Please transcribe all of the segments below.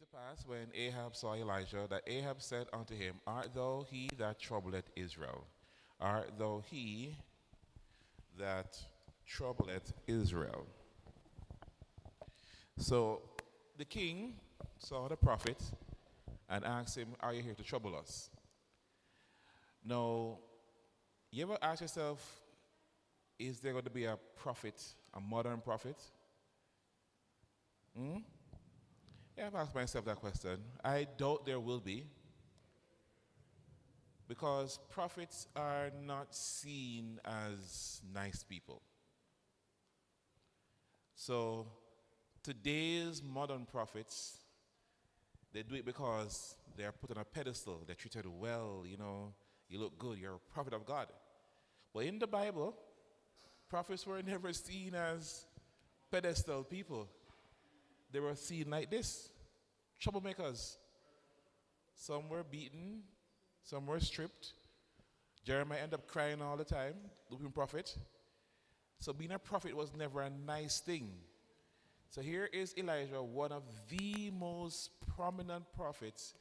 to pass, when Ahab saw Elijah, that Ahab said unto him, Art thou he that troubleth Israel? Art thou he that troubleth Israel? So the king saw the prophet and asked him, Are you here to trouble us? Now, you ever ask yourself, is there going to be a prophet, a modern prophet? Yeah, I've asked myself that question. I doubt there will be, because prophets are not seen as nice people. So today's modern prophets, they do it because they're put on a pedestal, they're treated well, you look good, you're a prophet of God. But in the Bible, prophets were never seen as pedestal people. They were seen like this, troublemakers. Some were beaten, some were stripped. Jeremiah ended up crying all the time, looking prophet. So being a prophet was never a nice thing. So here is Elijah, one of the most prominent prophets.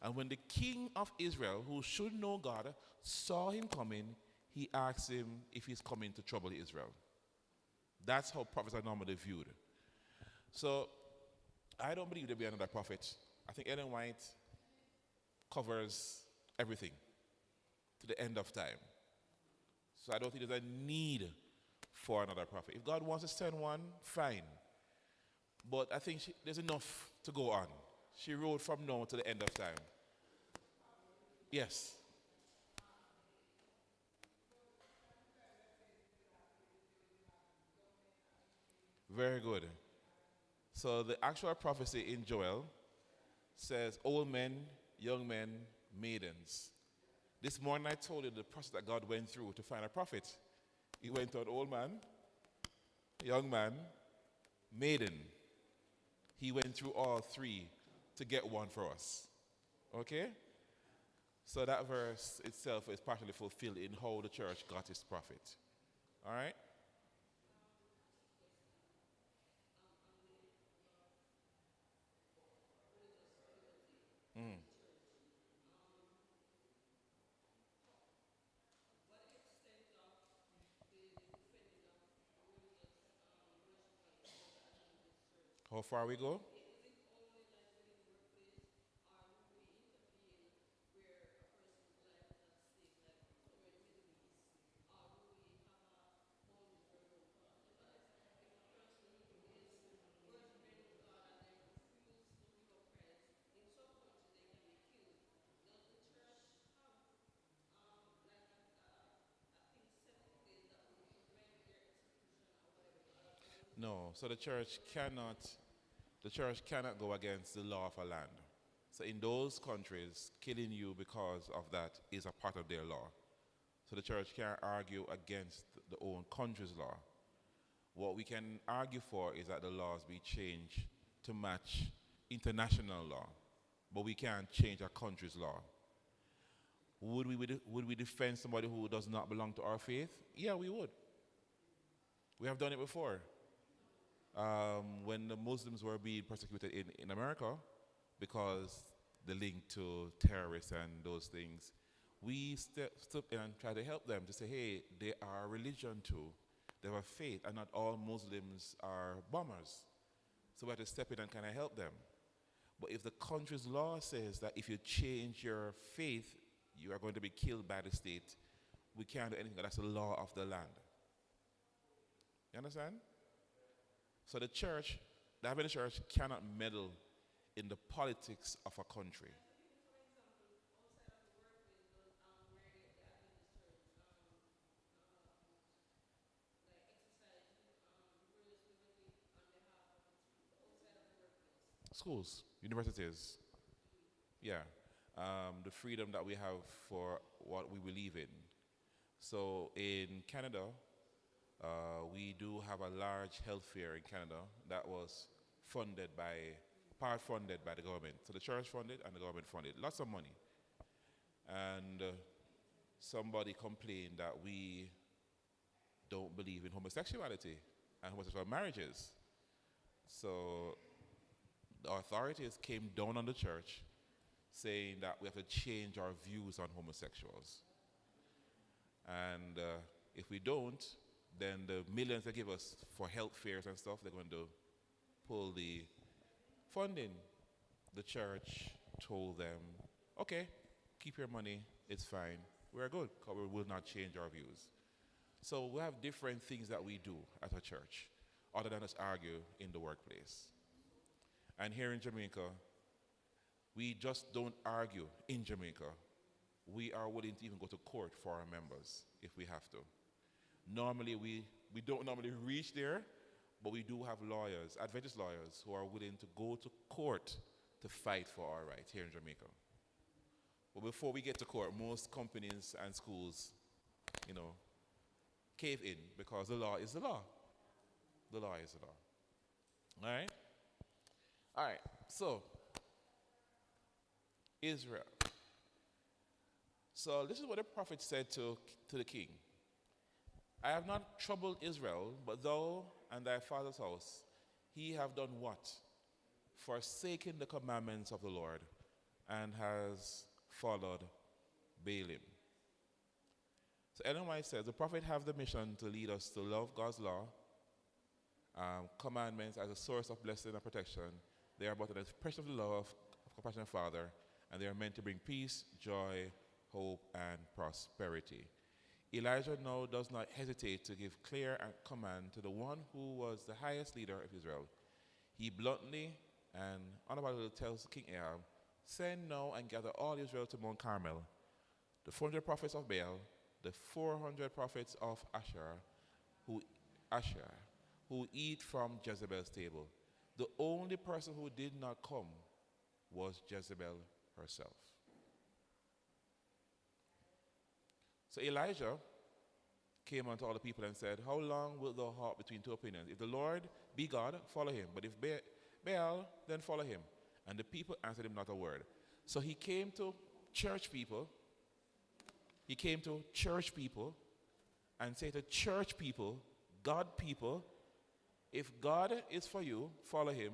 And when the king of Israel, who should know God, saw him coming, he asked him if he's coming to trouble Israel. That's how prophets are normally viewed. So I don't believe there'll be another prophet. I think Ellen White covers everything to the end of time. So I don't think there's a need for another prophet. If God wants to send one, fine. But I think there's enough to go on. She wrote from now to the end of time. Yes. Very good. So the actual prophecy in Joel says, old men, young men, maidens. This morning I told you the process that God went through to find a prophet. He went to an old man, young man, maiden. He went through all three to get one for us. Okay? So that verse itself is partially fulfilled in how the church got its prophet. All right? How far we go? No. So the church cannot go against the law of a land. So in those countries, killing you because of that is a part of their law. So the church can't argue against the own country's law. What we can argue for is that the laws be changed to match international law, but we can't change a country's law. Would we defend somebody who does not belong to our faith? Yeah, we would. We have done it before. When the Muslims were being persecuted in America because the link to terrorists and those things, we stood in and tried to help them to say, hey, they are a religion too. They have a faith, and not all Muslims are bombers. So we had to step in and kind of help them. But if the country's law says that if you change your faith, you are going to be killed by the state, we can't do anything. That's the law of the land. You understand? So the church, the Adventist church, cannot meddle in the politics of a country. Schools, universities, yeah. The freedom that we have for what we believe in. So in Canada, we do have a large health fair in Canada that was part funded by the government. So the church funded and the government funded. Lots of money. And somebody complained that we don't believe in homosexuality and homosexual marriages. So The authorities came down on the church saying that we have to change our views on homosexuals. And if we don't, then the millions they give us for health fairs and stuff, they're going to pull the funding. The church told them, okay, keep your money, it's fine. We're good, because we will not change our views. So we have different things that we do at a church, other than just argue in the workplace. And here in Jamaica, we just don't argue in Jamaica. We are willing to even go to court for our members if we have to. Normally, we don't normally reach there, but we do have lawyers, Adventist lawyers, who are willing to go to court to fight for our rights here in Jamaica. But before we get to court, most companies and schools, cave in because the law is the law. The law is the law. All right? All right, so Israel. So this is what the prophet said to the king. I have not troubled Israel, but thou and thy father's house, ye have done what? Forsaken the commandments of the Lord, and has followed Baalim. So Ellen White says, the prophet have the mission to lead us to love God's law, commandments as a source of blessing and protection. They are about the expression of the love of compassionate Father, and they are meant to bring peace, joy, hope, and prosperity. Elijah now does not hesitate to give clear command to the one who was the highest leader of Israel. He bluntly and unabashedly tells King Ahab, send now and gather all Israel to Mount Carmel, the 400 prophets of Baal, the 400 prophets of Asherah, who eat from Jezebel's table. The only person who did not come was Jezebel herself. So Elijah came unto all the people and said, how long will thou halt between two opinions? If the Lord be God, follow him. But if Baal, then follow him. And the people answered him not a word. So he came to church people. He came to church people and said to church people, God people, if God is for you, follow him.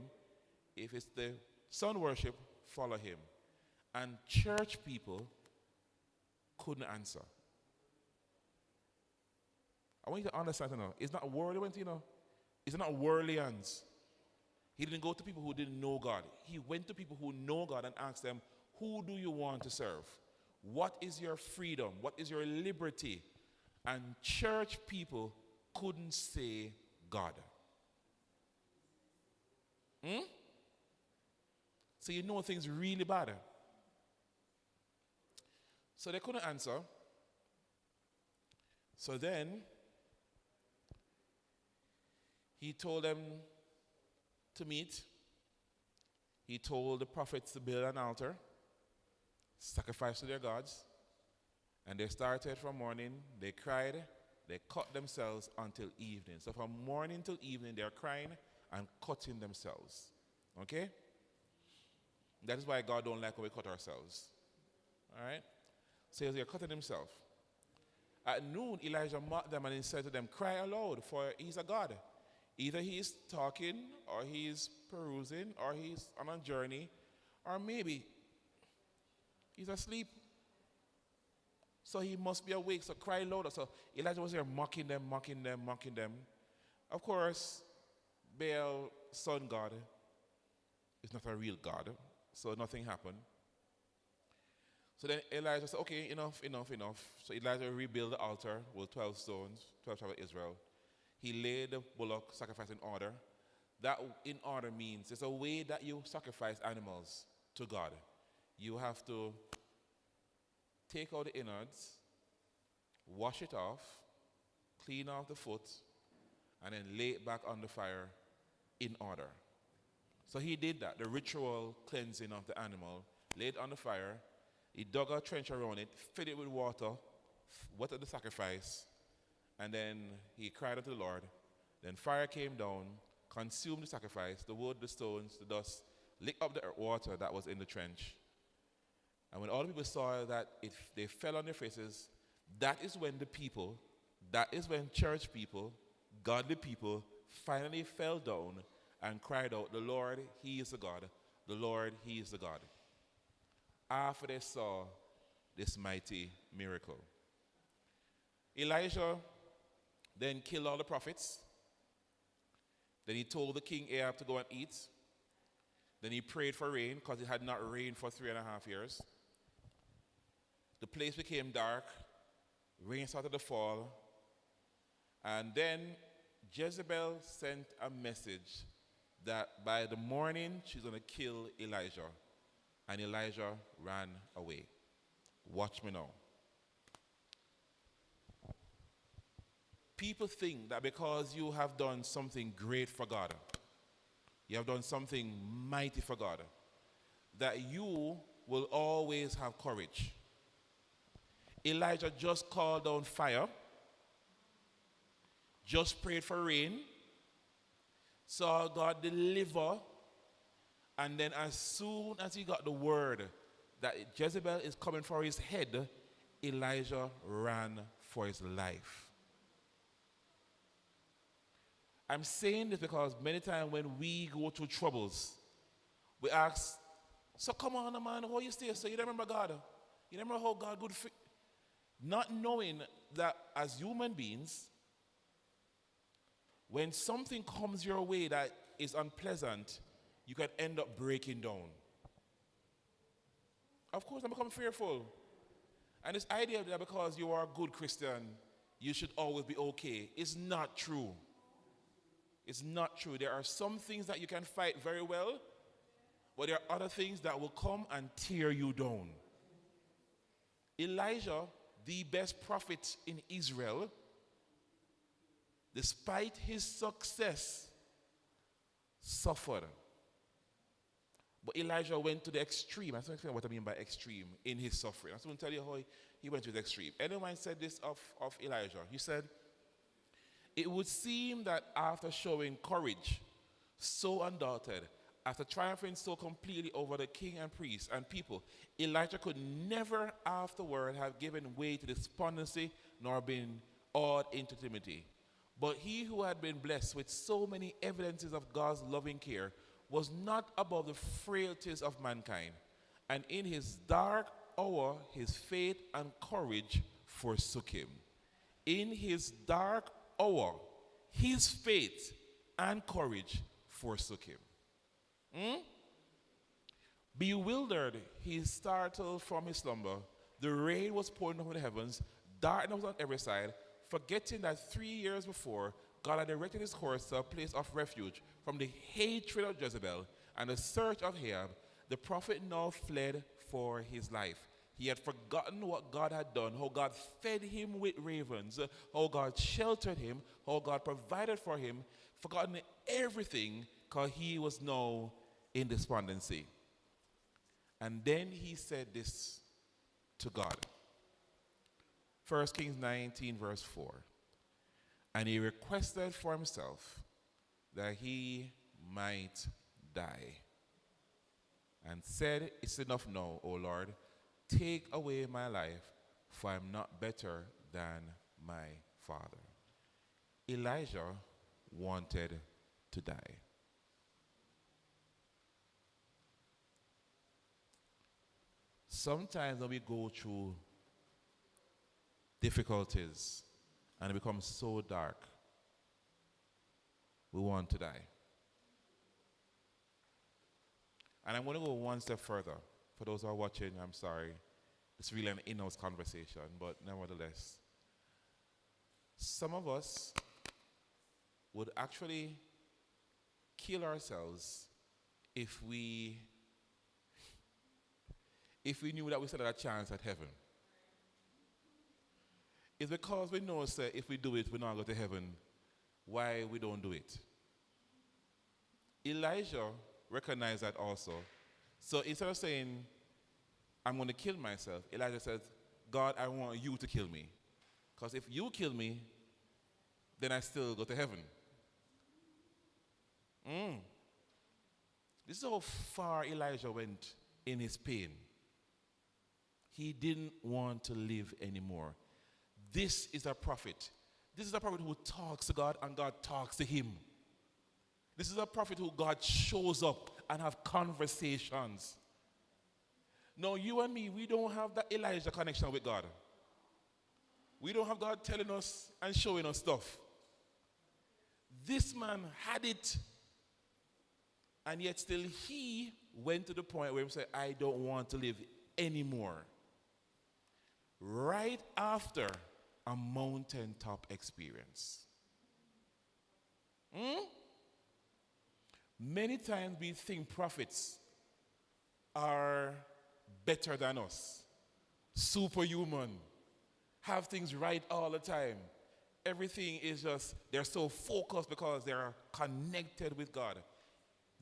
If it's the sun worship, follow him. And church people couldn't answer. I want you to understand, it's not worldly, it's not worldlians. He didn't go to people who didn't know God. He went to people who know God and asked them, who do you want to serve? What is your freedom? What is your liberty? And church people couldn't say God. So things really bad. So they couldn't answer. So then he told them to meet. He told the prophets to build an altar, sacrifice to their gods. And they started from morning, they cried, they cut themselves until evening. So from morning till evening, they're crying and cutting themselves. Okay? That is why God don't like when we cut ourselves. All right? So they're cutting themselves. At noon, Elijah mocked them and he said to them, cry aloud, for he's a God. Either he's talking, or he's perusing, or he's on a journey, or maybe he's asleep. So he must be awake, so cry louder. So Elijah was there mocking them. Of course, Baal, sun god, is not a real god, so nothing happened. So then Elijah said, okay, enough. So Elijah rebuilt the altar with 12 stones, 12 tribes of Israel. He laid the bullock sacrifice in order. That in order means it's a way that you sacrifice animals to God. You have to take out the innards, wash it off, clean off the foot, and then lay it back on the fire in order. So he did that, the ritual cleansing of the animal, laid it on the fire. He dug a trench around it, filled it with water, watered the sacrifice, and then he cried unto the Lord. Then fire came down, consumed the sacrifice, the wood, the stones, the dust, licked up the water that was in the trench. And when all the people saw that, they fell on their faces. That is when church people, godly people, finally fell down and cried out, "The Lord, he is the God. The Lord, he is the God." After they saw this mighty miracle, Elijah then killed all the prophets. Then he told the king Ahab to go and eat. Then he prayed for rain because it had not rained for 3.5 years. The place became dark. Rain started to fall. And then Jezebel sent a message that by the morning she's going to kill Elijah. And Elijah ran away. Watch me now. People think that because you have done something great for God, you have done something mighty for God, that you will always have courage. Elijah just called down fire, just prayed for rain, saw God deliver, and then as soon as he got the word that Jezebel is coming for his head, Elijah ran for his life. I'm saying this because many times when we go through troubles, we ask, "So come on, man, how you stay? So you don't remember God? You don't remember how God good for you?" Not knowing that as human beings, when something comes your way that is unpleasant, you can end up breaking down. Of course, I become fearful. And this idea that because you are a good Christian, you should always be okay, is not true. It's not true. There are some things that you can fight very well, but there are other things that will come and tear you down. Elijah, the best prophet in Israel, despite his success, suffered. But Elijah went to the extreme. I just want to explain what I mean by extreme in his suffering. I just want to tell you how he went to the extreme. Anyone said this of Elijah? He said, "It would seem that after showing courage so undaunted, after triumphing so completely over the king and priests and people, Elijah could never afterward have given way to despondency nor been awed into timidity. But he who had been blessed with so many evidences of God's loving care was not above the frailties of mankind. And in his dark hour, his faith and courage forsook him." In his dark hour, his faith and courage forsook him. Bewildered, he startled from his slumber. The rain was pouring down from the heavens, darkness was on every side, forgetting that 3 years before, God had directed his course to a place of refuge from the hatred of Jezebel and the search of Ahab. The prophet now fled for his life. He had forgotten what God had done, how God fed him with ravens, how God sheltered him, how God provided for him, forgotten everything because he was now in despondency. And then he said this to God. 1 Kings 19 verse 4. "And he requested for himself that he might die, and said, 'It's enough now, O Lord. Take away my life, for I am not better than my father.'" Elijah wanted to die. Sometimes when we go through difficulties and it becomes so dark, we want to die. And I'm going to go one step further. For those who are watching, I'm sorry. It's really an in-house conversation, but nevertheless, some of us would actually kill ourselves if we knew that we still had a chance at heaven. It's because we know that if we do it, we're not going to heaven. Why we don't do it? Elijah recognized that also. So instead of saying, "I'm going to kill myself," Elijah said, "God, I want you to kill me. Because if you kill me, then I still go to heaven." This is how far Elijah went in his pain. He didn't want to live anymore. This is a prophet. This is a prophet who talks to God and God talks to him. This is a prophet who God shows up and have conversations. No, you and me, we don't have that Elijah connection with God. We don't have God telling us and showing us stuff. This man had it. And yet still he went to the point where he said, I don't want to live anymore. Right after a mountaintop experience. Many times we think prophets are better than us, superhuman, have things right all the time. Everything is just, they're so focused because they're connected with God.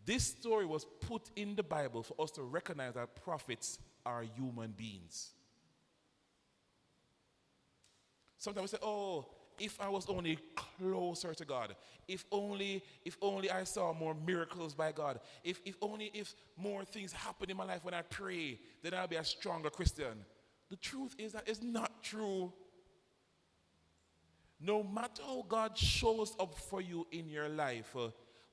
This story was put in the Bible for us to recognize that prophets are human beings. Sometimes we say, oh, if I was only closer to God, if only I saw more miracles by God, if more things happen in my life when I pray, then I'll be a stronger Christian. The truth is that it's not true. No matter how God shows up for you in your life,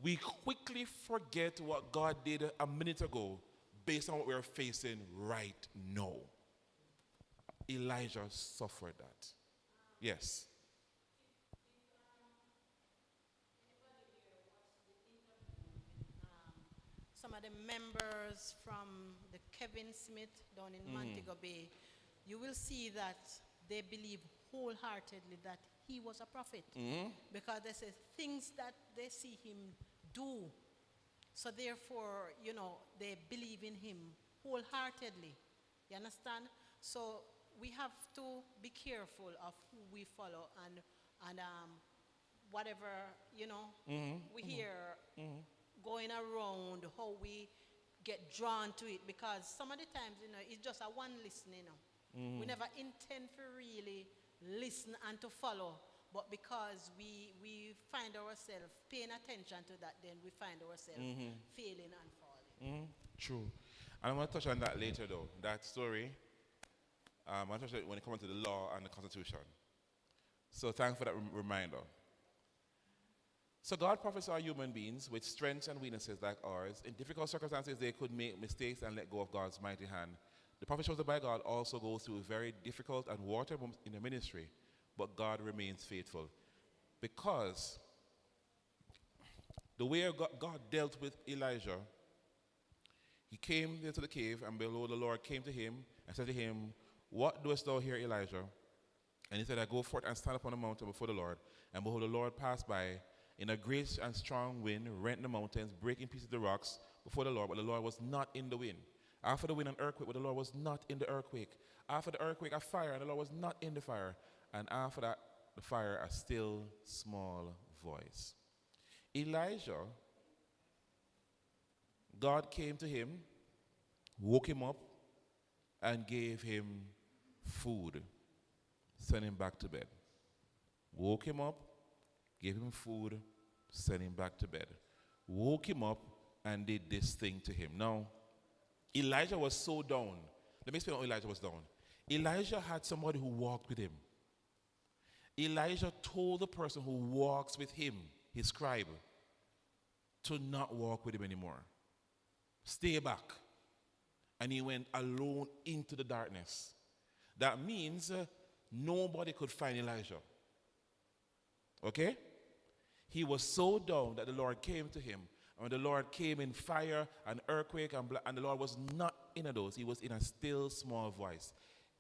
we quickly forget what God did a minute ago based on what we're facing right now. Elijah suffered that. Yes. Some of the members from the Kevin Smith down in Montego Bay, you will see that they believe wholeheartedly that he was a prophet. Because they say things that they see him do. So therefore, they believe in him wholeheartedly. You understand? So we have to be careful of who we follow and whatever, we hear going around, how we get drawn to it, because some of the times, it's just a one listening. We never intend to really listen and to follow, but because we find ourselves paying attention to that, then we find ourselves failing and falling. True. And I'm going to touch on that later, though. That story, I'm going to touch on it when it comes to the law and the Constitution. So thanks for that reminder. So God prophets are human beings with strengths and weaknesses like ours. In difficult circumstances, they could make mistakes and let go of God's mighty hand. The prophet chosen by God also goes through very difficult and watery moments in the ministry, but God remains faithful. Because the way God dealt with Elijah, he came into the cave, and behold, the Lord came to him and said to him, "What doest thou here, Elijah?" And he said, "I go forth and stand upon the mountain before the Lord." And behold, the Lord passed by in a great and strong wind, rent the mountains, break in pieces the rocks before the Lord, but the Lord was not in the wind. After the wind, an earthquake, but the Lord was not in the earthquake. After the earthquake, a fire, and the Lord was not in the fire. And after that, the fire, a still small voice. Elijah, God came to him, woke him up, and gave him food, sent him back to bed. Woke him up, gave him food, sent him back to bed. Woke him up and did this thing to him. Now, Elijah was so down. Let me explain how Elijah was down. Elijah had somebody who walked with him. Elijah told the person who walks with him, his scribe, to not walk with him anymore. Stay back. And he went alone into the darkness. That means nobody could find Elijah. Okay? He was so down that the Lord came to him. And when the Lord came in fire and earthquake, and the Lord was not in a those, he was in a still small voice.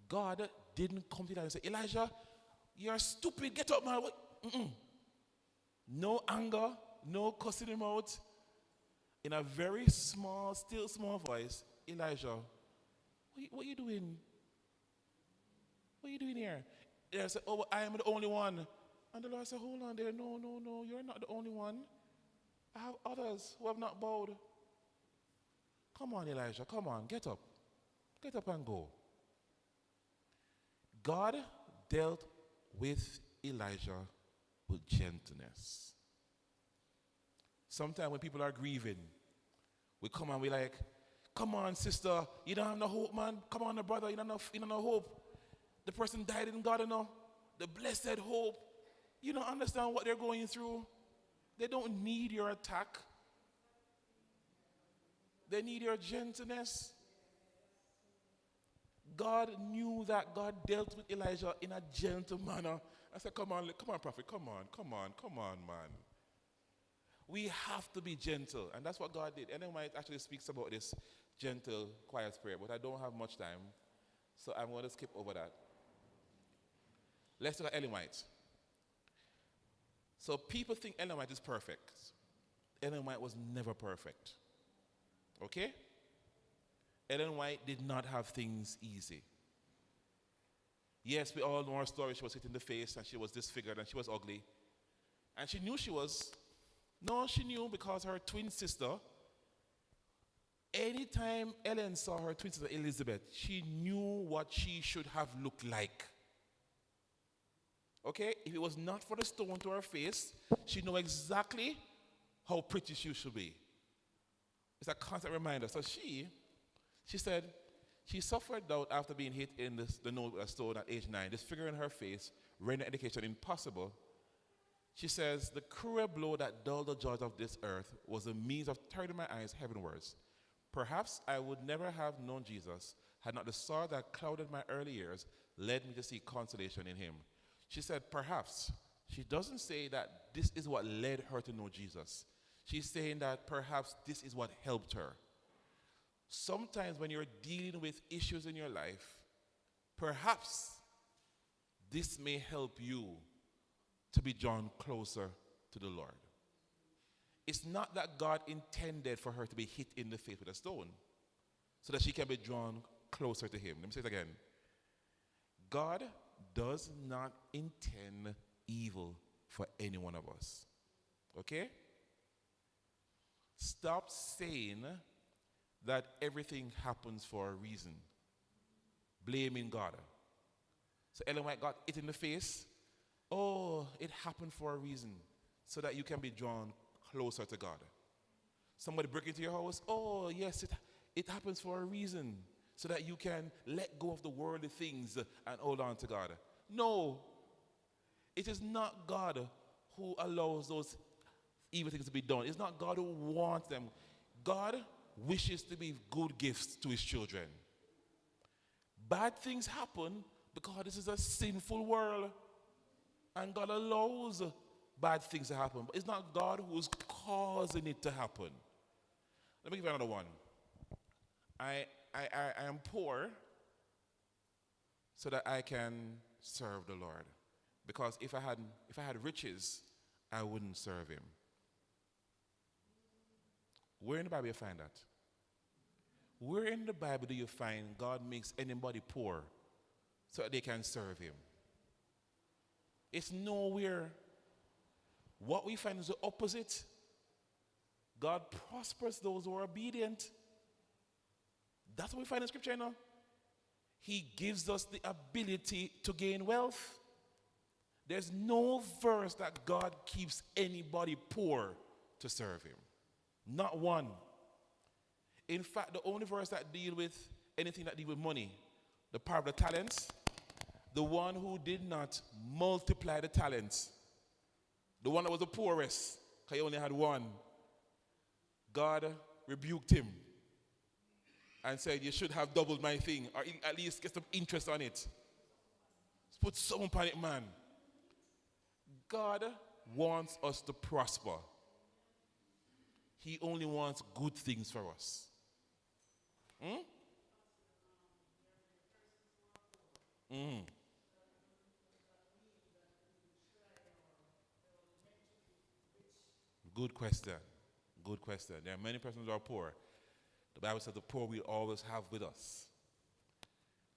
God didn't come to Elijah and say, "Elijah, you're stupid, get up, man." No anger, no cussing him out. In a very small, still small voice, "Elijah, what are you doing? What are you doing here?" Elijah said, "Oh, I am the only one." And the Lord said, "Hold on there. No, you're not the only one. I have others who have not bowed. Come on, Elijah, come on, get up. Get up and go." God dealt with Elijah with gentleness. Sometimes when people are grieving, we come and we like, "Come on, sister, you don't have no hope, man. Come on, brother, you don't have no hope. The person died in God, the blessed hope. You don't understand what they're going through. They don't need your attack. They need your gentleness. God knew that. God dealt with Elijah in a gentle manner. I said, come on, prophet, come on, man. We have to be gentle, and that's what God did. And then it actually speaks about this gentle, quiet prayer, but I don't have much time, so I'm going to skip over that. Let's look at Ellen White. So people think Ellen White is perfect. Ellen White was never perfect. Okay? Ellen White did not have things easy. Yes, we all know her story. She was hit in the face and she was disfigured and she was ugly. And she knew she was. No, she knew because her twin sister, anytime Ellen saw her twin sister Elizabeth, she knew what she should have looked like. Okay? If it was not for the stone to her face, she knew exactly how pretty she should be. It's a constant reminder. So she said she suffered doubt after being hit in the nose with a stone at age 9. This figure in her face rendered education impossible. She says, the cruel blow that dulled the joys of this earth was a means of turning my eyes heavenwards. Perhaps I would never have known Jesus had not the sorrow that clouded my early years led me to seek consolation in him. She said, perhaps. She doesn't say that this is what led her to know Jesus. She's saying that perhaps this is what helped her. Sometimes when you're dealing with issues in your life, perhaps this may help you to be drawn closer to the Lord. It's not that God intended for her to be hit in the face with a stone so that she can be drawn closer to him. Let me say it again. God does not intend evil for any one of us. Okay? Stop saying that everything happens for a reason. Blaming God. So Ellen White got hit in the face. Oh, it happened for a reason. So that you can be drawn closer to God. Somebody break into your house. Oh, yes, it happens for a reason. So that you can let go of the worldly things and hold on to God. No. It is not God who allows those evil things to be done. It's not God who wants them. God wishes to be good gifts to his children. Bad things happen because this is a sinful world. And God allows bad things to happen. But it's not God who's causing it to happen. Let me give you another one. I am poor so that I can serve the Lord. Because if I had riches, I wouldn't serve him. Where in the Bible do you find that? Where in the Bible do you find God makes anybody poor so that they can serve him? It's nowhere. What we find is the opposite. God prospers those who are obedient. That's what we find in Scripture, you know. He gives us the ability to gain wealth. There's no verse that God keeps anybody poor to serve him. Not one. In fact, the only verse that deal with anything that deal with money, the parable of the talents, the one who did not multiply the talents, the one that was the poorest, because he only had one, God rebuked him and said, you should have doubled my thing, or at least get some interest on it. Put some upon it, man. God wants us to prosper. He only wants good things for us. Good question. Good question. There are many persons who are poor. The Bible says the poor we always have with us.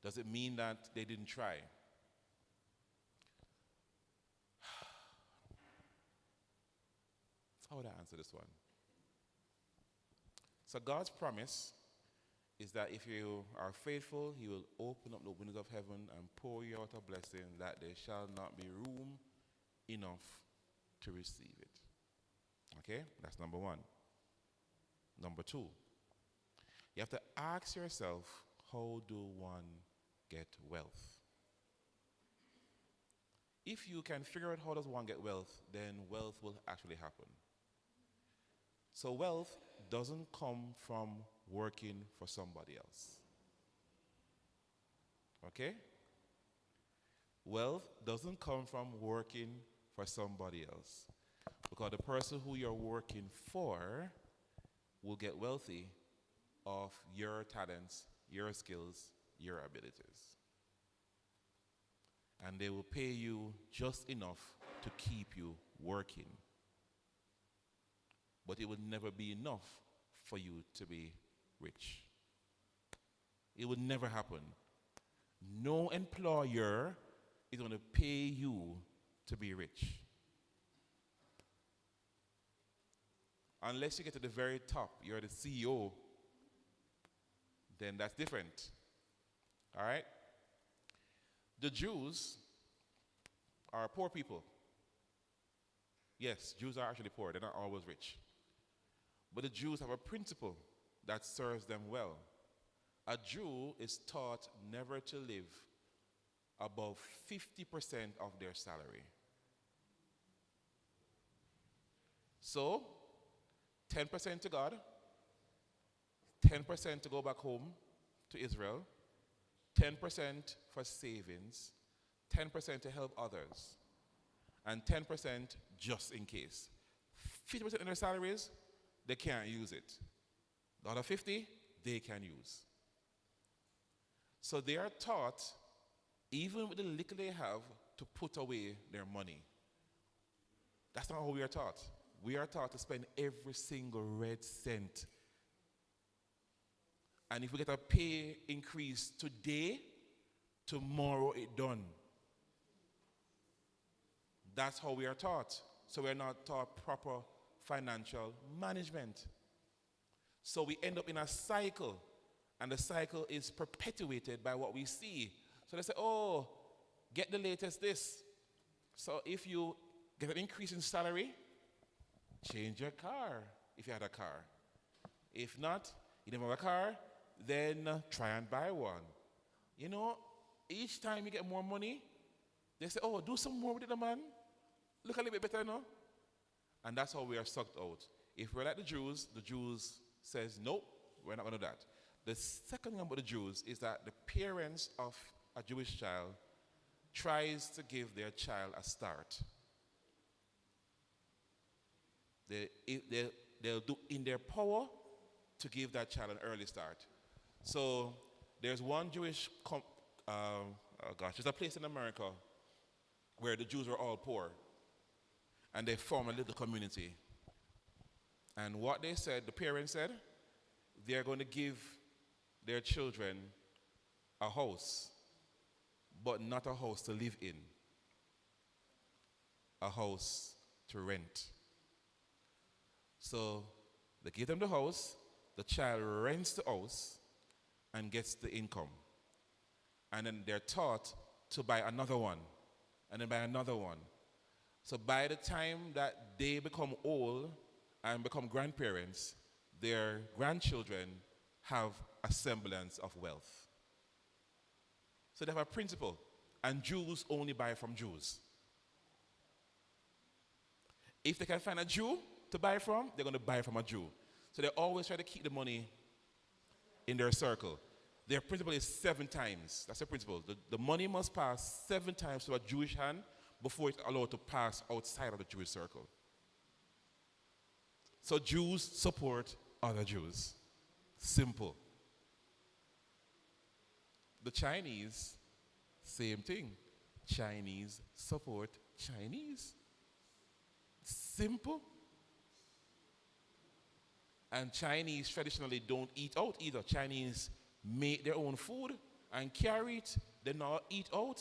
Does it mean that they didn't try? How would I answer this one? So God's promise is that if you are faithful, he will open up the windows of heaven and pour you out a blessing that there shall not be room enough to receive it. Okay? That's number one. Number two, you have to ask yourself, how do one get wealth? If you can figure out how does one get wealth, then wealth will actually happen. So wealth doesn't come from working for somebody else. Okay? Wealth doesn't come from working for somebody else. Because the person who you're working for will get wealthy of your talents, your skills, your abilities. And they will pay you just enough to keep you working. But it will never be enough for you to be rich. It will never happen. No employer is going to pay you to be rich. Unless you get to the very top, you're the CEO, then that's different. All right? The Jews are poor people. Yes, Jews are actually poor. They're not always rich. But the Jews have a principle that serves them well. A Jew is taught never to live above 50% of their salary. So, 10% to God, 10% to go back home to Israel, 10% for savings, 10% to help others, and 10% just in case. 50% of their salaries, they can't use it. The other 50, they can use. So they are taught, even with the little they have, to put away their money. That's not how we are taught. We are taught to spend every single red cent. And if we get a pay increase today, tomorrow it's done. That's how we are taught. So we're not taught proper financial management. So we end up in a cycle, and the cycle is perpetuated by what we see. So they say, oh, get the latest this. So if you get an increase in salary, change your car if you had a car. If not, you don't have a car, then try and buy one. You know, each time you get more money, they say, oh, do some more with it, man. Look a little bit better, no? And that's how we are sucked out. If we're like the Jews says, nope, we're not going to do that. The second thing about the Jews is that the parents of a Jewish child tries to give their child a start. They'll do in their power to give that child an early start. So there's one Jewish, there's a place in America where the Jews were all poor. And they formed a little community. And what they said, the parents said, they're going to give their children a house, but not a house to live in, a house to rent. So they give them the house, the child rents the house and gets the income. And then they're taught to buy another one, and then buy another one. So by the time that they become old and become grandparents, their grandchildren have a semblance of wealth. So they have a principle, and Jews only buy from Jews. If they can find a Jew to buy from, they're going to buy from a Jew. So they always try to keep the money in their circle. Their principle is 7 times. That's their principle. The money must pass 7 times to a Jewish hand before it's allowed to pass outside of the Jewish circle. So Jews support other Jews. Simple. The Chinese, same thing. Chinese support Chinese. Simple. And Chinese traditionally don't eat out either. Chinese make their own food and carry it. They not eat out.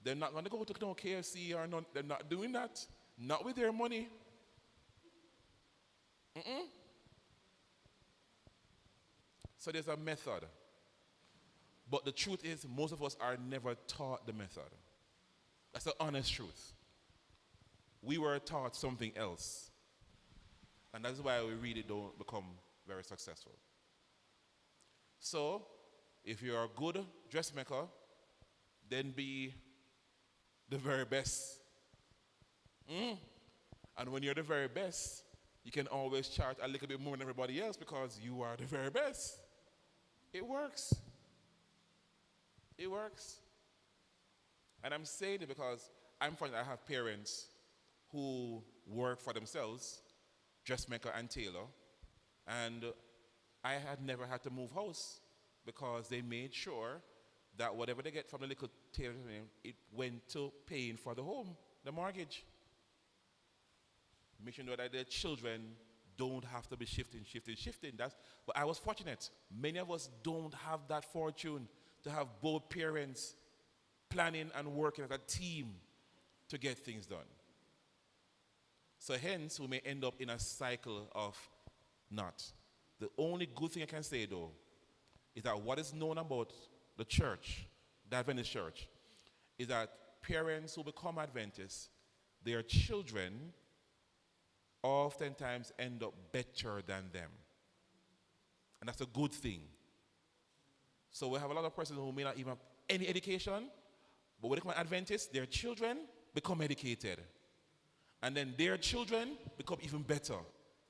They're not going to go to no KFC or not. They're not doing that. Not with their money. So there's a method. But the truth is, most of us are never taught the method. That's the honest truth. We were taught something else. And that's why we really don't become very successful. So, if you're a good dressmaker, then be the very best. And when you're the very best, you can always charge a little bit more than everybody else because you are the very best. It works. It works. And I'm saying it because I'm finding I have parents who work for themselves, dressmaker and tailor, and I had never had to move house because they made sure that whatever they get from the little tailor, it went to paying for the home, the mortgage. Make sure that their children don't have to be shifting. But I was fortunate. Many of us don't have that fortune to have both parents planning and working as a team to get things done. So hence, we may end up in a cycle of not. The only good thing I can say, though, is that what is known about the church, the Adventist church, is that parents who become Adventists, their children oftentimes end up better than them. And that's a good thing. So we have a lot of persons who may not even have any education, but when they become Adventists, their children become educated. And then their children become even better.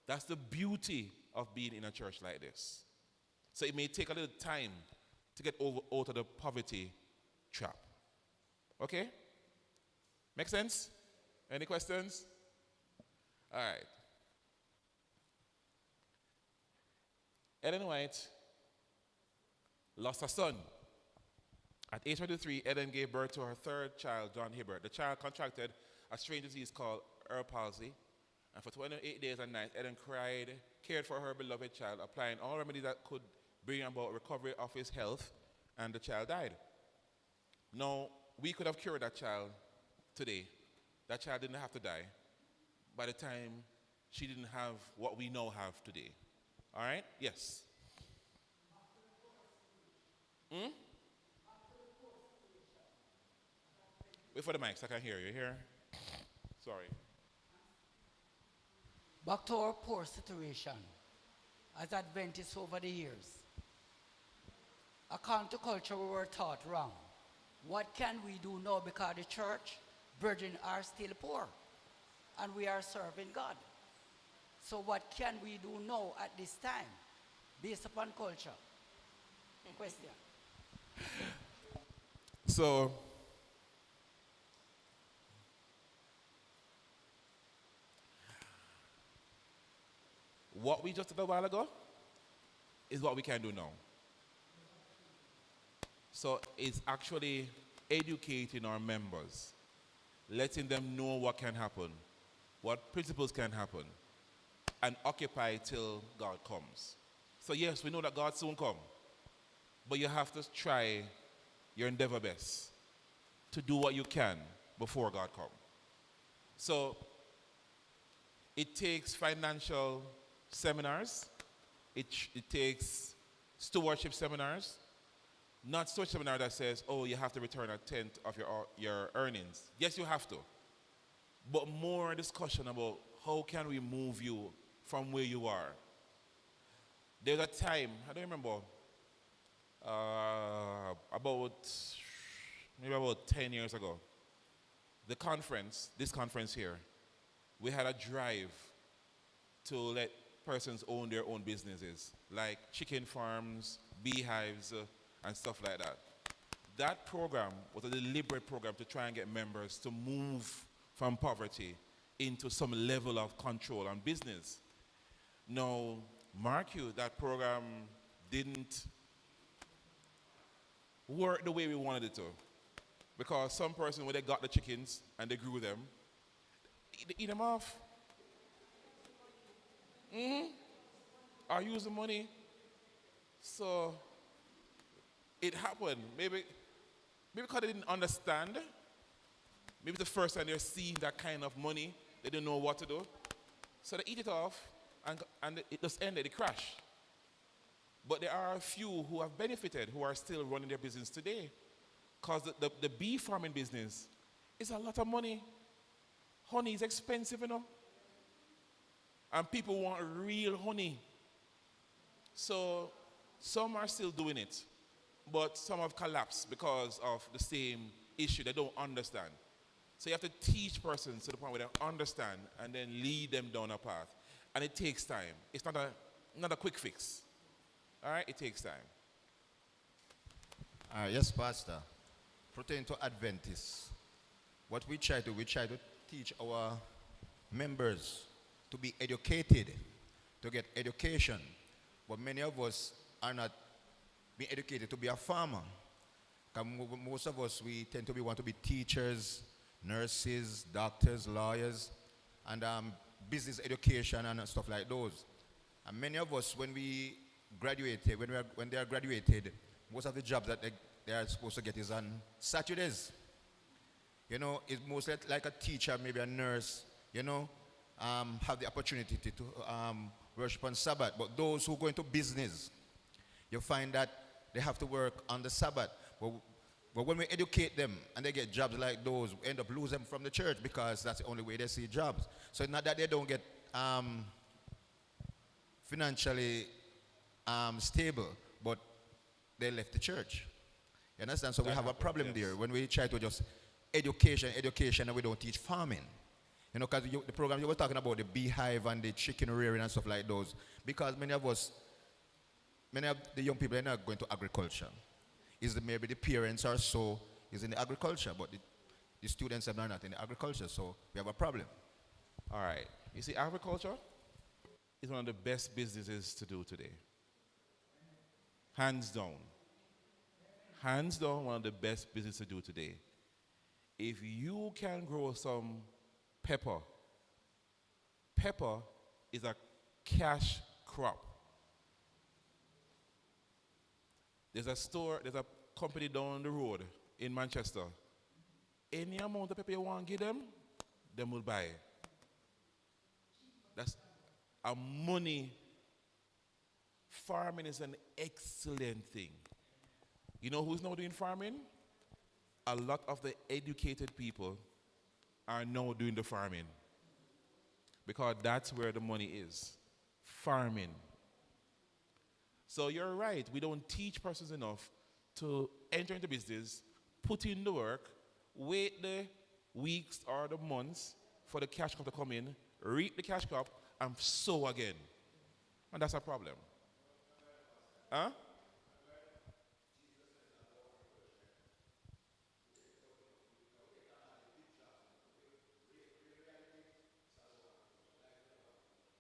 That's the beauty of being in a church like this. So it may take a little time to get out of the poverty trap. Okay? Make sense? Any questions? All right. Ellen White lost a son. At age 23, Ellen gave birth to her third child, John Hibbert. The child contracted a strange disease called Earl palsy. And for 28 days and nights, Ellen cried, cared for her beloved child, applying all remedies that could bring about recovery of his health, and the child died. Now, we could have cured that child today. That child didn't have to die by the time she didn't have what we now have today. All right? Yes. Wait for the mic so I can hear you. Here. Sorry. Back to our poor situation as Adventists over the years. According to culture, we were taught wrong. What can we do now because the church, brethren are still poor and we are serving God? So what can we do now at this time based upon culture? Question. So, what we just did a while ago is what we can do now. So it's actually educating our members, letting them know what can happen, what principles can happen, and occupy till God comes. So yes, we know that God soon comes, but you have to try your endeavor best to do what you can before God comes. So it takes financial seminars, it takes stewardship seminars, not stewardship seminar that says, oh, you have to return a tenth of your earnings. Yes, you have to. But more discussion about how can we move you from where you are. There's a time, I don't remember, maybe about 10 years ago, this conference here, we had a drive to let persons own their own businesses, like chicken farms, beehives, and stuff like that. That program was a deliberate program to try and get members to move from poverty into some level of control and business. Now, mark you, that program didn't work the way we wanted it to. Because some person, when they got the chickens and they grew them, they eat them off. Or use the money. So it happened. Maybe because they didn't understand. Maybe the first time they're seeing that kind of money, they didn't know what to do. So they eat it off, and it just ended, it crashed. But there are a few who have benefited, who are still running their business today. Because the bee farming business is a lot of money. Honey is expensive, you know. And people want real honey. So some are still doing it. But some have collapsed because of the same issue. They don't understand. So you have to teach persons to the point where they understand and then lead them down a path. And it takes time. It's not a quick fix. All right? It takes time. Yes, Pastor. Pertaining to Adventists, what we try to teach our members to be educated, to get education. But many of us are not being educated to be a farmer. 'Cause most of us, we tend to want to be teachers, nurses, doctors, lawyers, and business education and stuff like those. And many of us, when we graduated, when they are graduated, most of the jobs that they are supposed to get is on Saturdays. You know, it's mostly like a teacher, maybe a nurse, you know, have the opportunity to worship on Sabbath. But those who go into business, you find that they have to work on the Sabbath. But when we educate them and they get jobs like those, we end up losing them from the church because that's the only way they see jobs. So it's not that they don't get financially stable, but they left the church. You understand? So we have a problem there when we try to just education, and we don't teach farming. You know, because the program you were talking about, the beehive and the chicken rearing and stuff like those, because many of the young people are not going to agriculture. Maybe the parents are so is in the agriculture, but the students are not in the agriculture, so we have a problem. All right. You see, agriculture is one of the best businesses to do today. Hands down. Hands down, one of the best businesses to do today. If you can grow some pepper is a cash crop. There's a company down the road in Manchester. Any amount of pepper you want to give them will buy. That's a money. Farming is an excellent thing. You know who's now doing farming? A lot of the educated people are now doing the farming. Because that's where the money is. Farming. So you're right, we don't teach persons enough to enter into business, put in the work, wait the weeks or the months for the cash crop to come in, reap the cash crop, and sow again. And that's a problem. Huh?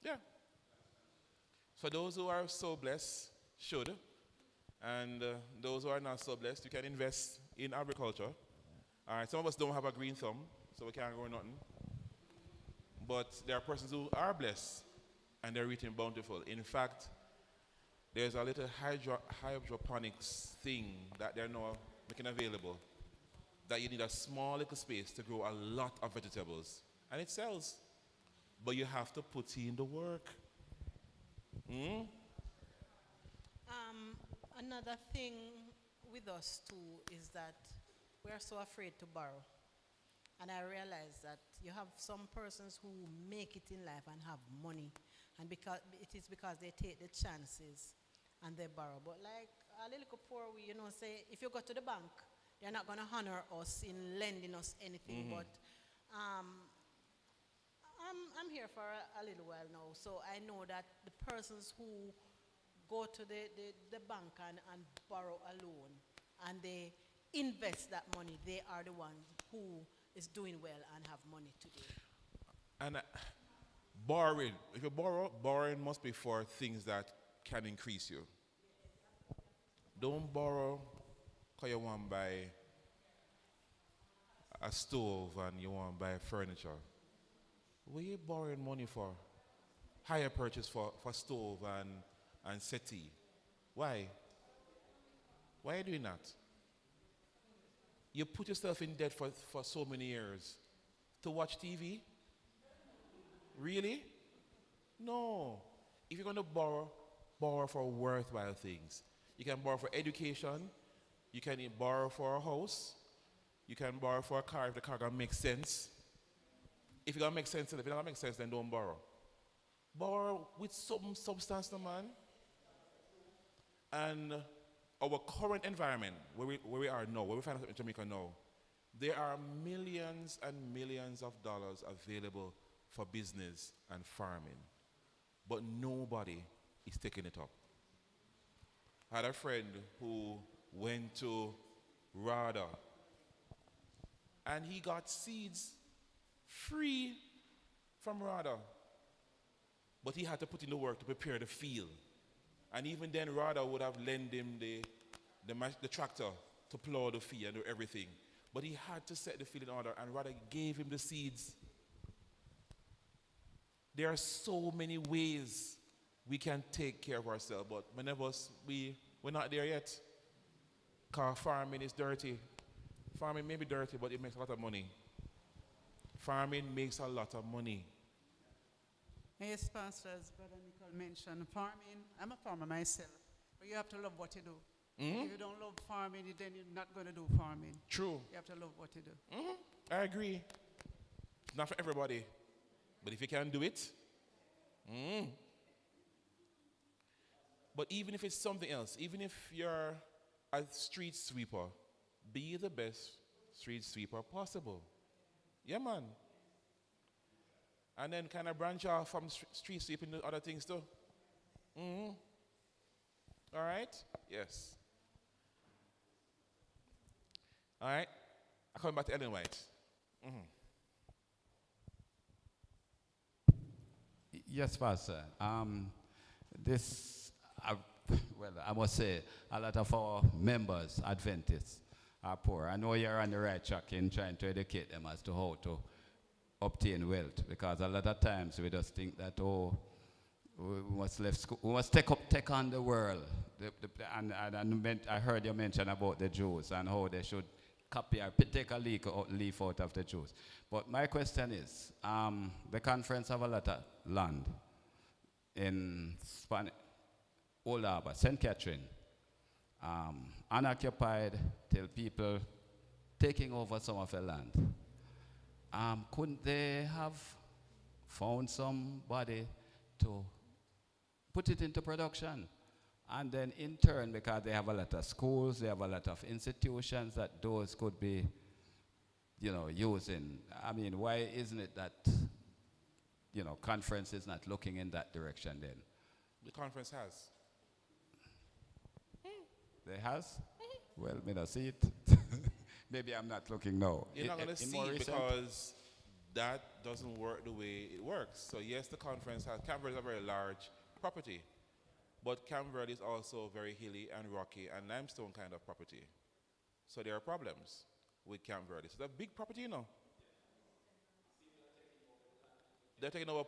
Yeah. For those who are so blessed, should. And those who are not so blessed, you can invest in agriculture. All right, some of us don't have a green thumb, so we can't grow nothing. But there are persons who are blessed, and they're eating bountiful. In fact, there's a little hydroponics thing that they're now making available, that you need a small little space to grow a lot of vegetables. And it sells. But you have to put in the work. Another thing with us too is that we are so afraid to borrow. And I realize that you have some persons who make it in life and have money, and because it is because they take the chances and they borrow. But like a little poor, we say if you go to the bank, they're not going to honor us in lending us anything. But I'm here for a little while now, so I know that the persons who go to the bank and borrow a loan and they invest that money, they are the ones who is doing well and have money today. And borrowing, if you borrowing must be for things that can increase you. Don't borrow because you want to buy a stove and you want to buy furniture. What are you borrowing money for? Hire purchase for stove and settee. Why? Why are you doing that? You put yourself in debt for so many years to watch TV? Really? No. If you're going to borrow for worthwhile things. You can borrow for education. You can borrow for a house. You can borrow for a car if the car gonna make sense. If it gonna make sense, if it don't make sense, then don't borrow. Borrow with some substance, no man. And our current environment, where we are now, where we find ourselves in Jamaica now, there are millions and millions of dollars available for business and farming. but nobody is taking it up. I had a friend who went to RADA and he got seeds free from RADA. But he had to put in the work to prepare the field. And even then, RADA would have lent him the tractor to plow the field and do everything. But he had to set the field in order, and RADA gave him the seeds. There are so many ways we can take care of ourselves, but many of us, we're not there yet. Because farming is dirty. Farming may be dirty, but it makes a lot of money. Farming makes a lot of money. Yes, Pastor, as Brother Nicole mentioned, farming, I'm a farmer myself, but you have to love what you do. If you don't love farming, then you're not going to do farming. True. You have to love what you do. I agree. It's not for everybody. But if you can do it. But even if it's something else, even if you're a street sweeper, be the best street sweeper possible. Yeah, man. And then kind of branch off from street sweeping to other things too. All right? Yes. All right? I come back to Ellen White. Yes, Pastor. Well, I must say, a lot of our members, Adventists, are poor. I know you're on the right track in trying to educate them as to how to obtain wealth, because a lot of times we just think that, we must leave school, we must take on the world. I heard you mention about the Jews and how they should copy or take a leaf out of the Jews. But my question is, the conference have a lot of land in Old Harbor, St. Catherine, unoccupied till people taking over some of the land. Couldn't they have found somebody to put it into production? And then in turn, because they have a lot of schools, they have a lot of institutions that those could be, using. I mean, why isn't it that, conference is not looking in that direction then? The conference has. They has? Well, me not see it. Maybe I'm not looking now. You're not going to see it because that doesn't work the way it works. So yes, the conference has, Camp is a very large property, but Camp Verde is also very hilly and rocky and limestone kind of property. So there are problems with Camp Verde. So it's a big property, They're taking over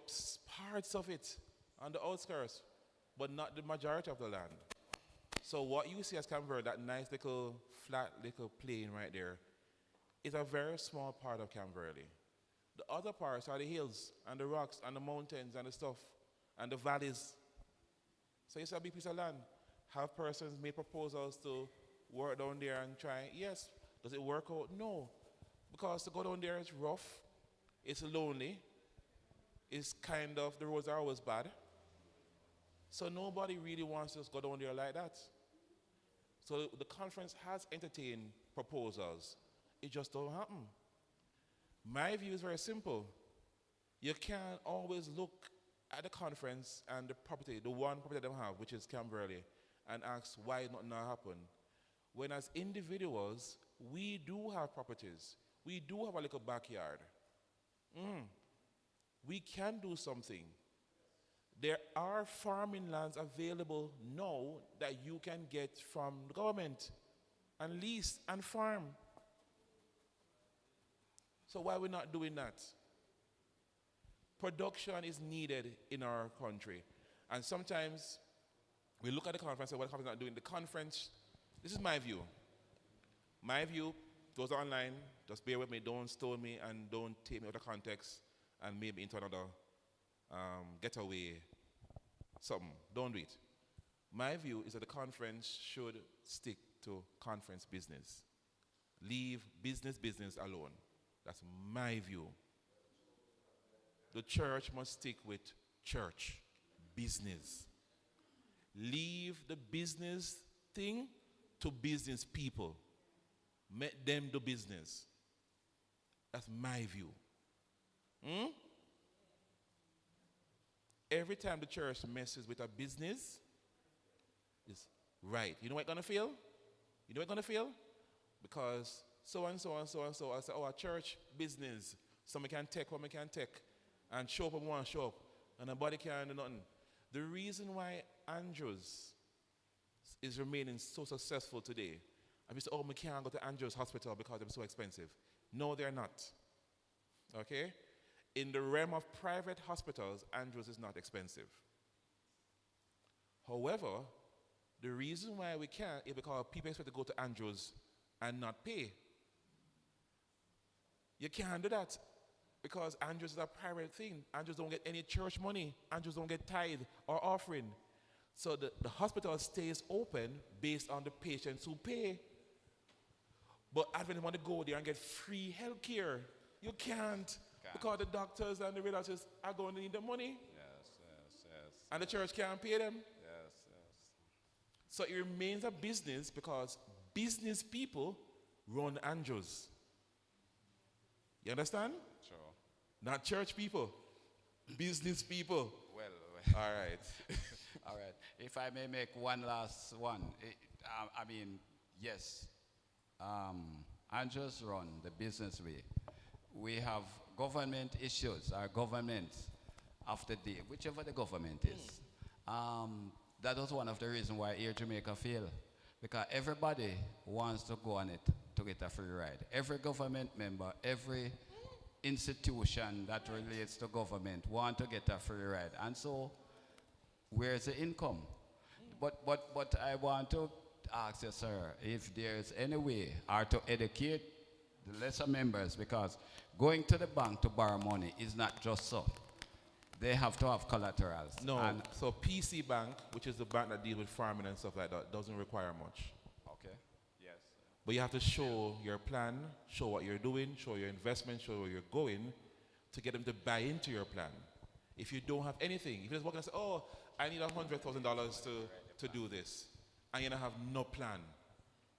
parts of it on the outskirts, but not the majority of the land. So what you see as Camp Verde, that nice little flat little plain right there, is a very small part of Camp Verde. The other parts are the hills and the rocks and the mountains and the stuff and the valleys. So it's a big piece of land. Have persons made proposals to work down there and try? Yes. Does it work out? No. Because to go down there is rough, it's lonely, it's kind of, the roads are always bad. So nobody really wants to go down there like that. So the conference has entertained proposals. It just don't happen. My view is very simple. You can't always look at the conference and the property, the one property they have, which is Camp Verde, and ask why nothing happen. When as individuals, we do have properties. We do have a little backyard. We can do something. There are farming lands available now that you can get from the government and lease and farm. So why are we not doing that? Production is needed in our country. And sometimes we look at the conference and say, what the conference is not doing. The conference, this is my view. My view, those online, just bear with me, don't stone me and don't take me out of context and make me into another getaway something. Don't do it. My view is that the conference should stick to conference business. Leave business alone. That's my view. The church must stick with church business. Leave the business thing to business people. Let them do business. That's my view. Every time the church messes with a business, it's right. You know what it's gonna feel? You know what it's gonna feel? Because so and so and so and so, I say, oh, a church business. Some can take, what we can take, and show up and want to show up, and nobody can do nothing. The reason why Andrews is remaining so successful today, and we say, oh, we can't go to Andrews Hospital because they're so expensive. No, they're not. Okay? In the realm of private hospitals, Andrews is not expensive. However, the reason why we can't is because people expect to go to Andrews and not pay. You can't do that because Andrews is a private thing. Andrews don't get any church money. Andrews don't get tithe or offering. So the hospital stays open based on the patients who pay. But Adventists want to go there and get free health care. You can't. Because the doctors and the radiologists are going to need the money. Yes. And the church can't pay them. Yes. So it remains a business because business people run Andrews. You understand? Sure. Not church people. Business people. Well. All right. All right. If I may make one last one. Yes. Andrews run the business way. We have government issues, our government of the day, whichever the government is. That was one of the reasons why Air Jamaica failed. Because everybody wants to go on it to get a free ride. Every government member, every institution that relates to government want to get a free ride. And so, where's the income? But I want to ask you, sir, if there's any way or to educate the lesser members, because going to the bank to borrow money is not just so. They have to have collaterals. No, And so PC Bank, which is the bank that deals with farming and stuff like that, doesn't require much. okay, yes. But you have to show your plan, show what you're doing, show your investment, show where you're going to get them to buy into your plan. If you don't have anything, if you just walk and say, oh, I need $100,000 to do this, and you don't have no plan,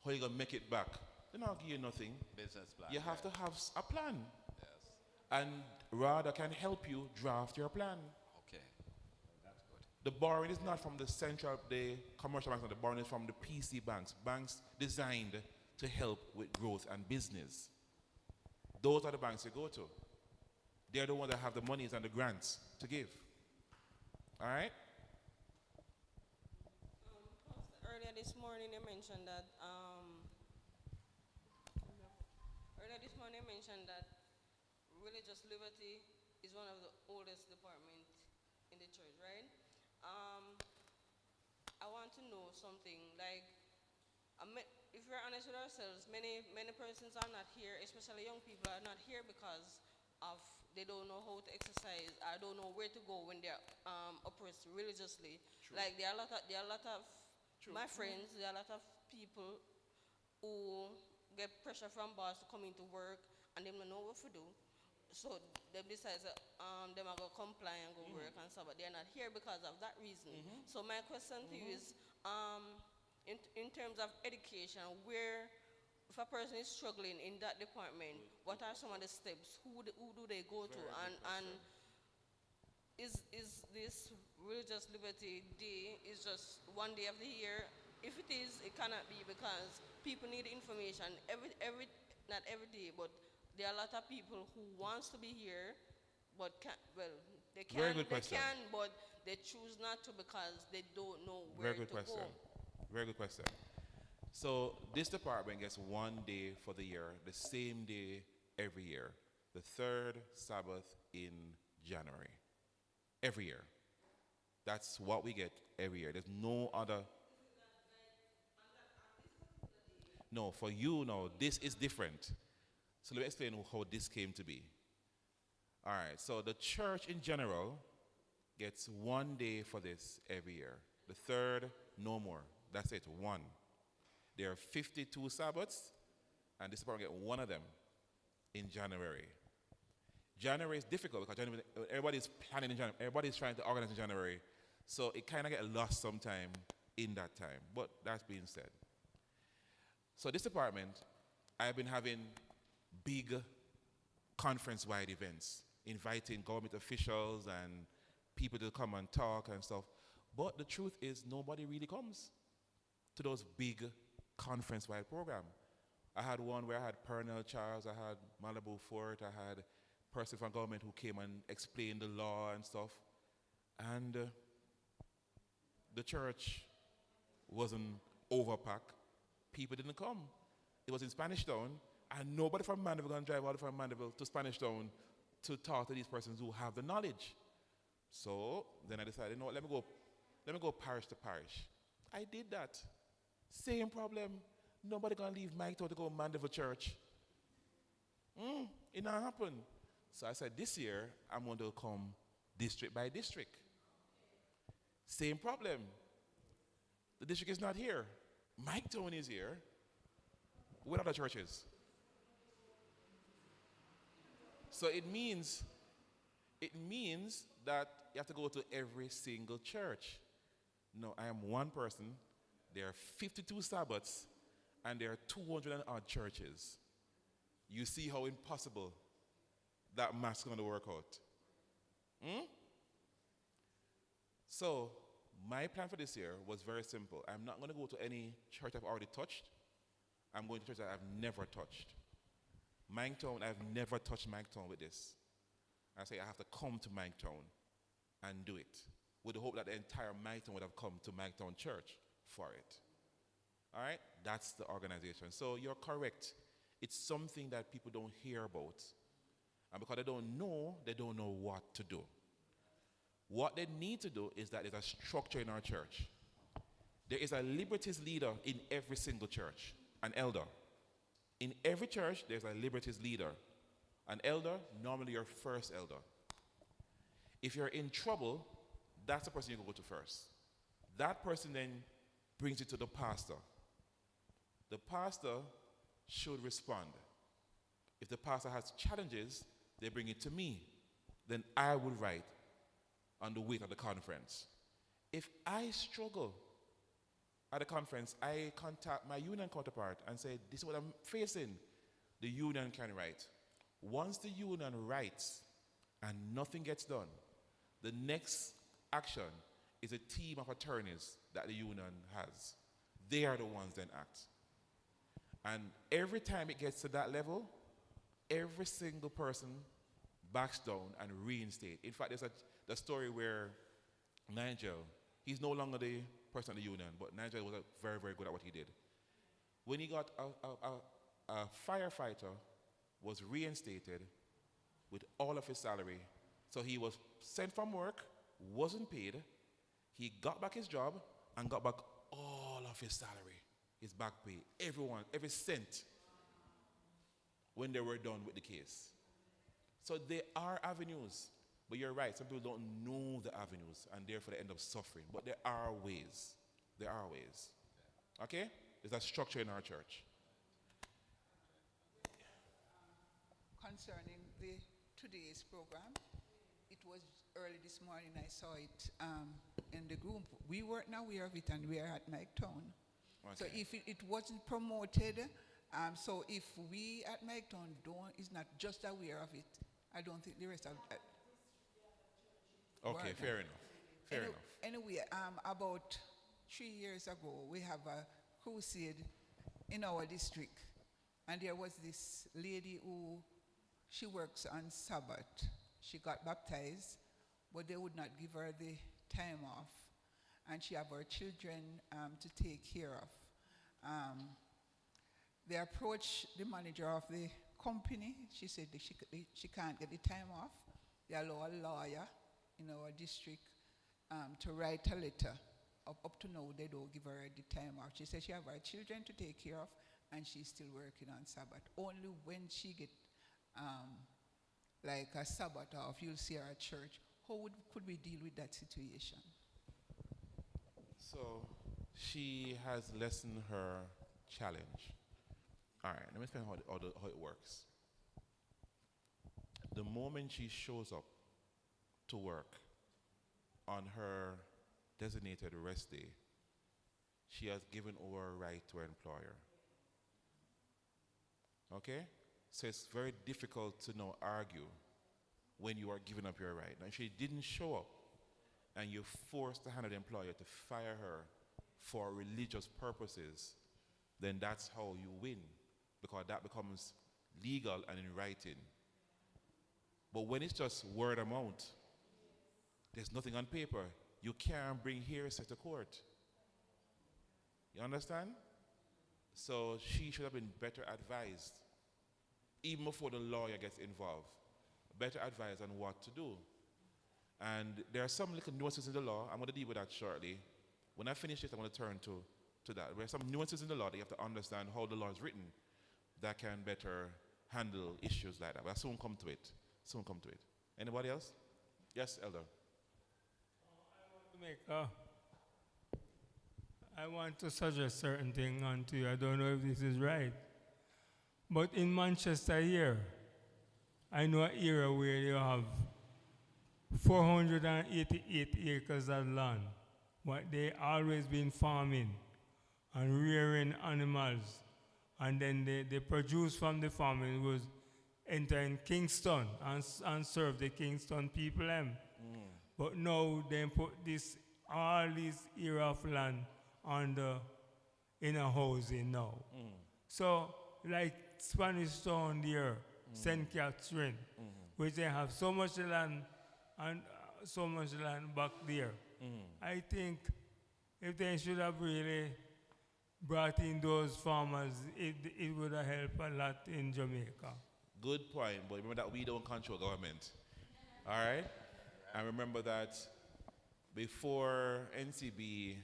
how are you going to make it back? They're not give you nothing. Business plan. You have to have a plan. Yes. And rather can help you draft your plan. Okay. That's good. The borrowing is not from the commercial banks, the borrowing is from the PC banks, banks designed to help with growth and business. Those are the banks you go to. They're the ones that have the monies and the grants to give. All right? Earlier this morning, you mentioned that religious liberty is one of the oldest departments in the church, right? I want to know something like, if we're honest with ourselves, many persons are not here, especially young people are not here because of they don't know how to exercise, I don't know where to go when they're oppressed religiously. True. Like there are a lot of True. my friends, there are a lot of people who get pressure from boss to come into work and they don't know what to do. So they decide them are going to comply and go work and stuff, but they're not here because of that reason. So my question to you is, in terms of education, where, if a person is struggling in that department, what are some of the steps? Who do they go to? And is this Religious Liberty Day is just one day of the year? If it is, it cannot be because people need information not every day, but there are a lot of people who wants to be here, but they can, Very good question. but they choose not to because they don't know Very where good to question. go. Very good question. So this department gets one day for the year, the same day every year, the third Sabbath in January. Every year. That's what we get every year. There's no other. No, for you, no, this is different. So let me explain how this came to be. All right, so the church in general gets one day for this every year. The third, no more. That's it, one. There are 52 Sabbaths, and this department get one of them in January. January is difficult because everybody's planning in January. Everybody's trying to organize in January. So it kind of gets lost sometime in that time. But that's being said. So this department, I've been having big conference-wide events, inviting government officials and people to come and talk and stuff. But the truth is, nobody really comes to those big conference-wide program. I had one where I had Pernell Charles, I had Malibu Fort, I had person from government who came and explained the law and stuff. And the church wasn't overpacked. People didn't come. It was in Spanish Town, and nobody from Mandeville going to drive out from Mandeville to Spanish Town to talk to these persons who have the knowledge. So then I decided, you know what, let me go parish to parish. I did that. Same problem. Nobody gonna leave Mike to go Mandeville Church. It not happen. So I said, this year I'm going to come district by district. Same problem. The district is not here. Mike Tone is here. Where are the churches? So it means that you have to go to every single church. No, I am one person. There are 52 Sabbaths, and there are 200 and odd churches. You see how impossible that math's going to work out. So my plan for this year was very simple. I'm not going to go to any church I've already touched. I'm going to church that I've never touched. Manktown, I've never touched Manktown with this. I say I have to come to Manktown and do it, with the hope that the entire Manktown would have come to Manktown Church for it. All right? That's the organization. So you're correct. It's something that people don't hear about. And because they don't know what to do. What they need to do is that there's a structure in our church. There is a liberties leader in every single church, an elder. In every church, there's a liberties leader. An elder, normally your first elder. If you're in trouble, that's the person you go to first. That person then brings it to the pastor. The pastor should respond. If the pastor has challenges, they bring it to me. Then I will write on the weight of the conference. If I struggle at a conference, I contact my union counterpart and say, this is what I'm facing. The union can write. Once the union writes and nothing gets done, the next action is a team of attorneys that the union has. They are the ones then act. And every time it gets to that level, every single person backs down and reinstate. In fact, there's the story where Nigel, he's no longer the person of the union, but Nigel was very, very good at what he did. When he got a firefighter was reinstated with all of his salary. So he was sent from work, wasn't paid. He got back his job and got back all of his salary, his back pay, every cent when they were done with the case. So there are avenues, but you're right, some people don't know the avenues and therefore they end up suffering. But there are ways. There are ways. Okay? There's a structure in our church. Concerning today's program, it was early this morning. I saw it in the group. We weren't aware of it, and we are at Manktown. Okay. So if it wasn't promoted, so if we at Manktown is not just aware of it, I don't think the rest of Okay, fair enough. Fair enough. Anyway, about 3 years ago, we have a crusade in our district, and there was this lady who she works on Sabbath. She got baptized, but they would not give her the time off, and she have her children to take care of. They approached the manager of the company. She said that she can't get the time off. They allow a lawyer in our district to write a letter. Up to now, they don't give her the time off. She said she have her children to take care of, and she's still working on Sabbath. Only when she get like a Sabbath off, you'll see her at church. How could we deal with that situation? So she has lessened her challenge. All right, let me explain how it works. The moment she shows up to work on her designated rest day, she has given over her right to her employer. Okay? So it's very difficult to now argue when you are giving up your right. Now, if she didn't show up, and you force the hand of the employer to fire her for religious purposes, then that's how you win, because that becomes legal and in writing. But when it's just word of mouth, there's nothing on paper, you can't bring hearsay to court. You understand? So she should have been better advised, even before the lawyer gets involved, better advised on what to do. And there are some little nuances in the law. I'm going to deal with that shortly. When I finish this, I'm going to turn to that. There are some nuances in the law that you have to understand how the law is written that can better handle issues like that. But I'll soon come to it. Soon come to it. Anybody else? Yes, Elder. I want to suggest certain thing unto you. I don't know if this is right. But in Manchester here, I know an area where you have 488 acres of land. What they always been farming and rearing animals. And then the produce from the farming was enter in Kingston and serve the Kingston people. But now they put all this area of land in a housing now. So like Spanish Town there, St. Catherine, which they have so much land and so much land back there. I think if they should have really brought in those farmers, it would have helped a lot in Jamaica. Good point, but remember that we don't control government. All right? And remember that before NCB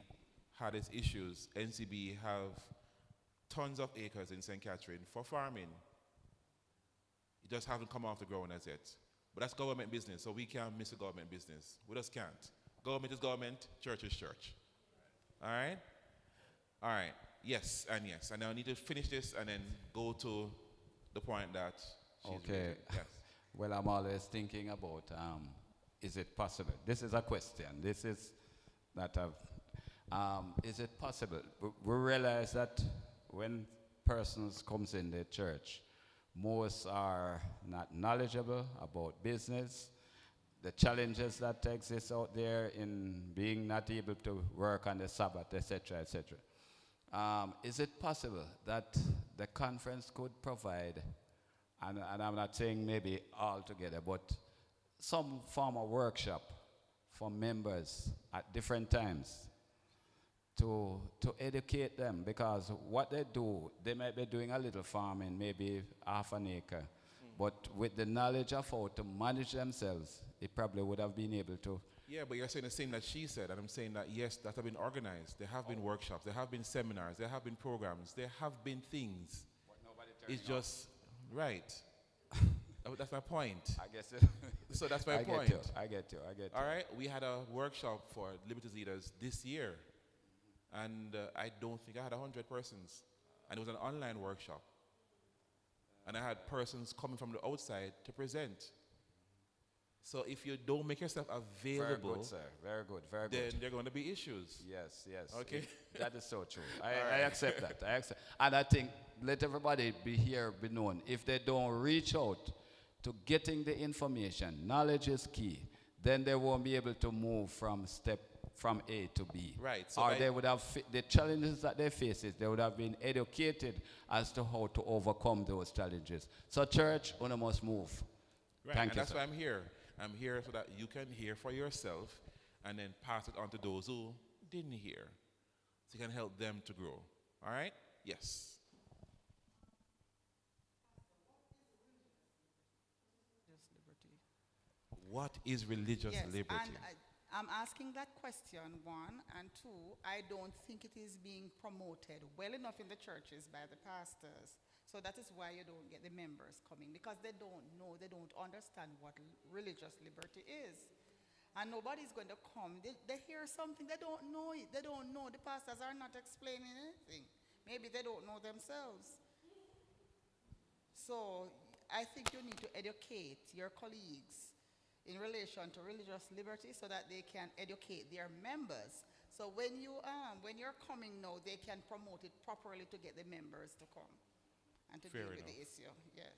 had its issues, NCB have tons of acres in St. Catherine for farming. It just haven't come off the ground as yet. But that's government business, so we can't miss the government business. We just can't. Government is government, church is church. All right? All right. Yes, and yes. And now I need to finish this and then go to the point that she's Okay. raising. Yes. Well, I'm always thinking about, is it possible? This is a question. This is that is it possible? We realize that when persons comes in the church, most are not knowledgeable about business, the challenges that exist out there in being not able to work on the Sabbath, etc., etc. Is it possible that the conference could provide, and I'm not saying maybe all together, but some form of workshop for members at different times to educate them? Because what they do, they might be doing a little farming, maybe half an acre, but with the knowledge of how to manage themselves, they probably would have been able to. Yeah, but you're saying the same that she said, and I'm saying that yes, that have been organized. There have been workshops, there have been seminars, there have been programs, there have been things. It's just, right. That's my point. I guess. So that's my I point. get you. I get you. All right, we had a workshop for Liberties leaders this year, and I don't think I had 100 persons, and it was an online workshop, and I had persons coming from the outside to present. So if you don't make yourself available, Very good, sir. Very good. Very then good. there are going to be issues. Yes, yes. Okay. That is so true. I accept that. I accept. And I think let everybody be known. If they don't reach out to getting the information, knowledge is key, then they won't be able to move from A to B. Right. So or they would have, the challenges that they face, they would have been educated as to how to overcome those challenges. So church, one must move. Right, Thank and you, that's sir. why I'm here. I'm here so that you can hear for yourself and then pass it on to those who didn't hear. So you can help them to grow. All right? Yes. What is religious Yes, liberty? and I'm asking that question, one, and two, I don't think it is being promoted well enough in the churches by the pastors. So that is why you don't get the members coming, because they don't know, they don't understand what religious liberty is. And nobody's going to come. They hear something, they don't know it. They don't know. The pastors are not explaining anything. Maybe they don't know themselves. So I think you need to educate your colleagues in relation to religious liberty so that they can educate their members. So when you're coming now, they can promote it properly to get the members to come and to Fair deal with enough. the issue. Yes.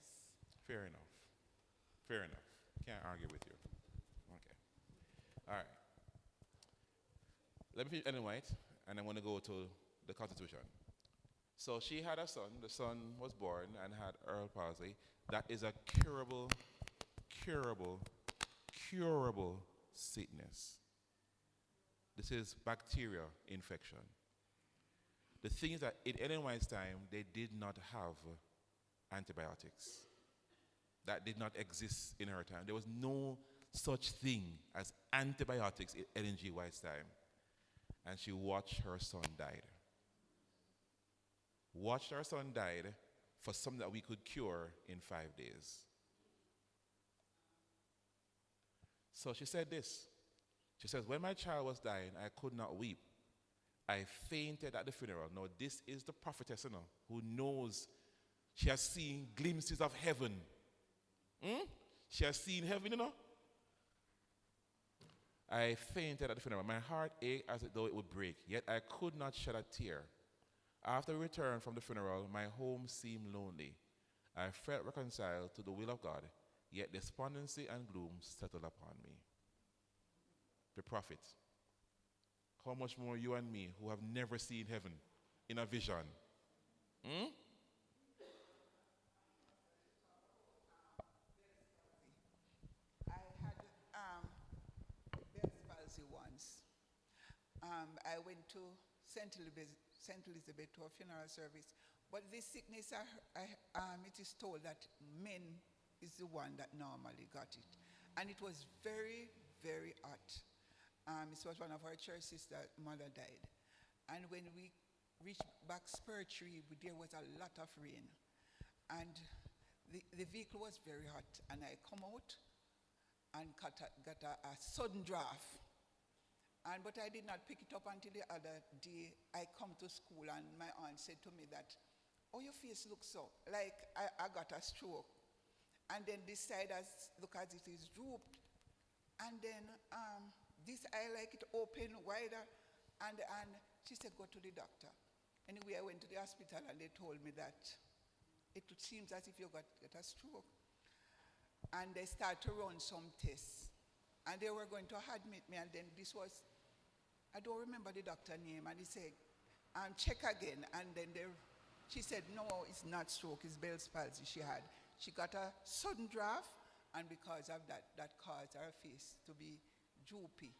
Fair enough. Fair enough. Can't argue with you. Okay. All right. let me finish Ellen White, and I'm going to go to the Constitution. So she had a son. The son was born and had Earl palsy. That is a curable, curable, curable sickness. This is bacteria infection. The thing is that in Ellen White's time, they did not have antibiotics. That did not exist in her time. There was no such thing as antibiotics in Ellen G. White's time. And she watched her son die. Watched her son die for something that we could cure in 5 days. So she said this. She says, when my child was dying, I could not weep. I fainted at the funeral. Now, this is the prophetess, you know, who knows she has seen glimpses of heaven. She has seen heaven, you know. I fainted at the funeral. My heart ached as though it would break, yet I could not shed a tear. After we returned from the funeral, my home seemed lonely. I felt reconciled to the will of God, yet despondency and gloom settled upon me. The prophet. How much more you and me who have never seen heaven in a vision? I had Bell's palsy once. I went to St. Elizabeth to a funeral service. But this sickness, it is told that men is the one that normally got it. And it was very, very hot. It was one of our church sisters' mother died. And when we reached back Spur Tree, there was a lot of rain. And the vehicle was very hot. And I come out and got a sudden draft. But I did not pick it up until the other day. I come to school and my aunt said to me that, oh, your face looks so, like I got a stroke. And then this side look as it is drooped. And then this eye like it open wider. And she said, go to the doctor. Anyway, I went to the hospital and they told me that it seems as if you got a stroke. And they started to run some tests. And they were going to admit me, and then this was, I don't remember the doctor name, and he said, check again. And then she said, no, it's not stroke, it's Bell's palsy she had. She got a sudden draft, and because of that caused her face to be droopy.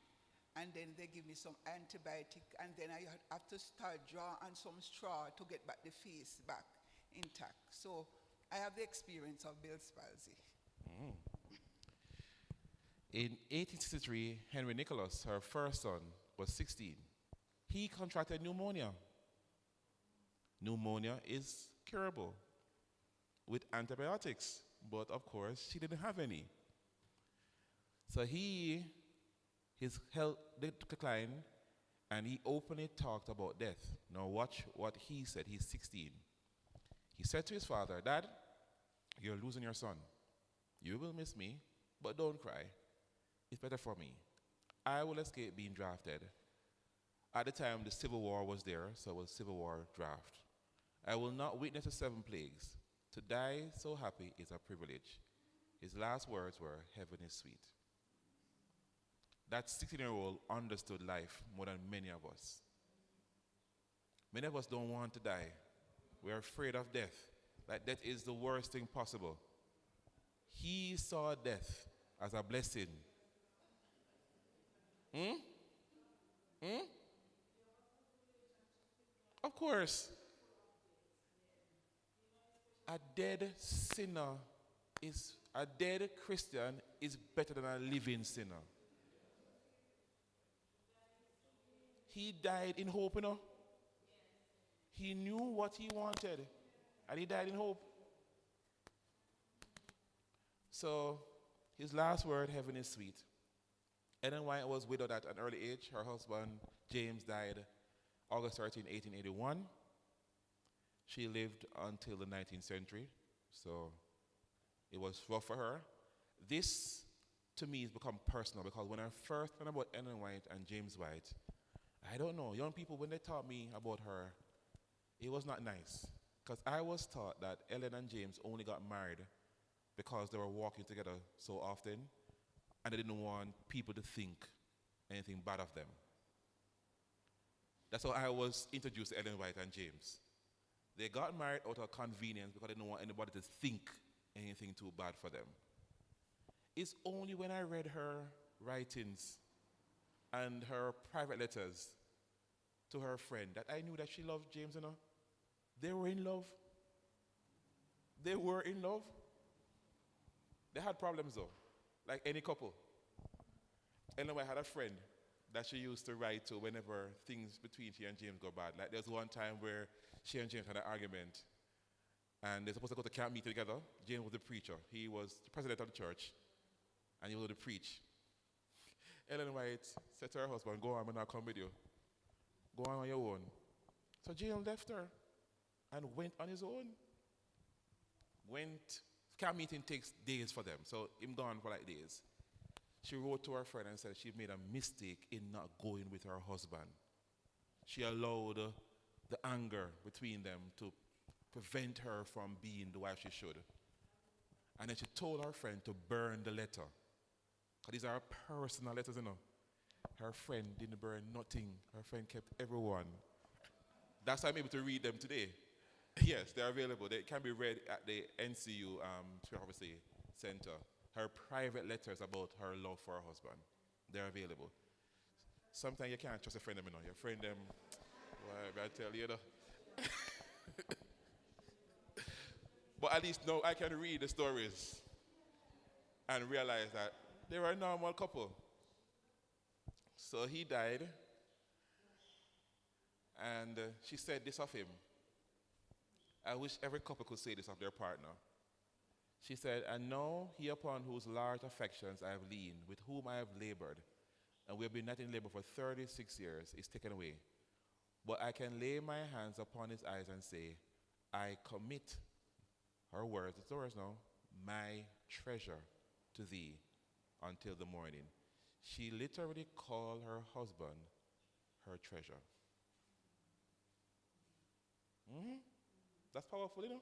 And then they give me some antibiotic, and then I have to start draw on some straw to get back the face back intact. So I have the experience of Bell's palsy. In 1863, Henry Nicholas, her first son, was 16. He contracted pneumonia. Pneumonia is curable with antibiotics, but of course, she didn't have any. So his health declined, and he openly talked about death. Now watch what he said. He's 16. He said to his father, Dad, you're losing your son. You will miss me, but don't cry. It's better for me. I will escape being drafted. At the time, the Civil War was there, so it was Civil War draft. I will not witness the 7 plagues. To die so happy is a privilege. His last words were, heaven is sweet. That 16-year-old understood life more than many of us. Many of us don't want to die. We're afraid of death. Like death is the worst thing possible. He saw death as a blessing. Of course. A dead Christian is better than a living sinner. He died in hope, you know. He knew what he wanted, and he died in hope. So, his last word, heaven is sweet. Ellen White was widowed at an early age. Her husband, James, died August 13, 1881. She lived until the 19th century, so it was rough for her. This, to me, has become personal because when I first learned about Ellen White and James White, I don't know, young people, when they taught me about her, it was not nice. Because I was taught that Ellen and James only got married because they were walking together so often, and they didn't want people to think anything bad of them. That's how I was introduced to Ellen White and James. They got married out of convenience because they didn't want anybody to think anything too bad for them. It's only when I read her writings and her private letters to her friend that I knew that she loved James, you know. They were in love. They were in love. They had problems though, like any couple. Ellen White had a friend that she used to write to whenever things between she and James go bad. Like there's one time where she and James had an argument and they're supposed to go to camp meeting together. James was the preacher. He was the president of the church and he was going to preach. Ellen White said to her husband, go on, I'm not come with you. Go on your own. So James left her and went on his own. Camp meeting takes days for them, so him gone for like days. She wrote to her friend and said she made a mistake in not going with her husband. She allowed the anger between them to prevent her from being the wife she should. And then she told her friend to burn the letter. Because these are personal letters, you know. Her friend didn't burn nothing. Her friend kept everyone. That's why I'm able to read them today. Yes, they're available. They can be read at the NCU obviously Center. Her private letters about her love for her husband. They're available. Sometimes you can't trust a friend them, you know. Your friend them, well, I tell you, But at least now I can read the stories and realize that they were a normal couple. So he died, and she said this of him. I wish every couple could say this of their partner. She said, and know he upon whose large affections I have leaned, with whom I have labored, and we have been not in labor for 36 years, is taken away. But I can lay my hands upon his eyes and say, I commit, her words, it's yours now, my treasure to thee until the morning. She literally called her husband her treasure. Mm-hmm. That's powerful, you know?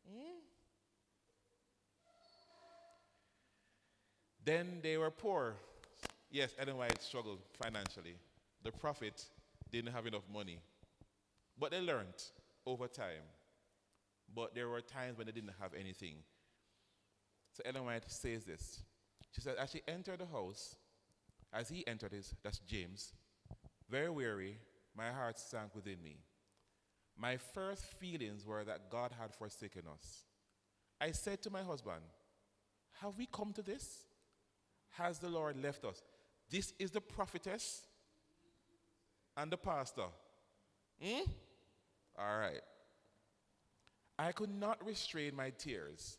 Mm-hmm. Then they were poor. Yes, Ellen White struggled financially. The prophet didn't have enough money. But they learned over time. But there were times when they didn't have anything. So Ellen White says this. She said, as she entered the house, as he entered his, that's James, very weary, my heart sank within me. My first feelings were that God had forsaken us. I said to my husband, have we come to this? Has the Lord left us? This is the prophetess and the pastor. All right. I could not restrain my tears,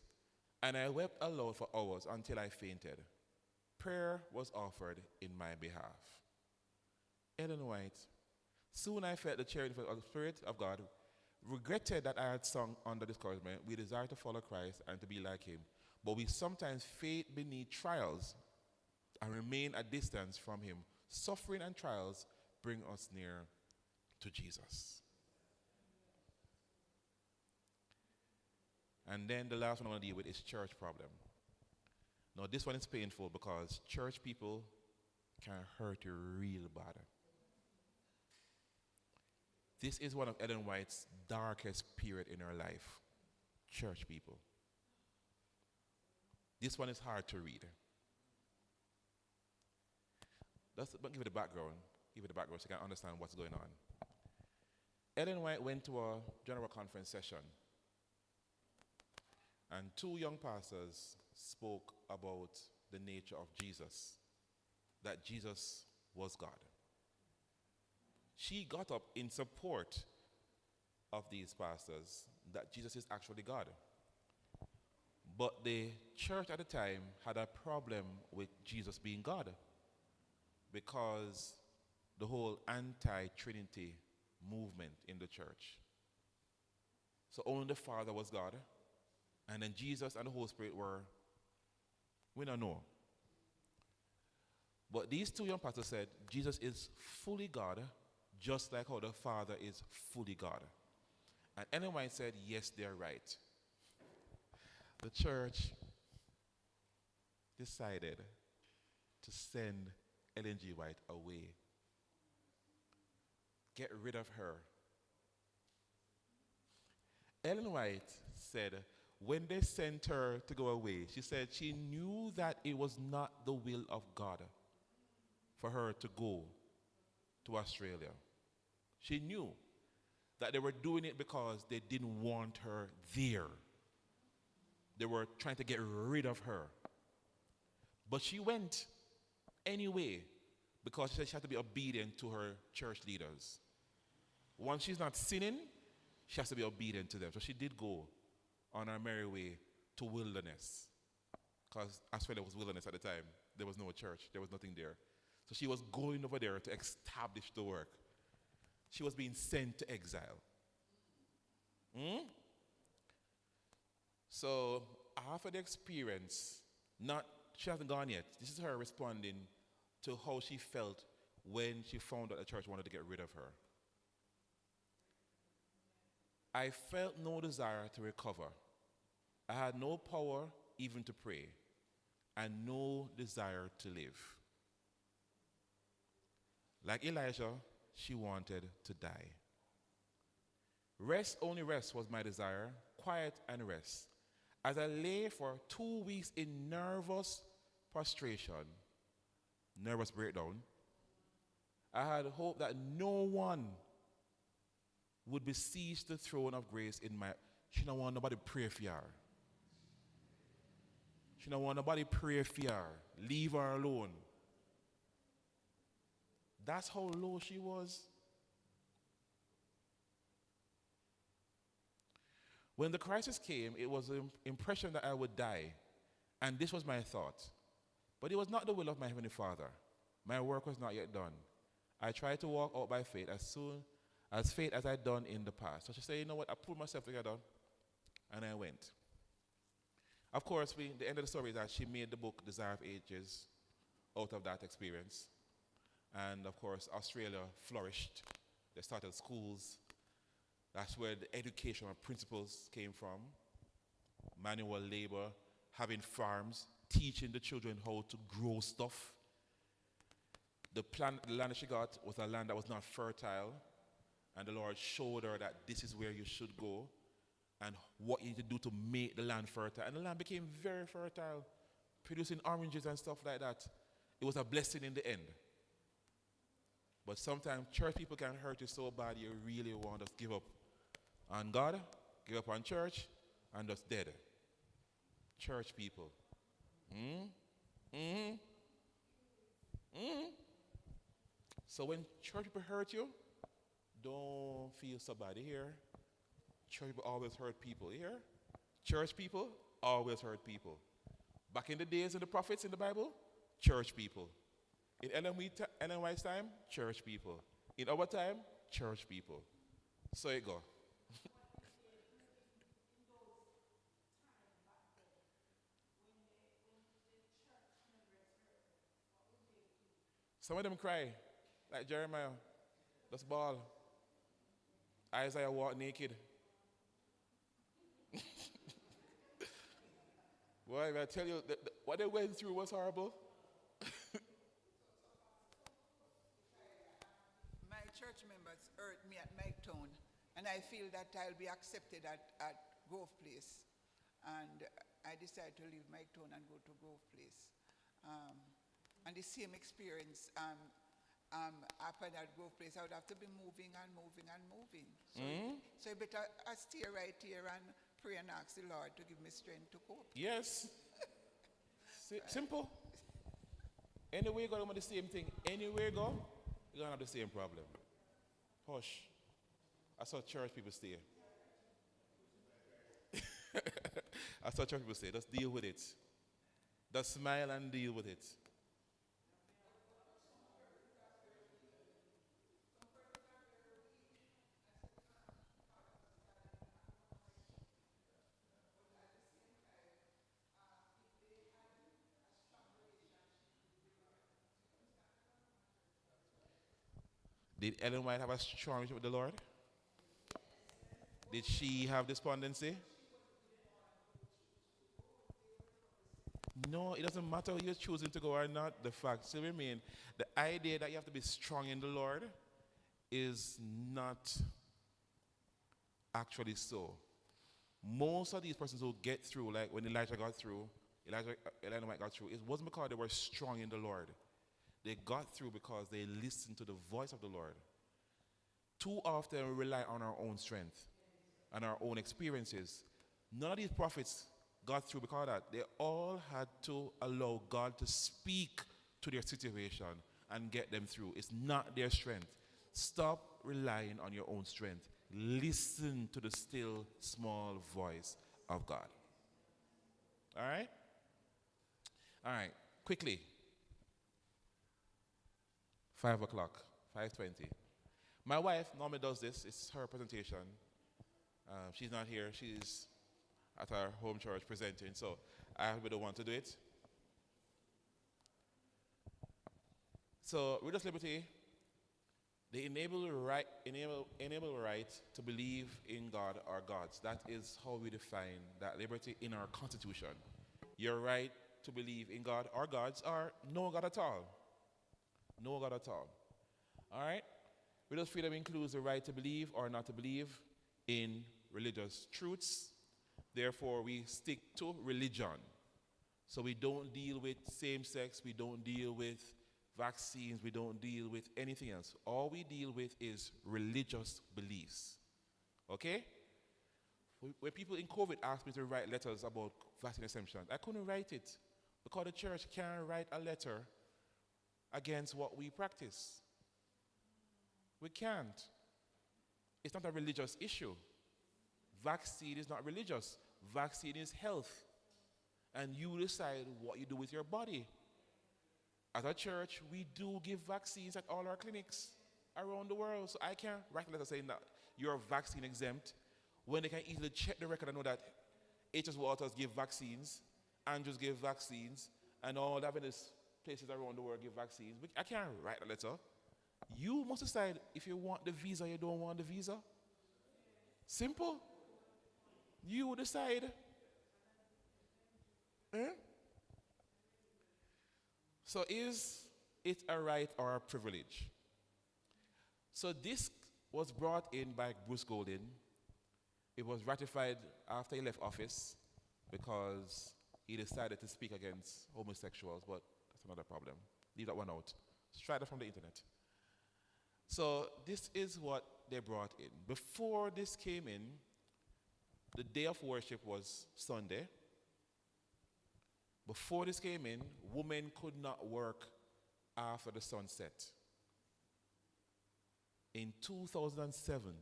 and I wept aloud for hours until I fainted. Prayer was offered in my behalf. Ellen White, soon I felt the cheering of the Spirit of God, regretted that I had sung under discouragement. We desire to follow Christ and to be like him, but we sometimes fade beneath trials and remain a distance from him. Suffering and trials bring us near to Jesus. And then the last one I want to deal with is church problem. Now this one is painful because church people can hurt you real bad. This is one of Ellen White's darkest period in her life. Church people. This one is hard to read. But give it the background. Give it the background so you can understand what's going on. Ellen White went to a general conference session, and two young pastors spoke about the nature of Jesus, that Jesus was God. She got up in support of these pastors, that Jesus is actually God. But the church at the time had a problem with Jesus being God, because the whole anti-Trinity movement in the church. So only the Father was God, and then Jesus and the Holy Spirit were, we don't know. But these two young pastors said Jesus is fully God, just like how the Father is fully God. And Ellen White said, yes, they're right. The church decided to send Ellen G. White away. get rid of her. Ellen White said when they sent her to go away, she said she knew that it was not the will of God for her to go to Australia. She knew that they were doing it because they didn't want her there. They were trying to get rid of her. But she went anyway because she said she had to be obedient to her church leaders. Once she's not sinning, she has to be obedient to them. So she did go on her merry way to wilderness. Because Australia was wilderness at the time. There was no church. There was nothing there. So she was going over there to establish the work. She was being sent to exile. So after the experience, she hasn't gone yet. This is her responding to how she felt when she found out the church wanted to get rid of her. I felt no desire to recover. I had no power even to pray, and no desire to live. Like Elijah, she wanted to die. Rest, only rest was my desire, quiet and rest. As I lay for 2 weeks in nervous prostration, nervous breakdown, I had hope that no one would besiege the throne of grace in my. She don't want nobody pray for her. She don't want nobody pray for her. Leave her alone. That's how low she was. When the crisis came, it was an impression that I would die. And this was my thought. But it was not the will of my Heavenly Father. My work was not yet done. I tried to walk out by faith as faith as I'd done in the past. So she said, you know what, I pulled myself together and I went. Of course, the end of the story is that she made the book Desire of Ages out of that experience. And of course, Australia flourished. They started schools. That's where the educational principles came from. Manual labor, having farms, teaching the children how to grow stuff. The land that she got was a land that was not fertile. And the Lord showed her that this is where you should go and what you need to do to make the land fertile. And the land became very fertile, producing oranges and stuff like that. It was a blessing in the end. But sometimes church people can hurt you so bad you really want to give up on God, give up on church, and just dead. Church people. So when church people hurt you, don't feel so bad. Here, church people always hurt people. Here, church people always hurt people. Back in the days of the prophets in the Bible, church people. In Ellen White's time, church people. In our time, church people. So it go. Some of them cry, like Jeremiah, just bawl. Isaiah walk naked. Boy, I tell you, what they went through was horrible. My church members hurt me at Mighttown, and I feel that I'll be accepted at Grove Place. And I decided to leave Mighttown and go to Grove Place. And the same experience happened at Grove Place. I would have to be moving and moving and moving. So you better stay right here and pray and ask the Lord to give me strength to cope. Yes. Simple. Anywhere you go, you're going to do the same thing. Anywhere you go, you're going to have the same problem. Hush. That's how church people stay. That's what church people say. Just deal with it. Just smile and deal with it. Did Ellen White have a strong relationship with the Lord? Did she have despondency? No, it doesn't matter who you're choosing to go or not. The fact still remains. The idea that you have to be strong in the Lord is not actually so. Most of these persons who get through, like when Elijah got through, Elijah got through, it wasn't because they were strong in the Lord. They got through because they listened to the voice of the Lord. Too often we rely on our own strength and our own experiences. None of these prophets got through because of that. They all had to allow God to speak to their situation and get them through. It's not their strength. Stop relying on your own strength. Listen to the still small voice of God. All right? All right, quickly. 5 o'clock, 5:20. My wife normally does this. It's her presentation. She's not here. She's at our home church presenting, so I will be the one to do it. So, religious liberty, they enable the right to believe in God or gods. That is how we define that liberty in our Constitution. Your right to believe in God or gods or no God at all. No God at all. All right? Religious freedom includes the right to believe or not to believe in religious truths. Therefore, we stick to religion. So we don't deal with same-sex, we don't deal with vaccines, we don't deal with anything else. All we deal with is religious beliefs. Okay? When people in COVID asked me to write letters about vaccine exemption, I couldn't write it because the church can't write a letter against what we practice. We can't. It's not a religious issue. Vaccine is not religious. Vaccine is health. And you decide what you do with your body. As a church, we do give vaccines at all our clinics around the world. So I can't write a letter saying that you're vaccine exempt when they can easily check the record and know that H.S. Waters give vaccines, Andrews give vaccines, and all the Adventist places around the world give vaccines. I can't write a letter. You must decide if you want the visa or you don't want the visa. Simple. You decide. So is it a right or a privilege? So this was brought in by Bruce Golding. It was ratified after he left office because he decided to speak against homosexuals, but that's another problem. Leave that one out. Let's try that from the internet. So this is what they brought in. Before this came in, the day of worship was Sunday. Before this came in, women could not work after the sunset. In 2007,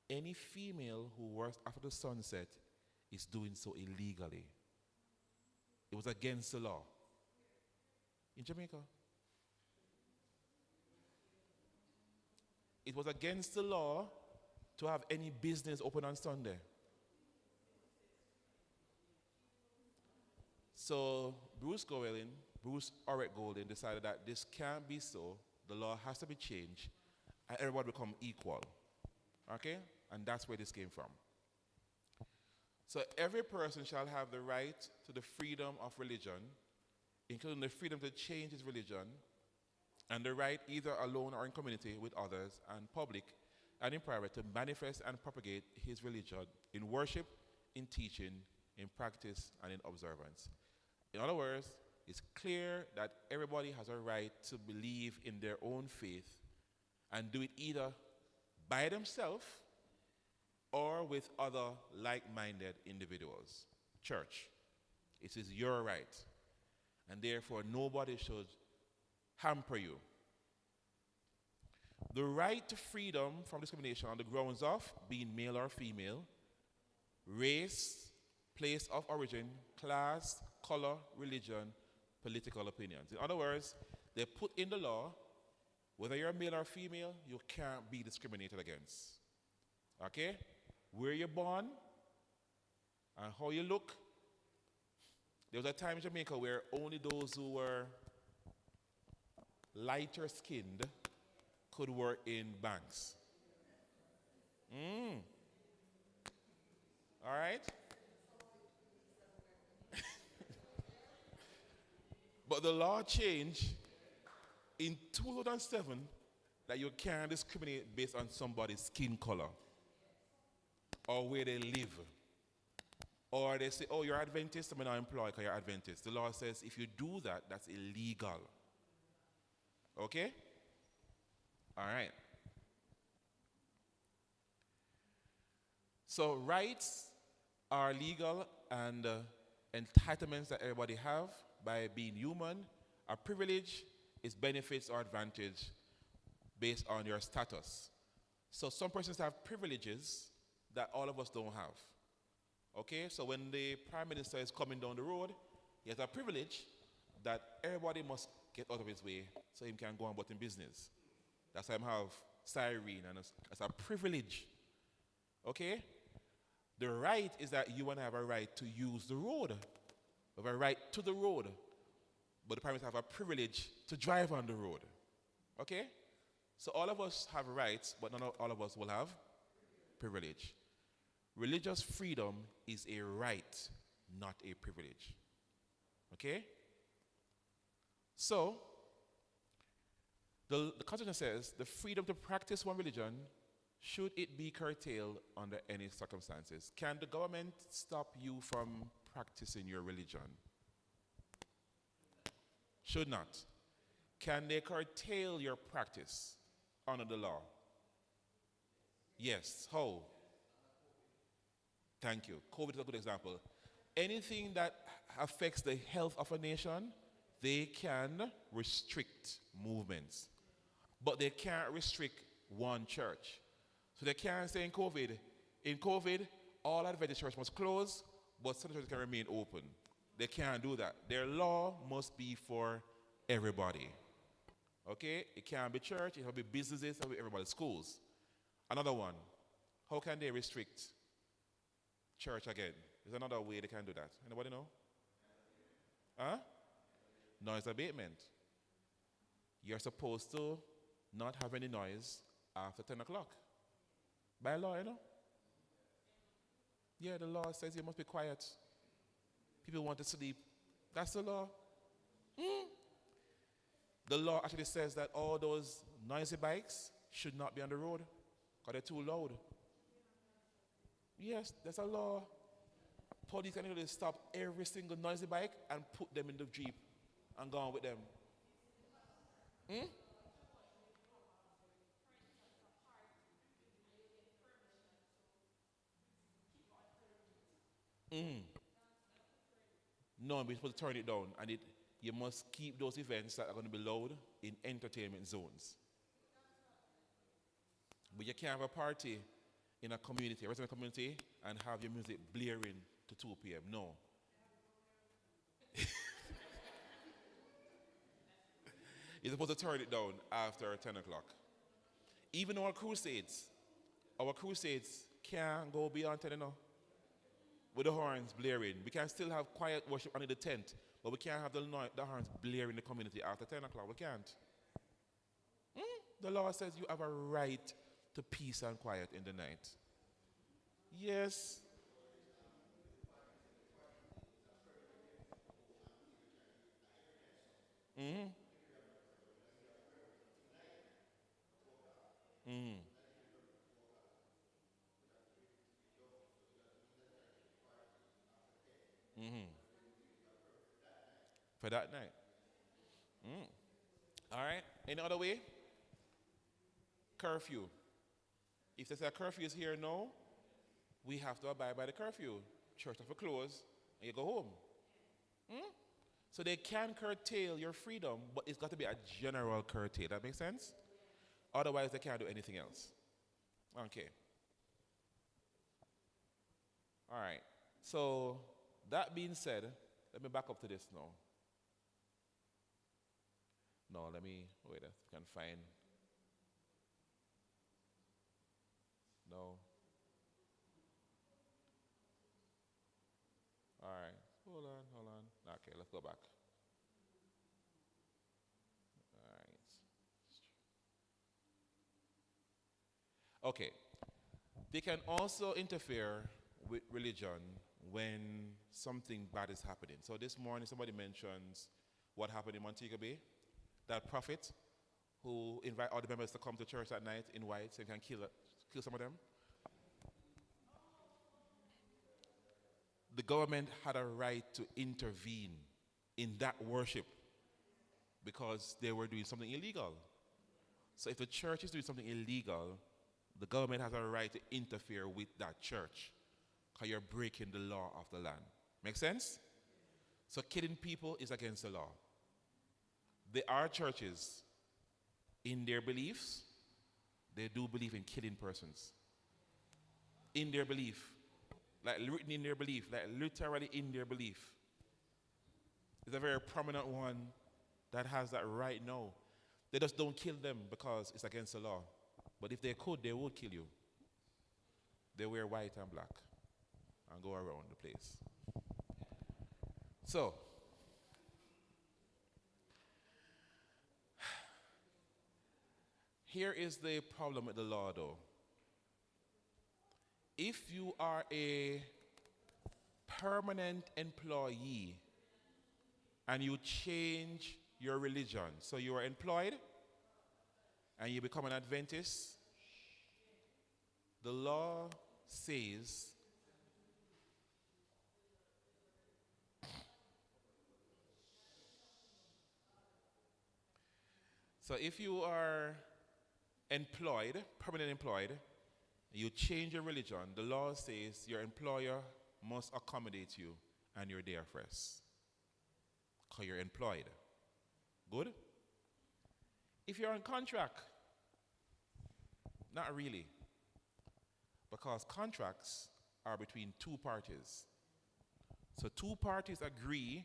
any female who works after the sunset is doing so illegally. It was against the law. In Jamaica. It was against the law to have any business open on Sunday. So Bruce Orrick Golding decided that this can't be so. The law has to be changed and everybody become equal. Okay? And that's where this came from. So every person shall have the right to the freedom of religion, including the freedom to change his religion, and the right either alone or in community with others and public and in private to manifest and propagate his religion in worship, in teaching, in practice, and in observance. In other words, it's clear that everybody has a right to believe in their own faith and do it either by themselves or with other like-minded individuals. Church, it is your right, and therefore nobody should hamper you. The right to freedom from discrimination on the grounds of being male or female, race, place of origin, class, color, religion, political opinions. In other words, they put in the law, whether you're male or female, you can't be discriminated against. Okay? Where you're born and how you look. There was a time in Jamaica where only those who were lighter skinned could work in banks. All right? But the law changed in 2007 that you can't discriminate based on somebody's skin color or where they live. Or they say, oh, you're Adventist, I'm not employed because you're Adventist. The law says if you do that, that's illegal. Okay? All right. So rights are legal and entitlements that everybody have by being human. A privilege is benefits or advantage based on your status. So some persons have privileges that all of us don't have. Okay, so when the Prime Minister is coming down the road, he has a privilege that everybody must get out of his way so he can go on about in business. That's why I have siren, and it's a privilege. Okay? The right is that you and I have a right to use the road. We have a right to the road. But the Prime Minister have a privilege to drive on the road. Okay? So all of us have rights, but not all of us will have privilege. Religious freedom is a right, not a privilege. Okay? So, the Constitution says the freedom to practice one religion, should it be curtailed under any circumstances. Can the government stop you from practicing your religion? Should not. Can they curtail your practice under the law? Yes. How? Thank you. COVID is a good example. Anything that affects the health of a nation, they can restrict movements. But they can't restrict one church. So they can't say in COVID, all Adventist churches must close, but some churches can remain open. They can't do that. Their law must be for everybody. Okay? It can't be church, it will be businesses, it will be everybody, schools. Another one, how can they restrict church again? There's another way they can do that. Anybody know? Huh? Noise abatement. You're supposed to not have any noise after 10 o'clock. By law, you know? Yeah, the law says you must be quiet. People want to sleep. That's the law. The law actually says that all those noisy bikes should not be on the road because they're too loud. Yes, there's a law. Police can really stop every single noisy bike and put them in the Jeep and go on with them. No, we're supposed to turn it down, and you must keep those events that are going to be loud in entertainment zones. But you can't have a party in a community, a resident community, and have your music blaring to 2 p.m. No. You're supposed to turn it down after 10 o'clock. Even our crusades can't go beyond 10 o'clock. With the horns blaring. We can still have quiet worship under the tent, but we can't have the horns blaring in the community after 10 o'clock. We can't. The law says you have a right to peace and quiet in the night. Yes. For that night. All right. Any other way? Curfew. If there's a curfew is here now, we have to abide by the curfew. Church have to close and you go home. So they can curtail your freedom, but it's got to be a general curtail. That makes sense? Otherwise, they can't do anything else. Okay. All right. So that being said, let me back up to this now. No, let me, wait, if I can find. No. All right, hold on. Okay, let's go back. All right. Okay. They can also interfere with religion when something bad is happening. So this morning somebody mentions what happened in Montego Bay. That prophet who invite all the members to come to church at night in white so you can kill some of them. The government had a right to intervene in that worship because they were doing something illegal. So if the church is doing something illegal, the government has a right to interfere with that church because you're breaking the law of the land. Make sense? So killing people is against the law. There are churches, in their beliefs, they do believe in killing persons. In their belief. Like written in their belief. Like literally in their belief. It's a very prominent one that has that right now. They just don't kill them because it's against the law. But if they could, they would kill you. They wear white and black and go around the place. So, here is the problem with the law, though. If you are a permanent employee and you change your religion, so you are employed and you become an Adventist, the law says so if you are employed, permanent employed, you change your religion, the law says your employer must accommodate you and your day of rest. Because you're employed. Good? If you're on contract, not really. Because contracts are between two parties. So two parties agree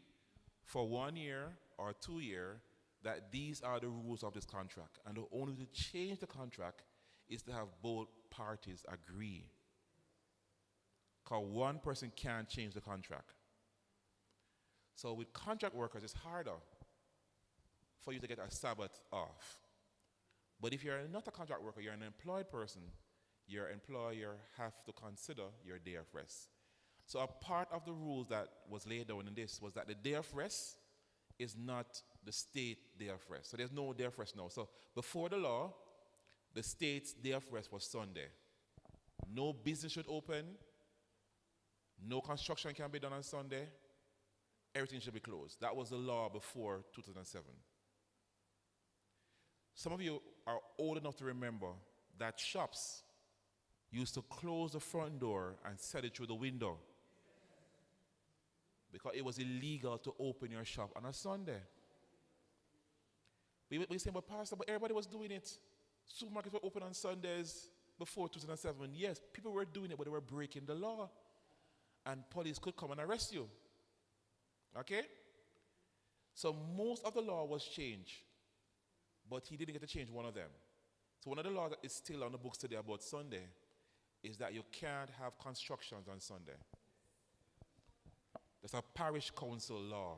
for 1 year or 2 years that these are the rules of this contract. And the only way to change the contract is to have both parties agree. Because one person can't change the contract. So with contract workers, it's harder for you to get a Sabbath off. But if you're not a contract worker, you're an employed person, your employer have to consider your day of rest. So a part of the rules that was laid down in this was that the day of rest is not the state day of rest. So there's no day of rest now. So before the law, the state's day of rest was Sunday. No business should open. No construction can be done on Sunday. Everything should be closed. That was the law before 2007. Some of you are old enough to remember that shops used to close the front door and sell it through the window because it was illegal to open your shop on a Sunday. We say, but Pastor, but everybody was doing it. Supermarkets were open on Sundays before 2007. Yes, people were doing it, but they were breaking the law. And police could come and arrest you. Okay? So most of the law was changed, but he didn't get to change one of them. So one of the laws that is still on the books today about Sunday is that you can't have constructions on Sunday. That's a parish council law.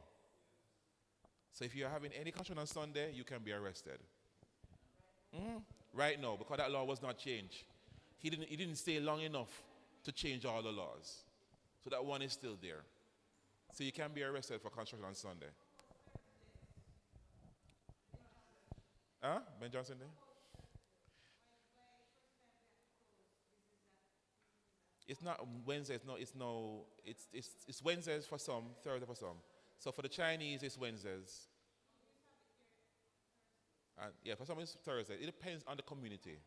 So if you're having any construction on Sunday, you can be arrested. Right now, because that law was not changed. He didn't stay long enough to change all the laws. So that one is still there. So you can be arrested for construction on Sunday. Huh? Ben Johnson there? It's not Wednesdays, no, it's Wednesdays for some, Thursday for some. So for the Chinese, it's Wednesdays. And yeah, for some it's Thursday. It depends on the community.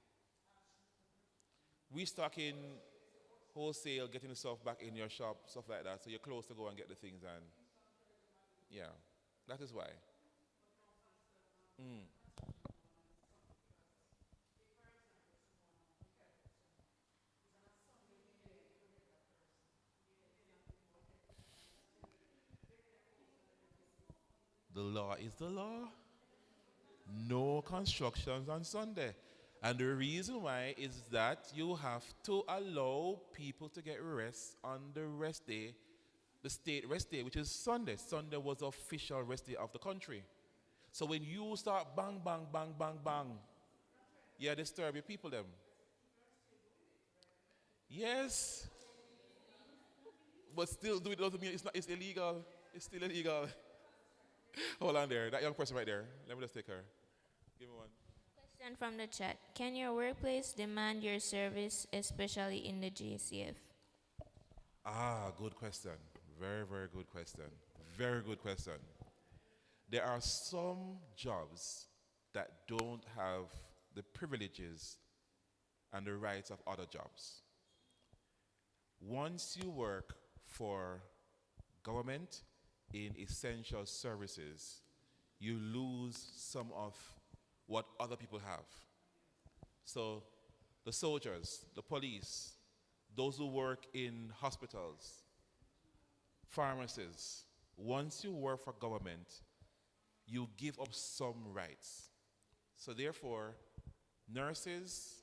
Restocking, wholesale, getting the stuff back in your shop, stuff like that. So you're close to go and get the things, and yeah, that is why. The law is the law. No constructions on Sunday. And the reason why is that you have to allow people to get rest on the rest day, the state rest day, which is Sunday. Sunday was the official rest day of the country. So when you start bang, bang, bang, bang, bang, you disturb your people them. Yes. But still do it doesn't mean it's illegal. It's still illegal. Hold on there. That young person right there. Let me just take her. Give me one. Question from the chat. Can your workplace demand your service, especially in the GCF? Ah, good question. Very, very good question. Very good question. There are some jobs that don't have the privileges and the rights of other jobs. Once you work for government in essential services, you lose some of what other people have. So the soldiers, the police, those who work in hospitals, pharmacies, once you work for government, you give up some rights. So therefore, nurses,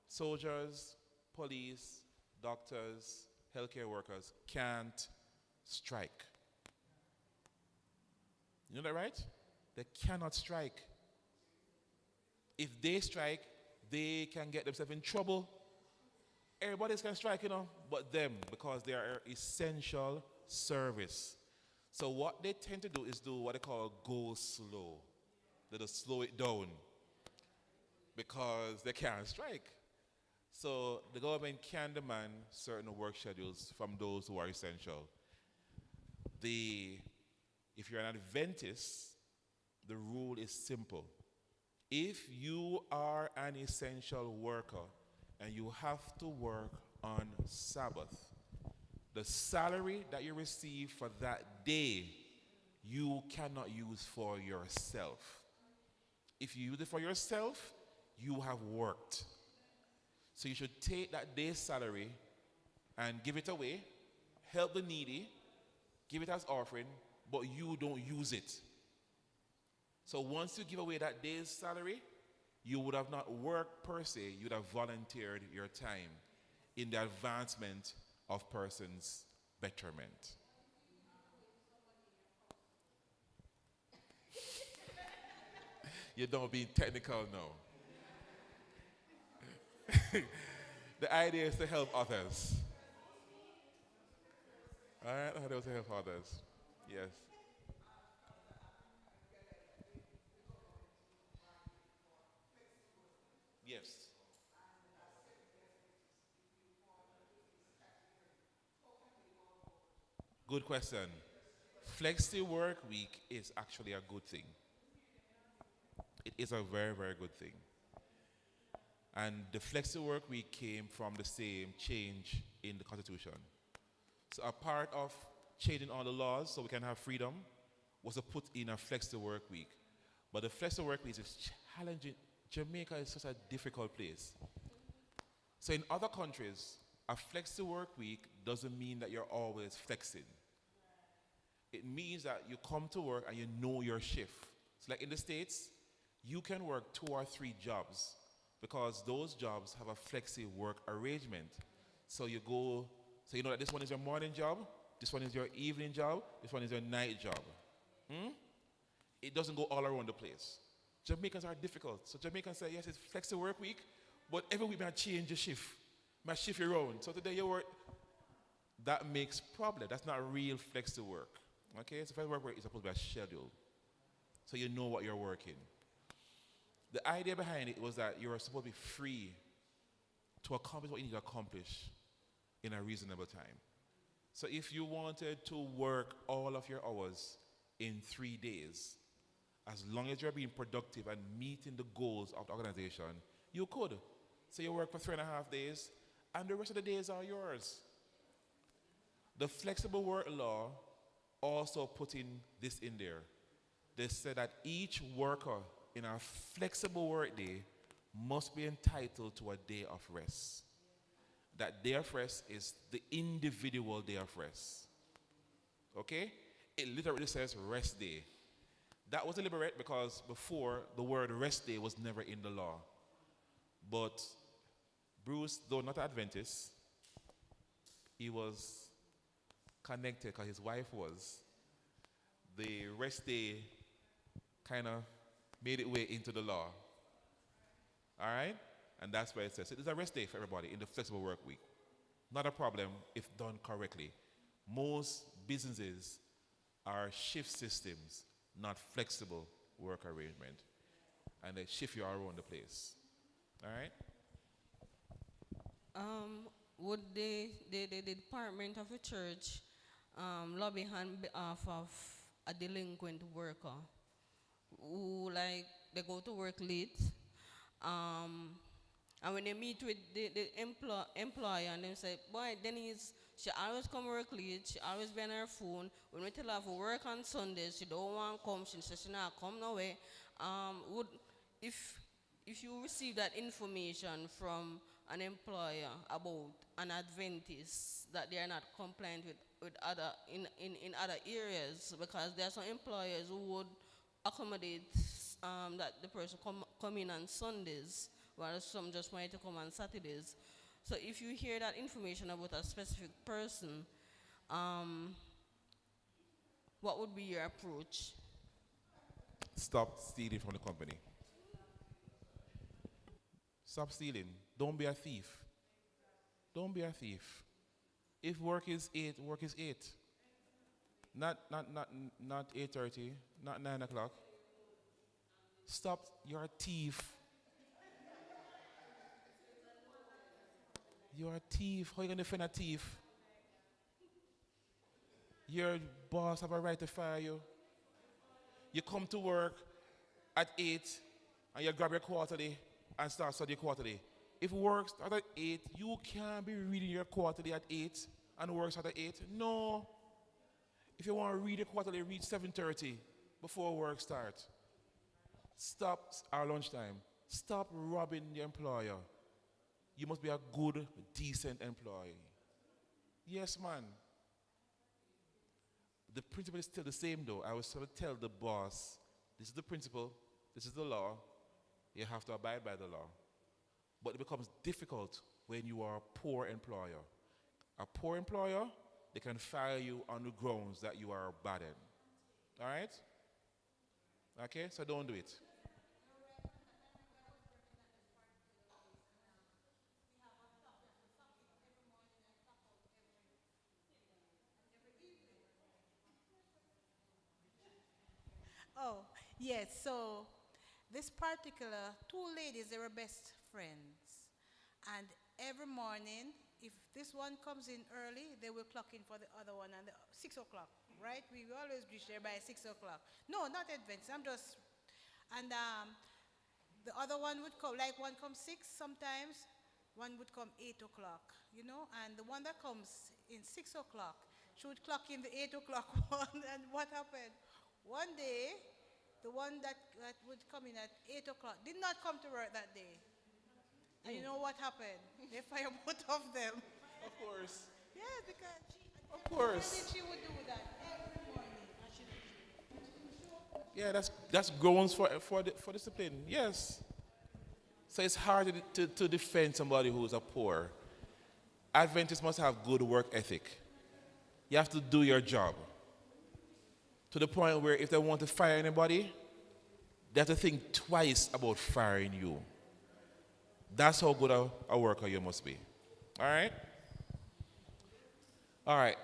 soldiers, police, doctors, healthcare workers can't strike. You know that, right? They cannot strike. If they strike, they can get themselves in trouble. Everybody can strike, but them, because they are essential service. So what they tend to do is do what they call go slow. They just slow it down because they can't strike. So the government can demand certain work schedules from those who are essential. If you're an Adventist, the rule is simple. If you are an essential worker and you have to work on Sabbath, the salary that you receive for that day, you cannot use for yourself. If you use it for yourself, you have worked. So you should take that day's salary and give it away, help the needy, give it as offering, but you don't use it. So once you give away that day's salary, you would have not worked per se, you would have volunteered your time in the advancement of persons' betterment. You don't be technical now. The idea is to help others. All right, the idea is to help others. Yes. Yes. Good question. Flexi work week is actually a good thing. It is a very, very good thing. And the flexi work week came from the same change in the Constitution. So a part of changing all the laws so we can have freedom was to put in a flexi work week. But the flexi work week is challenging. Jamaica is such a difficult place. So in other countries, a flexi work week doesn't mean that you're always flexing. It means that you come to work and you know your shift. So like in the States, you can work 2 or 3 jobs because those jobs have a flexi work arrangement. So you go, so you know that this one is your morning job, this one is your evening job, this one is your night job. It doesn't go all around the place. Jamaicans are difficult. So Jamaicans say, yes, it's flexi work week, but every week I change the shift. I shift you around. So today you work, that makes problem. That's not real flexi work. Okay, so flexi work is supposed to be a schedule. So you know what you're working. The idea behind it was that you were supposed to be free to accomplish what you need to accomplish in a reasonable time. So if you wanted to work all of your hours in 3 days, as long as you're being productive and meeting the goals of the organization, you could. So you work for 3.5 days, and the rest of the days are yours. The flexible work law also put in this in there. They said that each worker in a flexible work day must be entitled to a day of rest. That day of rest is the individual day of rest. Okay? It literally says rest day. That was deliberate because before the word rest day was never in the law. But Bruce, though not Adventist, he was connected because his wife was. The rest day kind of made it way into the law. All right? And that's why it says it's a rest day for everybody in the flexible work week. Not a problem if done correctly. Most businesses are shift systems, not flexible work arrangement. and they shift you around the place. All right? Would the department of the church lobby on behalf of a delinquent worker who, like, they go to work late, and when they meet with the employer and they say, boy, Denise, she always come work late, she always be on her phone. When we tell her to work on Sundays, she don't want to come, she says she not come no way. Would, if you receive that information from an employer about an Adventist that they are not compliant with other in other areas, because there are some employers who would accommodate that the person come in on Sundays, while some just want to come on Saturdays. So if you hear that information about a specific person, what would be your approach? Stop stealing from the company. Stop stealing. Don't be a thief. Don't be a thief. If work is 8, work is 8. Not 8:30, not 9 o'clock. Stop. You're a thief. You're a thief. How are you going to defend a thief? Your boss have a right to fire you. You come to work at 8 and you grab your quarterly and start studying quarterly. If work starts at 8, you can't be reading your quarterly at 8 and work starts at 8. No. If you want to read your quarterly, read 7:30 before work starts. Stop our lunchtime. Stop robbing the employer. You must be a good, decent employee. Yes, man. The principle is still the same, though. I was trying to tell the boss, this is the principle, this is the law. You have to abide by the law. But it becomes difficult when you are a poor employer. A poor employer, they can fire you on the grounds that you are bad in. All right? Okay? So don't do it. Oh, yes. So this particular two ladies, they were best friends. And every morning, if this one comes in early, they will clock in for the other one at 6 o'clock, right? We will always reach there by 6 o'clock. No, not Advent. I'm just, and the other one would come, like one comes 6 sometimes, one would come 8 o'clock, you know, and the one that comes in 6 o'clock, she would clock in the 8 o'clock one, and what happened? One day, the one that would come in at 8 o'clock did not come to work that day. And you know what happened? They fired both of them. Of course. Yes, because Of course. she would do that every morning. And Yeah, that's grounds for discipline. Yes. So it's hard to defend somebody who's a poor. Adventists must have good work ethic. You have to do your job. To the point where if they want to fire anybody, they have to think twice about firing you. That's how good a worker you must be. All right? All right.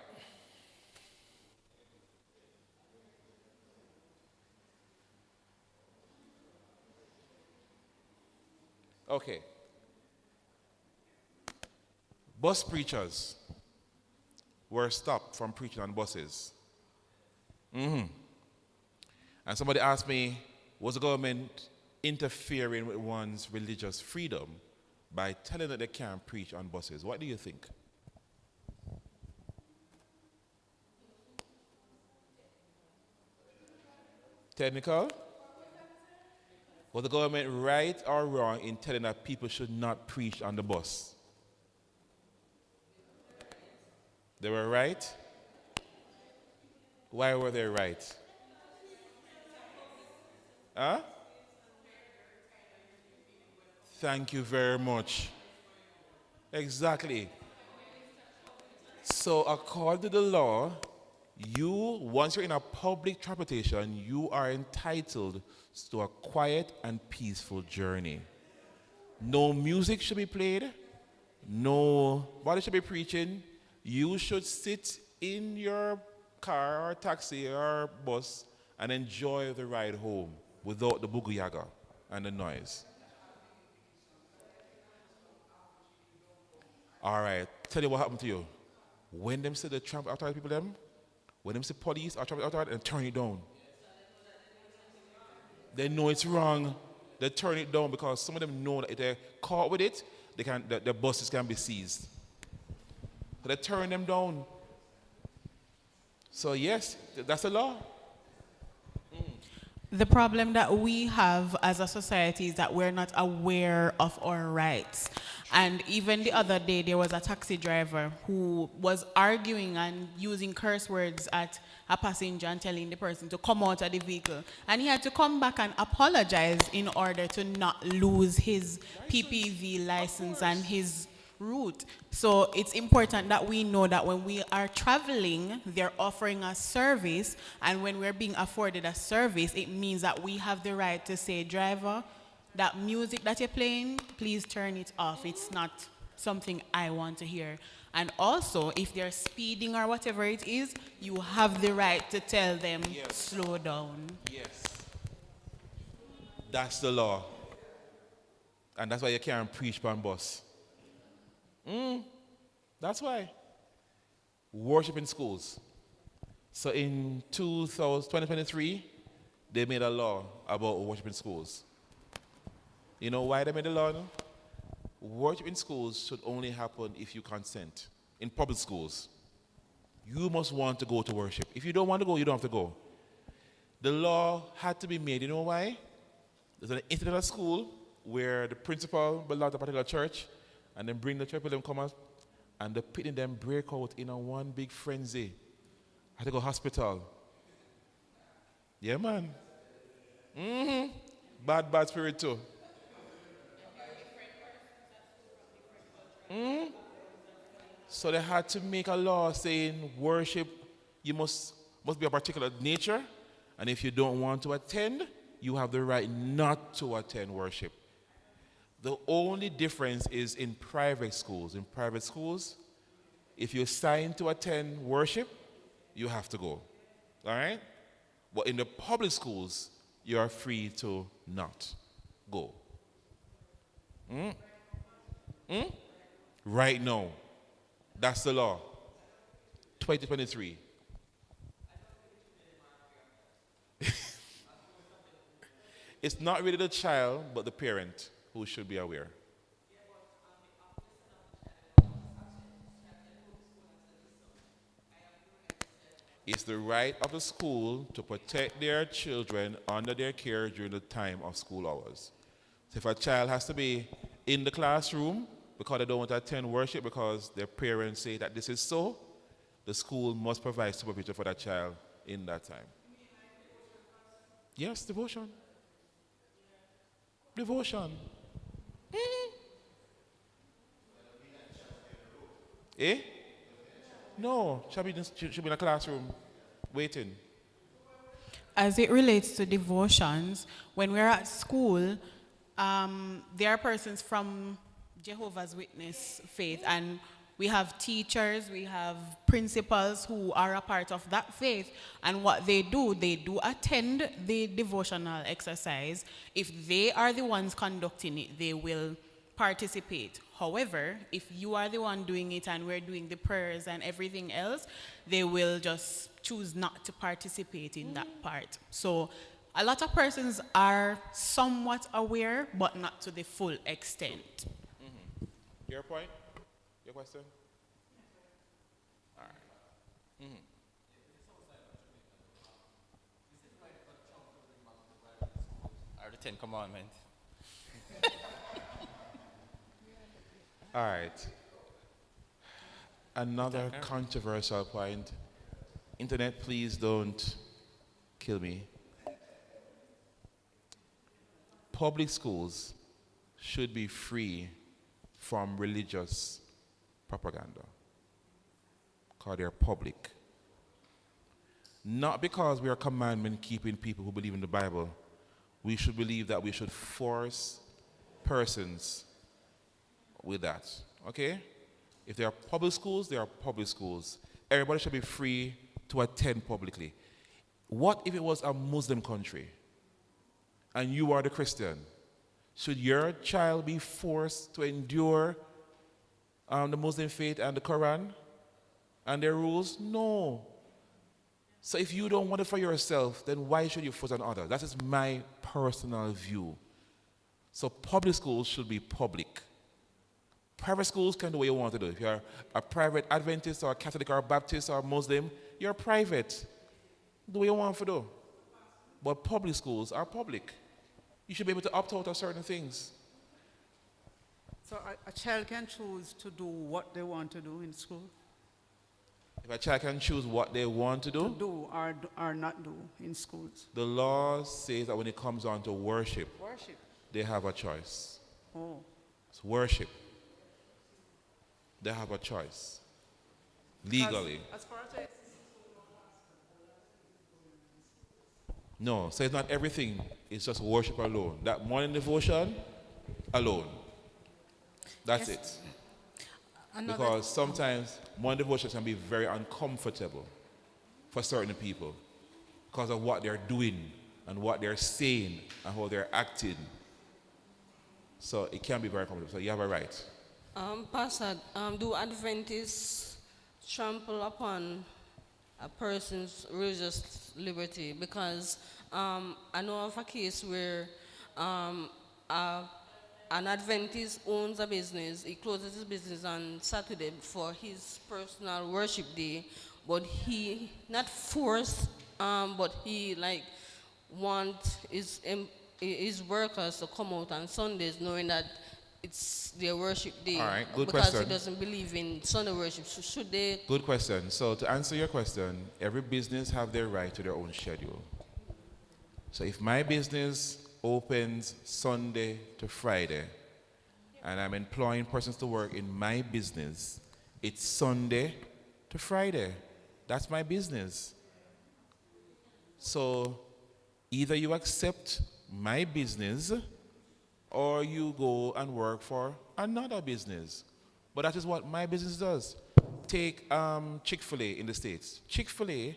Okay. Bus preachers were stopped from preaching on buses. And somebody asked me, was the government interfering with one's religious freedom by telling that they can't preach on buses? What do you think? Technical? Was the government right or wrong in telling that people should not preach on the bus? They were right? Why were they right? Huh? Thank you very much. Exactly. So according to the law, once you're in a public transportation, you are entitled to a quiet and peaceful journey. No music should be played. Nobody should be preaching. You should sit in your car or taxi or bus and enjoy the ride home without the boogie yaga. and the noise. All right, tell you what happened to you. When them see the traffic outside people them, when them see police or traffic outside and turn it down. They know it's wrong. They turn it down because some of them know that if they're caught with it, the buses can be seized. So they turn them down. So yes, that's the law. The problem that we have as a society is that we're not aware of our rights. And even the other day, there was a taxi driver who was arguing and using curse words at a passenger and telling the person to come out of the vehicle. And he had to come back and apologize in order to not lose his PPV license and his route. So it's important that we know that when we are traveling, they're offering us service, and when we're being afforded a service, it means that we have the right to say, driver, that music that you're playing, please turn it off. It's not something I want to hear. And also, if they're speeding or whatever it is, you have the right to tell them, slow down. Yes. That's the law. And that's why you can't preach on bus. That's why. Worship in schools. So in 2023, they made a law about worship in schools. You know why they made the law? No? Worship in schools should only happen if you consent. In public schools, you must want to go to worship. If you don't want to go, you don't have to go. The law had to be made. You know why? There's an international school where the principal belongs to a particular church, and then bring the church, them come out, and the pit in them break out in a one big frenzy. I had to go hospital. Yeah, man. Bad spirit too. So they had to make a law saying worship, you must be a particular nature, and if you don't want to attend, you have the right not to attend worship. The only difference is in private schools. In private schools, if you sign to attend worship, you have to go. All right? But in the public schools, you are free to not go. Right now. That's the law. 2023. It's not really the child, but the parent who should be aware. It's the right of the school to protect their children under their care during the time of school hours. So if a child has to be in the classroom because they don't want to attend worship because their parents say that this is so, the school must provide supervision for that child in that time. Yes, devotion. Devotion. Eh? No, should be in a classroom waiting. As it relates to devotions, when we're at school, there are persons from Jehovah's Witness faith, and we have teachers, we have principals who are a part of that faith, and what they do attend the devotional exercise. If they are the ones conducting it, they will participate. However, if you are the one doing it and we're doing the prayers and everything else, they will just choose not to participate in that part. So a lot of persons are somewhat aware, but not to the full extent. Your point? Your question? All right. Are the 10 Commandments? All right. Another controversial point. Internet, please don't kill me. Public schools should be free from religious propaganda, because they're public. Not because we are commandment-keeping people who believe in the Bible. We should believe that we should force persons with that, okay? If there are public schools, there are public schools. Everybody should be free to attend publicly. What if it was a Muslim country and you are the Christian Should your child be forced to endure the Muslim faith and the Quran and their rules? No. So if you don't want it for yourself, then why should you force on others? That is my personal view. So public schools should be public. Private schools can do what you want to do. If you're a private Adventist or a Catholic or a Baptist or a Muslim, you're private. Do what you want to do. But public schools are public. You should be able to opt out of certain things. So a child can choose to do what they want to do in school? If a child can choose what they want to do, Or not do in schools? the law says that when it comes on to worship, Worship. they have a choice. Oh. It's worship. They have a choice. Legally. As far as I No, so it's not everything. It's just worship alone. That morning devotion alone. That's it. Because sometimes morning devotion can be very uncomfortable for certain people because of what they're doing and what they're saying and how they're acting. So it can be very comfortable. So you have a right. Pastor, do Adventists trample upon a person's religious liberty? Because I know of a case where an Adventist owns a business. He closes his business on Saturday for his personal worship day, but he not forced, but he like want his workers to come out on Sundays, knowing that it's their worship day. All right, good because question. he doesn't believe in Sunday worship. So should they? Good question. So to answer your question, every business have their right to their own schedule. So if my business opens Sunday to Friday, and I'm employing persons to work in my business, it's Sunday to Friday. That's my business. So either you accept my business or you go and work for another business. But that is what my business does. Take Chick-fil-A in the States. Chick-fil-A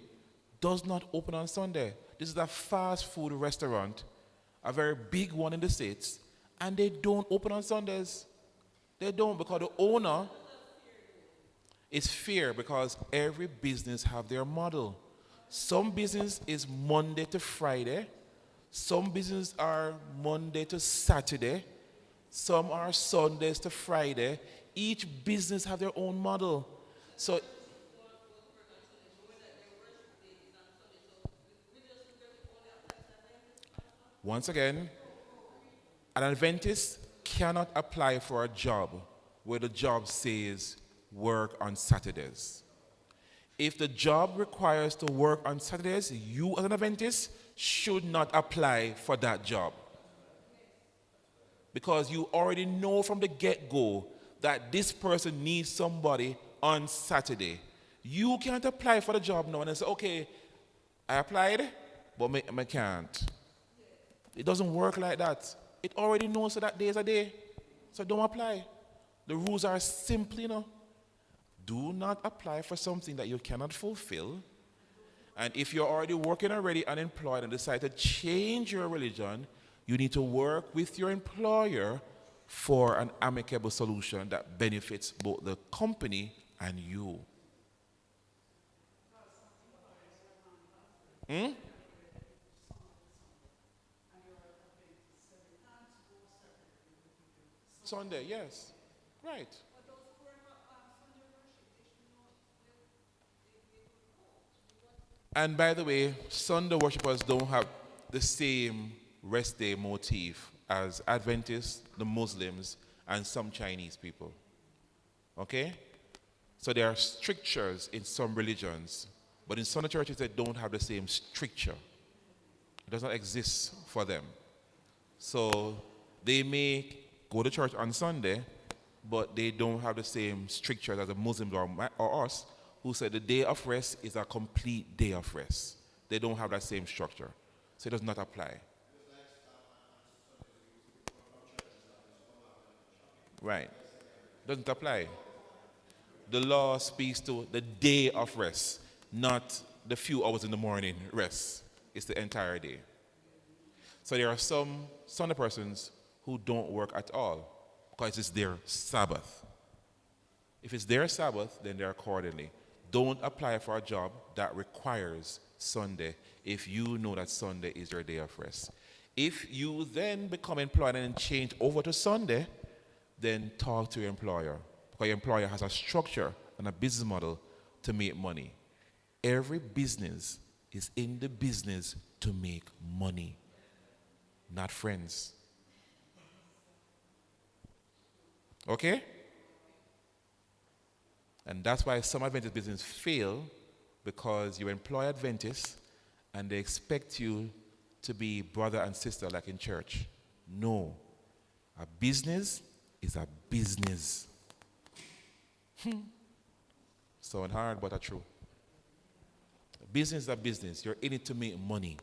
does not open on Sunday. This is a fast food restaurant, a very big one in the States, and they don't open on Sundays. They don't, because the owner is fair, because every business have their model. Some business is Monday to Friday. Some business are Monday to Saturday. Some are Sundays to Friday. Each business have their own model. So once again, an Adventist cannot apply for a job where the job says work on Saturdays. If the job requires to work on Saturdays, you as an Adventist should not apply for that job. Because you already know from the get-go that this person needs somebody on Saturday. You can't apply for the job now and say, okay, I applied, but I can't. It doesn't work like that. It already knows that day is a day. So don't apply. The rules are simple, Do not apply for something that you cannot fulfill. And if you're already working already unemployed and decide to change your religion, you need to work with your employer for an amicable solution that benefits both the company and you. Sunday, yes. Right. And by the way, Sunday worshippers don't have the same rest day motif as Adventists, the Muslims, and some Chinese people. Okay? So there are strictures in some religions, but in some churches they don't have the same stricture. It does not exist for them. So they may go to church on Sunday, but they don't have the same strictures as a Muslim or us, who said the day of rest is a complete day of rest. They don't have that same structure. So it does not apply. Right. Doesn't apply. The law speaks to the day of rest, not the few hours in the morning rest. It's the entire day. So there are some Sunday persons who don't work at all because it's their Sabbath. If it's their Sabbath, then they're accordingly. Don't apply for a job that requires Sunday if you know that Sunday is your day of rest. If you then become employed and change over to Sunday, then talk to your employer, because your employer has a structure and a business model to make money. Every business is in the business to make money, not friends. Okay? And that's why some Adventist businesses fail, because you employ Adventists and they expect you to be brother and sister like in church. No. A business is a business. Sound hard, but true. A business is a business. You're in it to make money.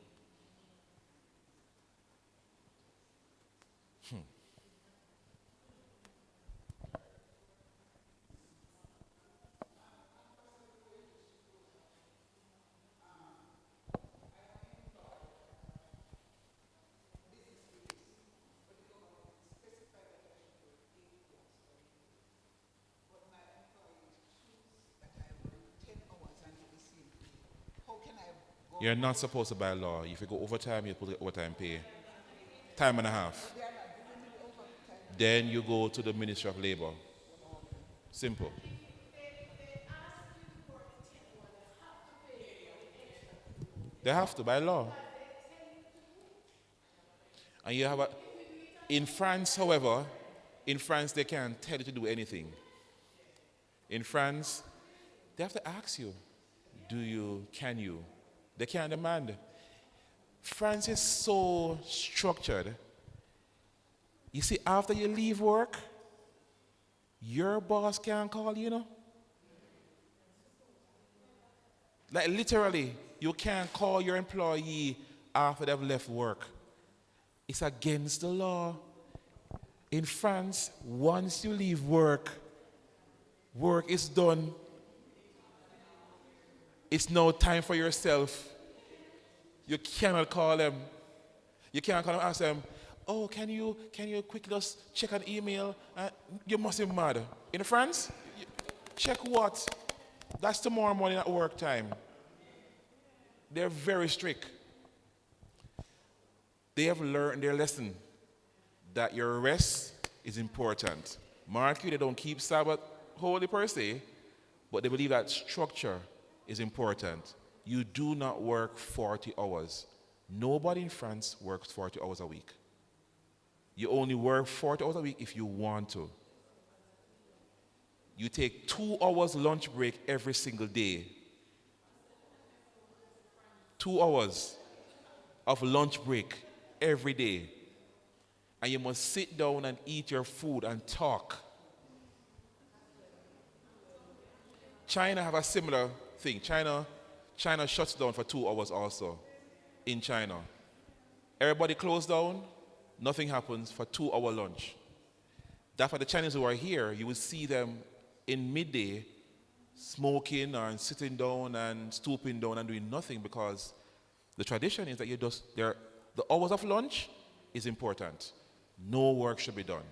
You're not supposed to by law. If you go overtime, you put overtime pay. Time and a half. Then you go to the Ministry of Labor. Simple. They have to by law. And you have in France, however, in France they can't tell you to do anything. In France, they have to ask you, can you? They can't demand. France is so structured. You see, after you leave work, your boss can't call you, Like literally, you can't call your employee after they've left work. It's against the law. In France, once you leave work, work is done. It's no time for yourself. You cannot call them. You can't call them and ask them, oh, can you quickly just check an email? You must be mad. In France, check what? That's tomorrow morning at work time. They're very strict. They have learned their lesson that your rest is important. Mark you, they don't keep Sabbath holy per se, but they believe that structure is important. You do not work 40 hours. Nobody in France works 40 hours a week. You only work 40 hours a week if you want to. You take 2 hours lunch break every single day. 2 hours of lunch break every day. And you must sit down and eat your food and talk. China have a similar thing. China shuts down for 2 hours also. In China, everybody closed down, nothing happens for 2-hour lunch. That's why the Chinese who are here, you will see them in midday smoking and sitting down and stooping down and doing nothing, because the tradition is that the hours of lunch is important. No work should be done.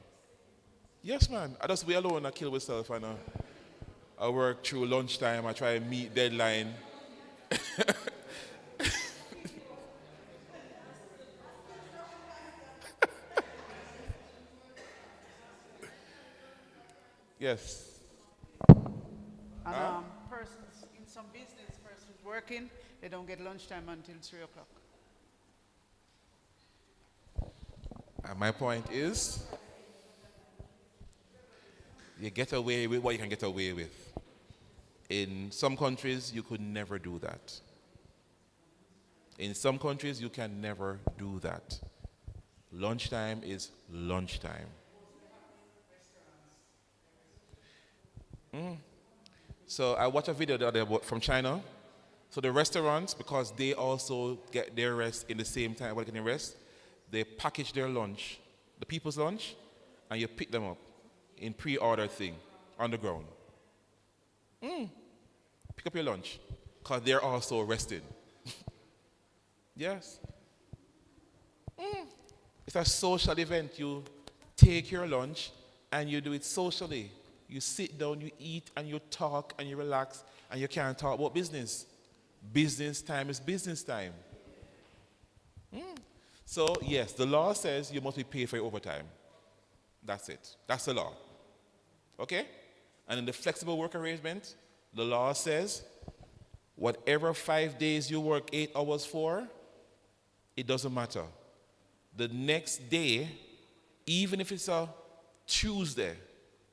Yes, man. I just be alone, I kill myself, and I work through lunchtime, I try and meet deadline. Yes. And persons in some business, persons working, they don't get lunchtime until 3 o'clock. And my point is, you get away with what you can get away with. In some countries, you could never do that. In some countries, you can never do that. Lunchtime is lunchtime. So I watched a video the other day from China. So the restaurants, because they also get their rest in the same time while getting rest, they package their lunch, the people's lunch, and you pick them up in pre-order thing on the ground. Pick up your lunch, because they're also rested. Yes. It's a social event. take your lunch, and you do it socially. You sit down, you eat, and you talk, and you relax, and you can't talk about business. Business time is business time. So, yes, the law says you must be paid for your overtime. That's it. That's the law. Okay? And in the flexible work arrangement, the law says whatever 5 days you work 8 hours for, it doesn't matter. The next day, even if it's a Tuesday,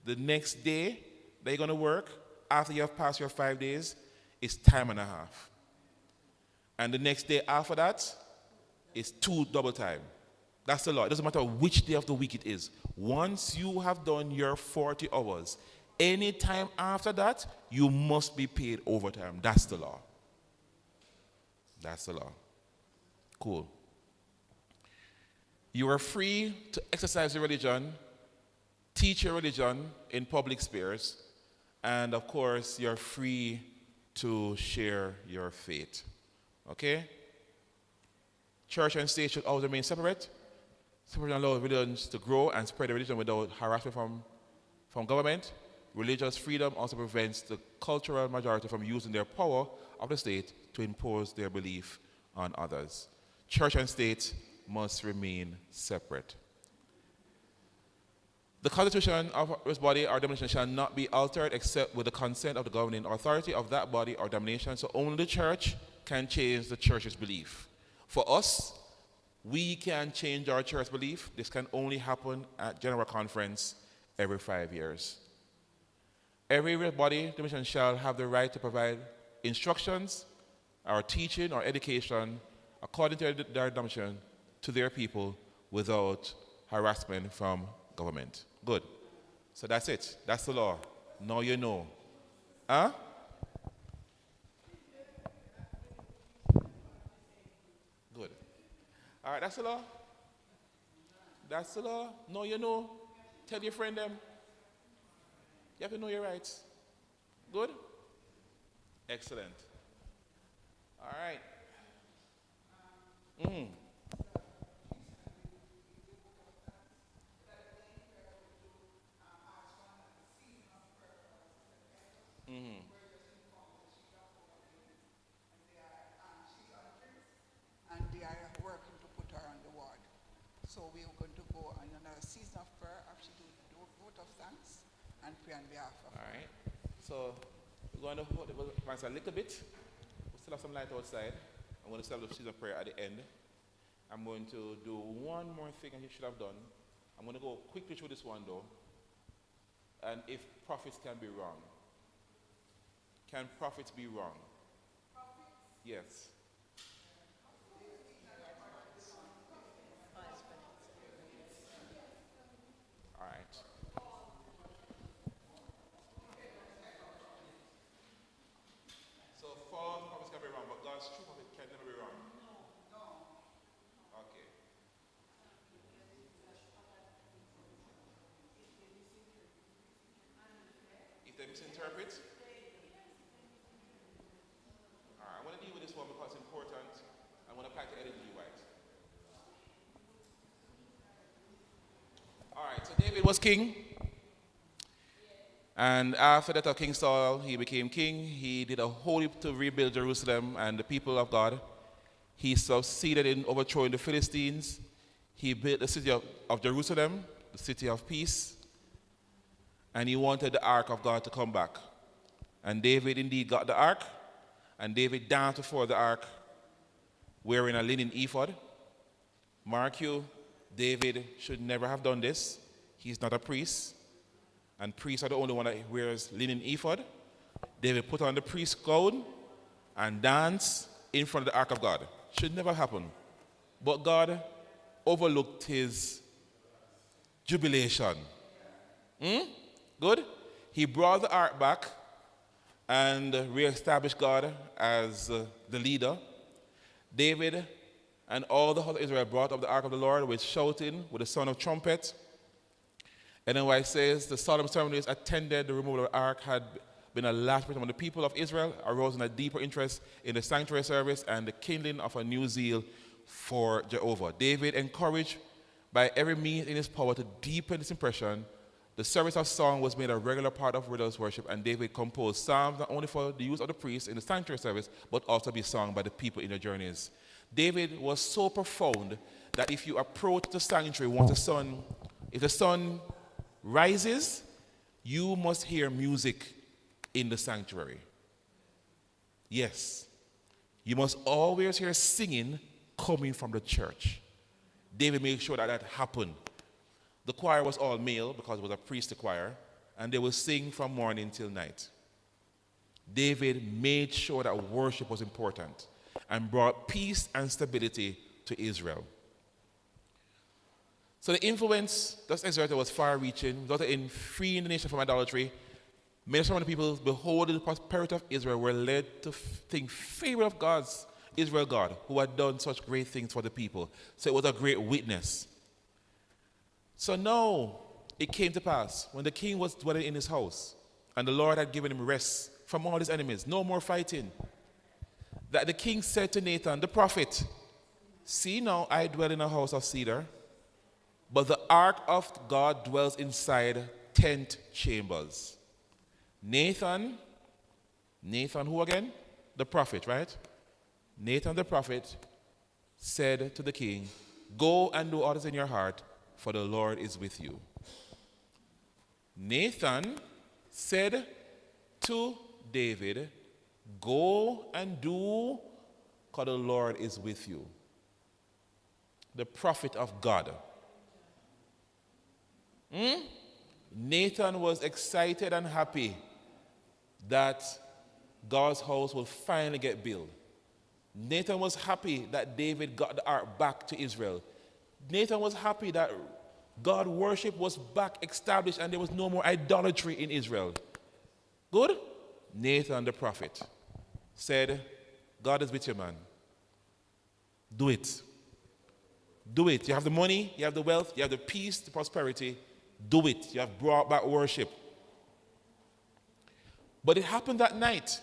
the next day that you're going to work after you have passed your 5 days is time and a half. And the next day after that is 2 double time. That's the law. It doesn't matter which day of the week it is. Once you have done your 40 hours, any time after that, you must be paid overtime. That's the law. That's the law. Cool. You are free to exercise your religion, teach your religion in public spheres, and of course, you're free to share your faith. Okay? Church and state should always remain separate. Separate and allow religions to grow and spread the religion without harassment from government. Religious freedom also prevents the cultural majority from using their power of the state to impose their belief on others. Church and state must remain separate. The constitution of this body or denomination shall not be altered except with the consent of the governing authority of that body or denomination. So only the church can change the church's belief. For us, we can change our church belief. This can only happen at General Conference every 5 years. Every body, denomination shall have the right to provide instructions or teaching or education according to their denomination to their people without harassment from government. Good. So that's it. That's the law. Now you know. Huh? Good. All right, that's the law. That's the law. Now you know. Tell your friend them. You have to know your rights. Good? Excellent. All right. And they are working to put her on the ward. So we are going to go on another season of prayer after she do vote of thanks and pray on behalf of All her. right. So we're going to hold the advance a little bit. We still have some light outside. I'm going to start the season of prayer at the end. I'm going to do one more thing I should have done. I'm going to go quickly through this one though. And if prophets can be wrong. Can prophets be wrong? Yes. All right. So false prophets can be wrong, but God's true prophet can never be wrong. Okay. If they misinterpret, all right, I want to deal with this one because it's important. I want to apply to Ellen G. White. All right, so David was king. And after that of King Saul, he became king. He did a whole heap to rebuild Jerusalem and the people of God. He succeeded in overthrowing the Philistines. He built the city of Jerusalem, the city of peace. And he wanted the ark of God to come back. And David indeed got the ark. And David danced before the ark wearing a linen ephod. Mark you, David should never have done this. He's not a priest. And priests are the only one that wears linen ephod. David put on the priest gown and danced in front of the ark of God. Should never happen. But God overlooked his jubilation. Good? He brought the ark back and reestablished God as the leader. David and all the whole of Israel brought up the ark of the Lord with shouting, with the sound of trumpet. And then it says, the solemn ceremonies attended the removal of the ark had been a last among the people of Israel, arose in a deeper interest in the sanctuary service and the kindling of a new zeal for Jehovah. David, encouraged by every means in his power to deepen this impression. The service of song was made a regular part of religious worship, and David composed psalms not only for the use of the priests in the sanctuary service, but also be sung by the people in their journeys. David was so profound that if you approach the sanctuary if the sun rises, you must hear music in the sanctuary. Yes, you must always hear singing coming from the church. David made sure that that happened. The choir was all male because it was a priestly choir, and they would sing from morning till night. David made sure that worship was important and brought peace and stability to Israel. So the influence thus exerted was far-reaching, resulted in freeing the nation from idolatry. Many of the people beholding the prosperity of Israel were led to think favor of Israel God, who had done such great things for the people. So it was a great witness. So now it came to pass, when the king was dwelling in his house, and the Lord had given him rest from all his enemies, no more fighting, that the king said to Nathan, the prophet, see now I dwell in a house of cedar, but the ark of God dwells inside tent chambers. Nathan who again? The prophet, right? Nathan the prophet said to the king, go and do all that is in your heart, for the Lord is with you. Nathan said to David, go and do, because the Lord is with you. The prophet of God. Nathan was excited and happy that God's house will finally get built. Nathan was happy that David got the ark back to Israel. Nathan was happy that God worship was back established and there was no more idolatry in Israel. Good? Nathan the prophet said, God is with you, man. Do it. Do it. You have the money, you have the wealth, you have the peace, the prosperity. Do it. You have brought back worship. But it happened that night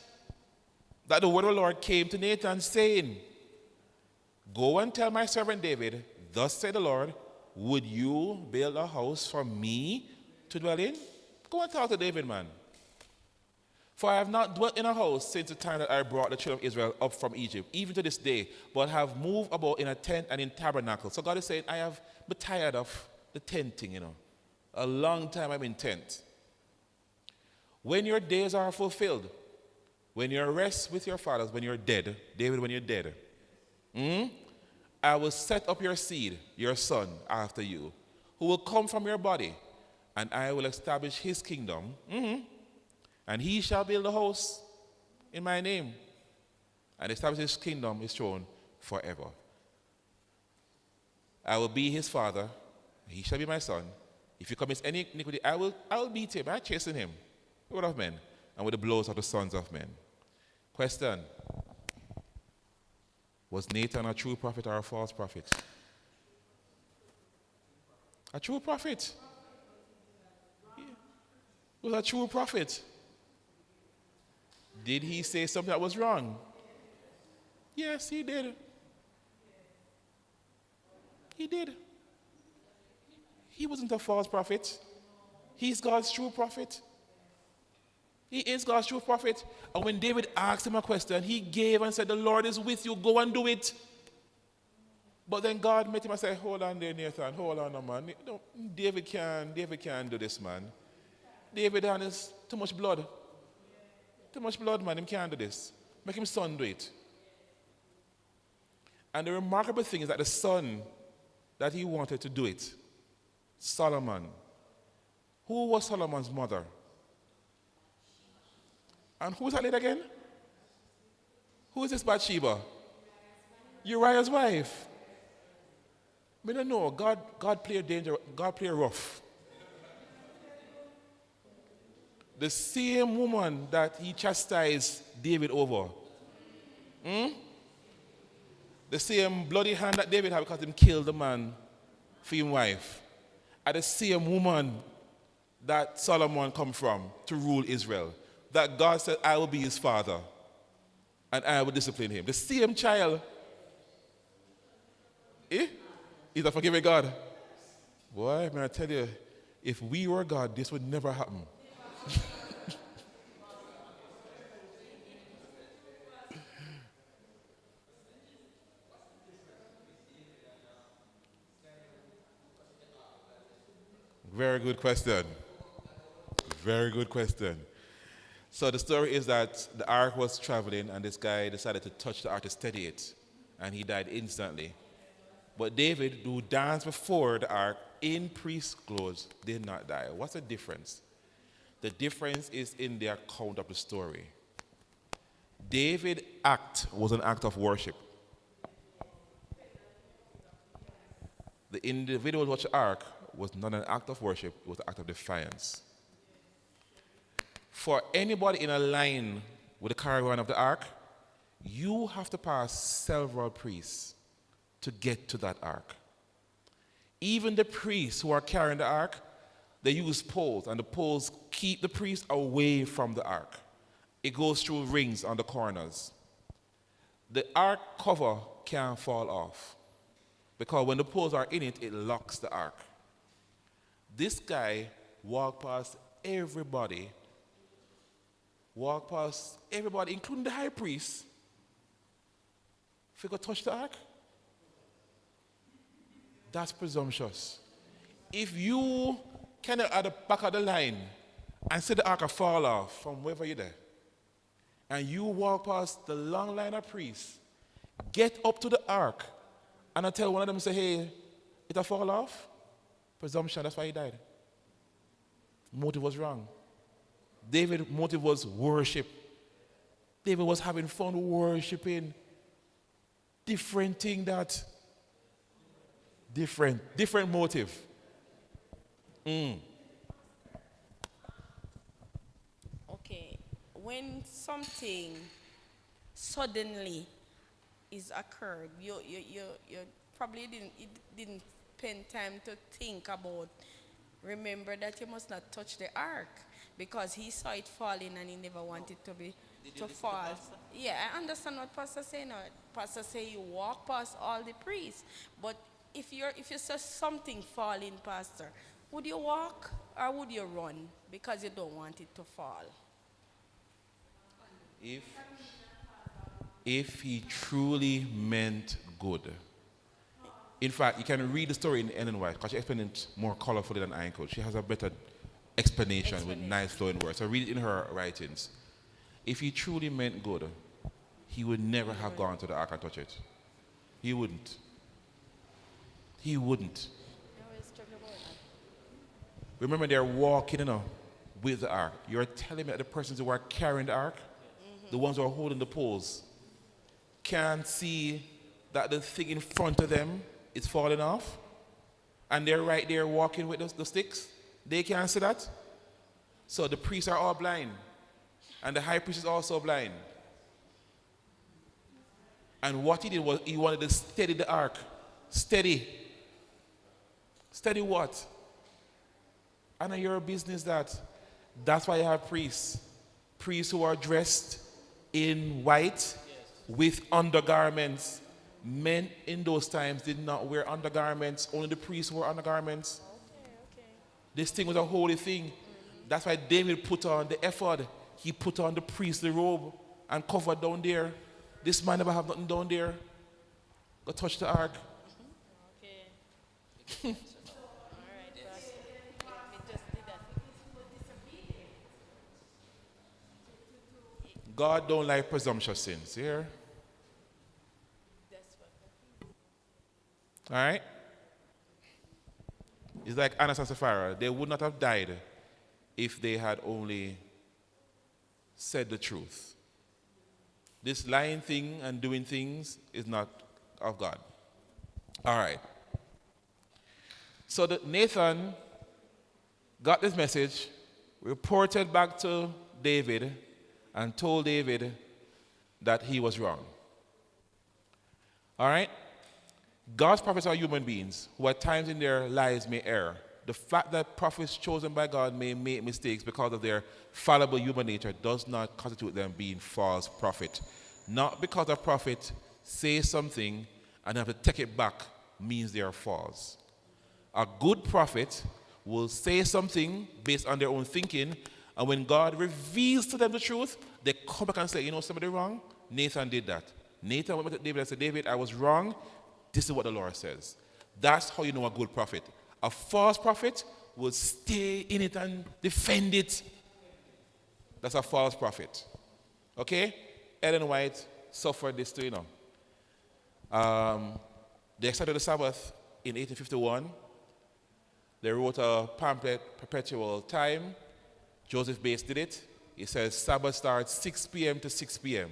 that the word of the Lord came to Nathan saying, go and tell my servant David, thus said the Lord, would you build a house for me to dwell in? Go and talk to David, man. For I have not dwelt in a house since the time that I brought the children of Israel up from Egypt, even to this day, but have moved about in a tent and in tabernacle. So God is saying, I have been tired of the tenting, A long time I'm in tent. When your days are fulfilled, when you rest with your fathers, when you're dead, David, when you're dead, I will set up your seed, your son, after you, who will come from your body, and I will establish his kingdom, and he shall build a house in my name, and establish his kingdom, his throne, forever. I will be his father, and he shall be my son. If he commits any iniquity, I will beat him, I chasten him, with the word of men, and with the blows of the sons of men. Question. Was Nathan a true prophet or a false prophet? A true prophet. He was a true prophet. Did he say something that was wrong? Yes, he did. He did. He wasn't a false prophet. He's God's true prophet. He is God's true prophet. And when David asked him a question, he gave and said, the Lord is with you, go and do it. But then God met him and said, hold on there, Nathan, hold on, man. No, David can't do this, man. David has too much blood. Too much blood, man, him can't do this. Make him son do it. And the remarkable thing is that the son that he wanted to do it, Solomon. Who was Solomon's mother? And who's that lady again? Who is this Bathsheba? Uriah's wife. I don't know. God played danger. God played rough. The same woman that he chastised David over. The same bloody hand that David had because he killed the man for his wife. Are the same woman that Solomon come from to rule Israel. That God said, I will be his father and I will discipline him. The same child. He's a forgiving God. Boy, man, I tell you, if we were God, this would never happen. Very good question. Very good question. So the story is that the ark was traveling and this guy decided to touch the ark to steady it, and he died instantly. But David, who danced before the ark in priest clothes, did not die. What's the difference? The difference is in the account of the story. David's act was an act of worship. The individual who touched the ark was not an act of worship, it was an act of defiance. For anybody in a line with the caravan of the ark, you have to pass several priests to get to that ark. Even the priests who are carrying the ark, they use poles, and the poles keep the priests away from the ark. It goes through rings on the corners. The ark cover can't fall off because when the poles are in it, it locks the ark. This guy walked past everybody, including the high priest, if he could touch the ark. That's presumptuous. If you kind of at the back of the line and see the ark fall off from wherever you're there, and you walk past the long line of priests, get up to the ark, and I tell one of them, say, hey, it'll fall off. Presumption, that's why he died. Motive was wrong. David's motive was worship. David was having fun worshiping. Different thing that, different motive. Okay, when something suddenly is occurred, you probably didn't spend time to think about, remember that you must not touch the ark because he saw it falling and he never wanted to fall. Yeah, I understand what Pastor say now. Pastor say you walk past all the priests, but if you saw something falling, Pastor, would you walk or would you run because you don't want it to fall? If he truly meant good. In fact, you can read the story in Ellen White because she explained it more colorfully than I could. She has a better explanation with nice flowing words. So read it in her writings. If he truly meant good, he would never have gone to the ark and touched it. He wouldn't. He wouldn't. Remember, they're walking, with the ark. You're telling me that the persons who are carrying the ark, the ones who are holding the poles, can't see that the thing in front of them is falling off? And they're right there walking with the sticks? They can't see that? So the priests are all blind. And the high priest is also blind. And what he did was he wanted to steady the ark. Steady. Steady what? I know your business that. That's why you have priests. Priests who are dressed in white with undergarments. Men in those times did not wear undergarments. Only the priests wore undergarments. Okay. This thing was a holy thing. That's why David put on the ephod. He put on the priestly robe and covered down there. This man never have nothing down there. Go touch the ark. Okay. God don't like presumptuous sins. Here. All right? It's like Annas and Sapphira. They would not have died if they had only said the truth. This lying thing and doing things is not of God. All right. So Nathan got this message, reported back to David, and told David that he was wrong. All right? God's prophets are human beings who at times in their lives may err. The fact that prophets chosen by God may make mistakes because of their fallible human nature does not constitute them being false prophet. Not because a prophet says something and have to take it back means they are false. A good prophet will say something based on their own thinking, and when God reveals to them the truth, they come back and say, you know, somebody wrong? Nathan did that. Nathan went to David and said, David, I was wrong. This is what the Lord says. That's how you know a good prophet. A false prophet will stay in it and defend it. That's a false prophet. Okay? Ellen White suffered this too, you know. They started the Sabbath in 1851. They wrote a pamphlet, Perpetual Time. Joseph Bates did it. He says Sabbath starts 6 p.m. to 6 p.m.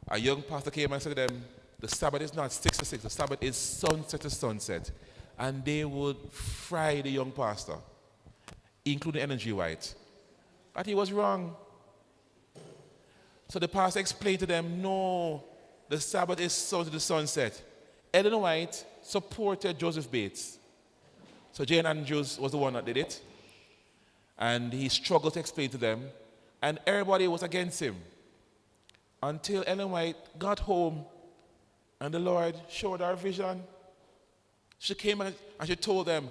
A young pastor came and said to them, the Sabbath is not 6 to 6, the Sabbath is sunset to sunset. And they would fry the young pastor, including Energy White. But he was wrong. So the pastor explained to them, no, the Sabbath is sunset to sunset. Ellen White supported Joseph Bates. So Jane Andrews was the one that did it. And he struggled to explain to them. And everybody was against him. Until Ellen White got home and the Lord showed her vision. She came and she told them,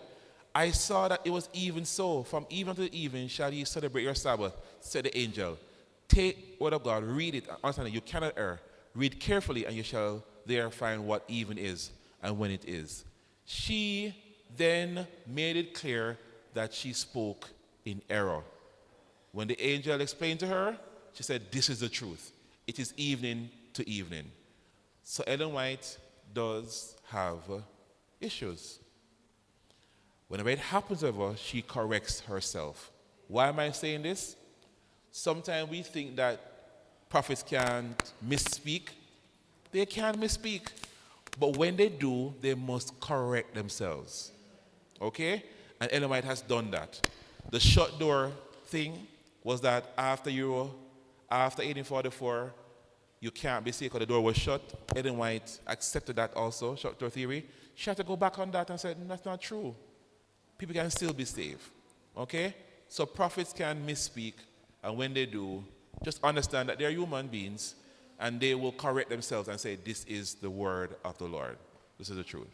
I saw that it was even so. From even to even shall ye celebrate your Sabbath, said the angel. Take word of God, read it, understand it. You cannot err. Read carefully and you shall there find what even is and when it is. She then made it clear that she spoke in error. When the angel explained to her, she said, this is the truth. It is evening to evening. So Ellen White does have issues. Whenever it happens to her, she corrects herself. Why am I saying this? Sometimes we think that prophets can't misspeak. They can misspeak. But when they do, they must correct themselves. Okay? And Ellen White has done that. The shut door thing was that after 1844, you can't be saved because the door was shut. Ellen White accepted that also, shut door theory. She had to go back on that and said, that's not true. People can still be saved. Okay? So prophets can misspeak, and when they do, just understand that they're human beings, and they will correct themselves and say, this is the word of the Lord. This is the truth.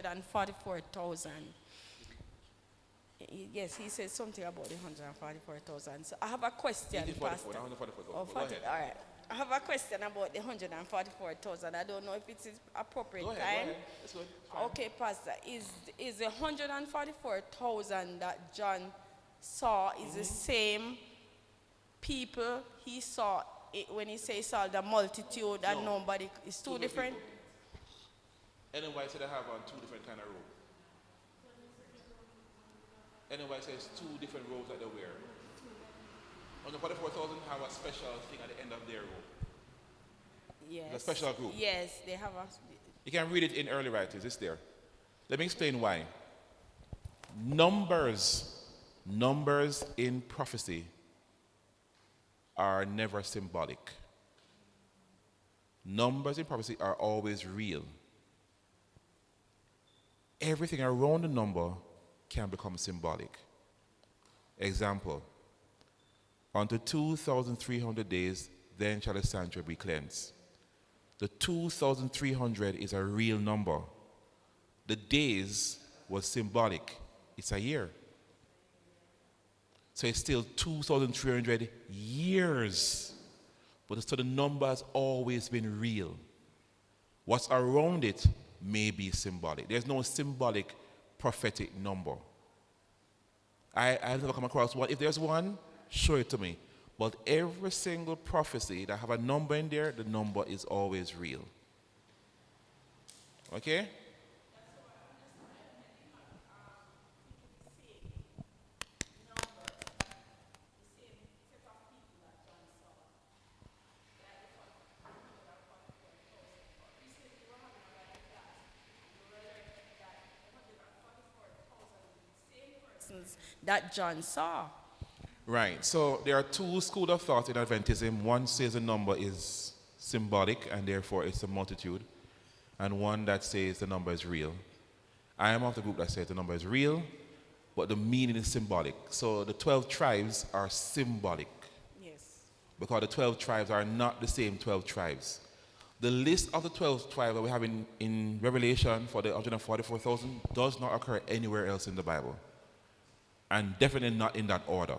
144,000. Yes, he said something about the 144,000. So I have a question, Pastor. 144,000. Oh, 40, all right. I have a question about the 144,000. I don't know if it's appropriate Go ahead, time. go ahead. It's good. Fine. Okay, Pastor. Is the 144,000 that John saw is the same people he saw when he saw the multitude and nobody? It's two different. Ellen White said I have on two different kind of robes. Ellen White says two different robes that they wear. On the 44,000 have a special thing at the end of their robe. Yes. It's a special group. Yes, they have a. You can read it in early writers. It's there. Let me explain why. Numbers in prophecy are never symbolic. Numbers in prophecy are always real. Everything around the number can become symbolic. Example, unto 2,300 days, then shall the sanctuary be cleansed. The 2,300 is a real number. The days was symbolic. It's a year. So it's still 2,300 years. But so the number has always been real. What's around it may be symbolic. There's no symbolic prophetic number. I've never come across one. If there's one, show it to me. But every single prophecy that have a number in there, the number is always real. Okay? That John saw. Right. So there are two schools of thought in Adventism. One says the number is symbolic and therefore it's a multitude. And one that says the number is real. I am of the group that says the number is real, but the meaning is symbolic. So the 12 tribes are symbolic. Yes. Because the 12 tribes are not the same 12 tribes. The list of the 12 tribes that we have in Revelation for the 144,000 does not occur anywhere else in the Bible. And definitely not in that order.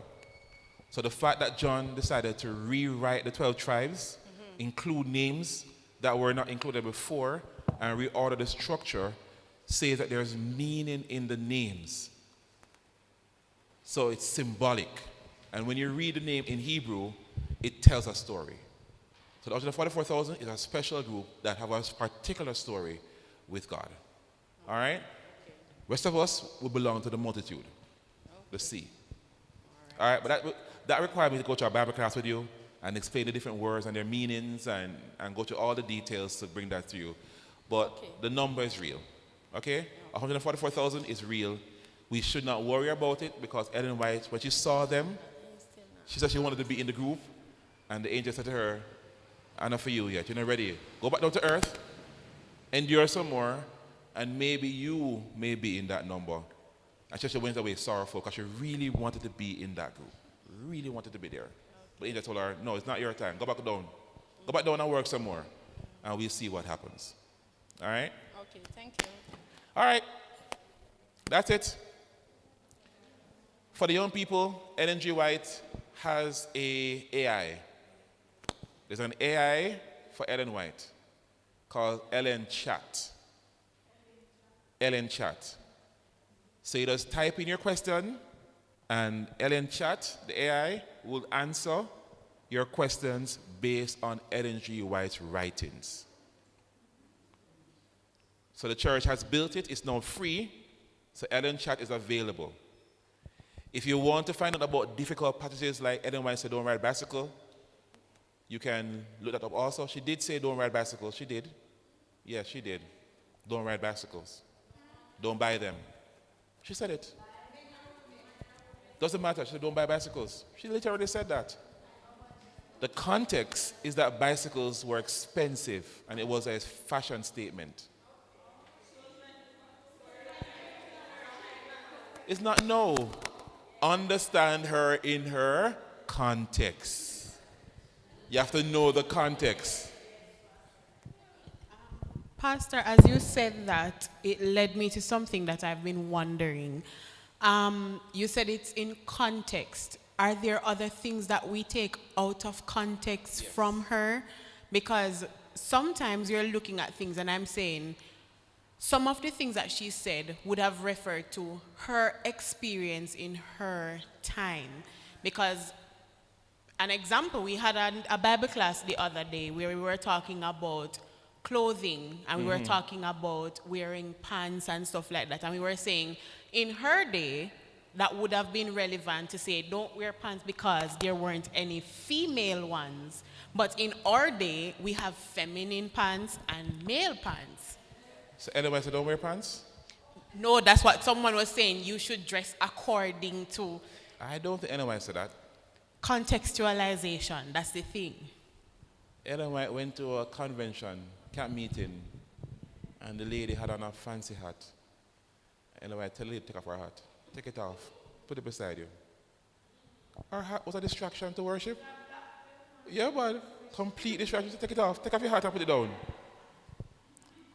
So the fact that John decided to rewrite the 12 tribes, include names that were not included before, and reorder the structure, says that there's meaning in the names. So it's symbolic. And when you read the name in Hebrew, it tells a story. So the 144,000 is a special group that have a particular story with God. All right? Rest of us will belong to the multitude, the sea. All right, but that requires me to go to a Bible class with you and explain the different words and their meanings and go to all the details to bring that to you. But the number is real. Okay? 144,000 is real. We should not worry about it because Ellen White, when she saw them, she said she wanted to be in the group, and the angel said to her, "I'm not for you yet. You're not ready. Go back down to earth, endure some more, and maybe you may be in that number." And she went away sorrowful because she really wanted to be in that group. Really wanted to be there. But the angel told her, "No, it's not your time. Go back down. Go back down and work some more, and we'll see what happens." All right? Okay, thank you. All right. That's it. For the young people, Ellen G. White has a AI. There's an AI for Ellen White called Ellen Chat. Ellen Chat. So you just type in your question, and Ellen Chat, the AI, will answer your questions based on Ellen G. White's writings. So the church has built it. It's now free. So Ellen Chat is available. If you want to find out about difficult passages like Ellen White said, don't ride bicycle, you can look that up also. She did say don't ride bicycles. She did. Yes, she did. Don't ride bicycles. Don't buy them. She said it. Doesn't matter. She said don't buy bicycles. She literally said that. The context is that bicycles were expensive and it was a fashion statement. It's not no. Understand her in her context. You have to know the context. Pastor, as you said that, it led me to something that I've been wondering. You said it's in context. Are there other things that we take out of context from her? Because sometimes you're looking at things and I'm saying, some of the things that she said would have referred to her experience in her time. Because, an example, we had a Bible class the other day where we were talking about clothing and we were talking about wearing pants and stuff like that. And we were saying, in her day, that would have been relevant to say, don't wear pants because there weren't any female ones. But in our day, we have feminine pants and male pants. So anyone said don't wear pants? No, that's what someone was saying. You should dress according to I don't think anyone said that. contextualization. That's the thing. Ellen White went to a convention, camp meeting, and the lady had on a fancy hat. Ellen White tell the lady to take off her hat. Take it off. Put it beside you. Her hat was a distraction to worship. Yeah, but complete distraction. So take it off. Take off your hat and put it down.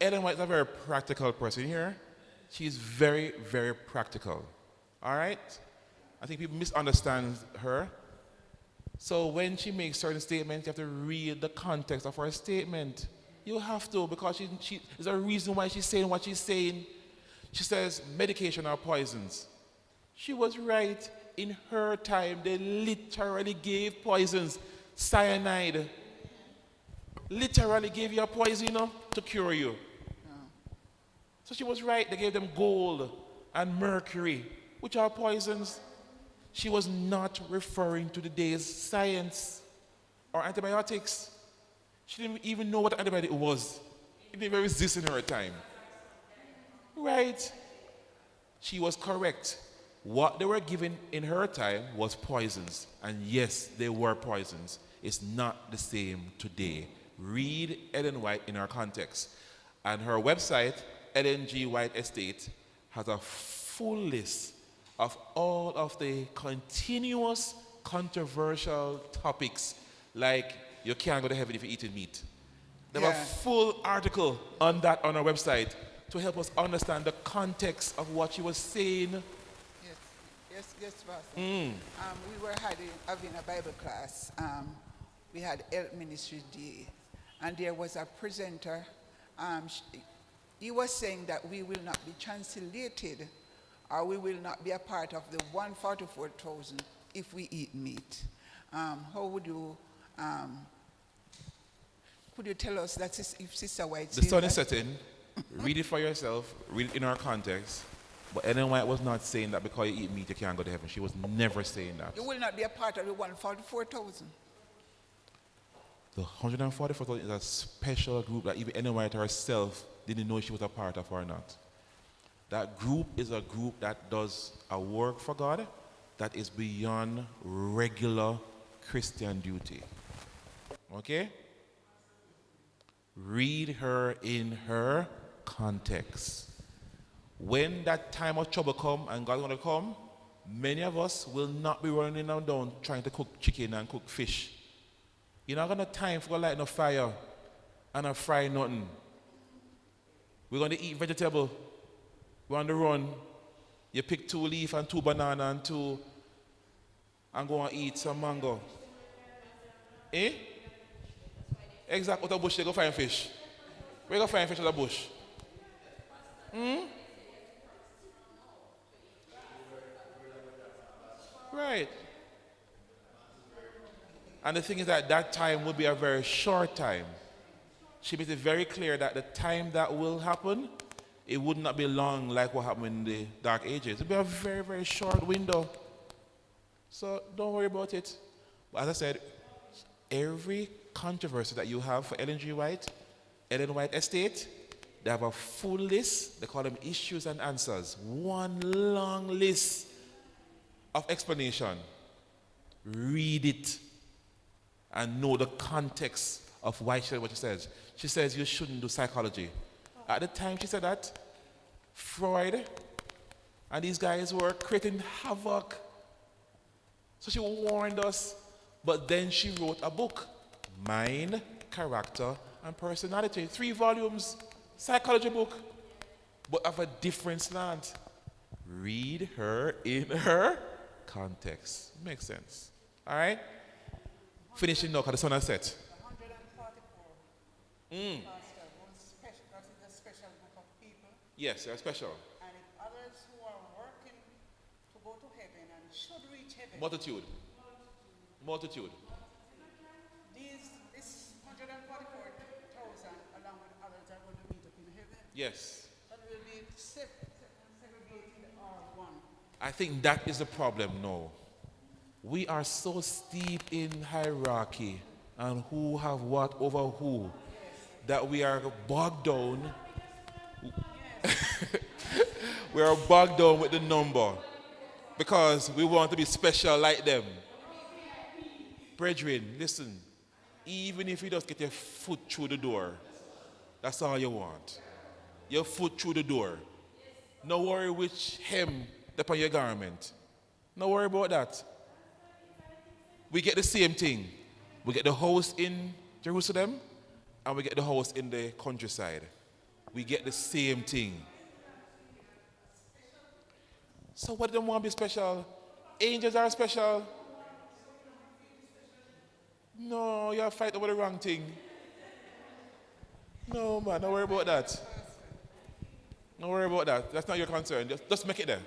Ellen White is a very practical person here. She's very, very practical. All right? I think people misunderstand her. So when she makes certain statements, you have to read the context of her statement. You have to, because there's a reason why she's saying what she's saying. She says medication are poisons. She was right. In her time, they literally gave poisons. Cyanide. Literally gave you a poison, to cure you. So she was right. They gave them gold and mercury, which are poisons. She was not referring to today's science or antibiotics. She didn't even know what antibiotic was. It didn't even exist in her time. Right? She was correct. What they were given in her time was poisons. And yes, they were poisons. It's not the same today. Read Ellen White in her context. And her website, Ellen G. White Estate, has a full list of all of the continuous controversial topics like you can't go to heaven if you're eating meat. They have a Yeah. full article on that on our website to help us understand the context of what she was saying. Yes, Pastor. We were having a Bible class. We had Health Ministry Day, and there was a presenter. He was saying that we will not be translated, or we will not be a part of the 144,000 if we eat meat. How would you? Could you tell us that if Sister White The says sun is that? setting. Read it for yourself. Read it in our context. But Ellen White was not saying that because you eat meat you can't go to heaven. She was never saying that. You will not be a part of the 144,000. The 144,000 is a special group that even Ellen White herself didn't know she was a part of or not. That group is a group that does a work for God that is beyond regular Christian duty. Okay? Read her in her context. When that time of trouble come and God's going to come, many of us will not be running and down trying to cook chicken and cook fish. You're not going to have time for lighting a fire and a fry nothing. We're going to eat vegetable. We're on the run. You pick 2 leaf and 2 banana and go and eat some mango. Eh? Exactly. What a bush they go find fish. Where you go find fish at the bush? Right. And the thing is that time will be a very short time. She made it very clear that the time that will happen, it would not be long like what happened in the Dark Ages. It will be a very, very short window. So don't worry about it. But as I said, every controversy that you have for Ellen White Estate, they have a full list. They call them issues and answers. One long list of explanation. Read it and know the context of why she said what she says. She says you shouldn't do psychology. At the time she said that, Freud and these guys were creating havoc. So she warned us, but then she wrote a book, Mind, Character, and Personality. 3 volumes, psychology book, but of a different slant. Read her in her context. Makes sense. All right? Finishing now, because the sun has set. 144. Pastor, that is a special group of people. Yes, they're special. And if others who are working to go to heaven and should reach heaven. Multitude. This 144,000, along with others, are going to meet up in heaven. Yes. But will be segregated or one. I think that is the problem now. We are so steeped in hierarchy and who have what over who that we are bogged down. We are bogged down with the number because we want to be special like them. Brethren, listen, even if you just get your foot through the door, that's all you want. Your foot through the door. No worry which hem upon your garment. No worry about that. We get the same thing. We get the house in Jerusalem and we get the house in the countryside. We get the same thing. So what do they want to be special? Angels are special. No, you're fighting over the wrong thing. No, man, don't worry about that. Don't worry about that. That's not your concern. Just make it there.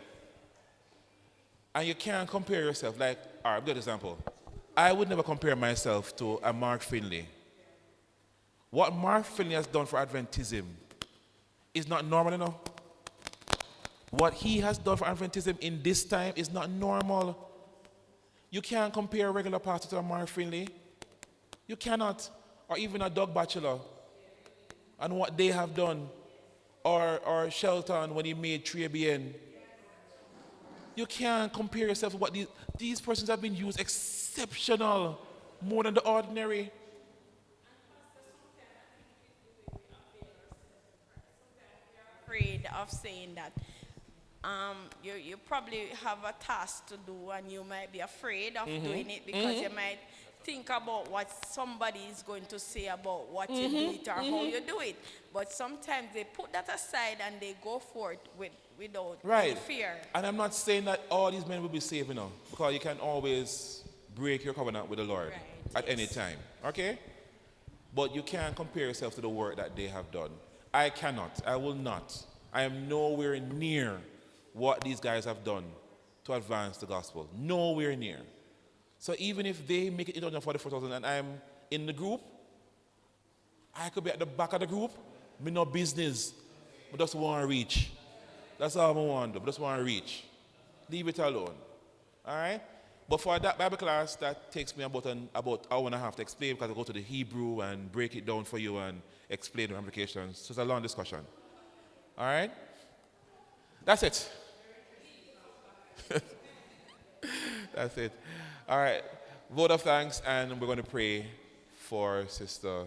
And you can't compare yourself. Like, all right, good example. I would never compare myself to a Mark Finley. What Mark Finley has done for Adventism is not normal enough. What he has done for Adventism in this time is not normal. You can't compare a regular pastor to a Mark Finley. You cannot. Or even a Doug Batchelor and what they have done. Or Shelton when he made 3ABN. You can't compare yourself with what these persons have been used exceptional, more than the ordinary. Afraid of saying that. You probably have a task to do and you might be afraid of doing it because you might think about what somebody is going to say about what you do it or how you do it. But sometimes they put that aside and they go for it without any Right. fear. And I'm not saying that all these men will be saved, you know, because you can always break your covenant with the Lord Right, at any time. Okay? But you can't compare yourself to the work that they have done. I cannot. I will not. I am nowhere near what these guys have done to advance the gospel. Nowhere near. So even if they make it 844,000 and I'm in the group, I could be at the back of the group. Me no business. But just want to reach. That's all I want to do. Just want to reach. Leave it alone. All right? But for that Bible class, that takes me about an hour and a half to explain because I go to the Hebrew and break it down for you and explain the implications. So it's a long discussion. All right? That's it. That's it. All right. Vote of thanks, and we're going to pray for Sister.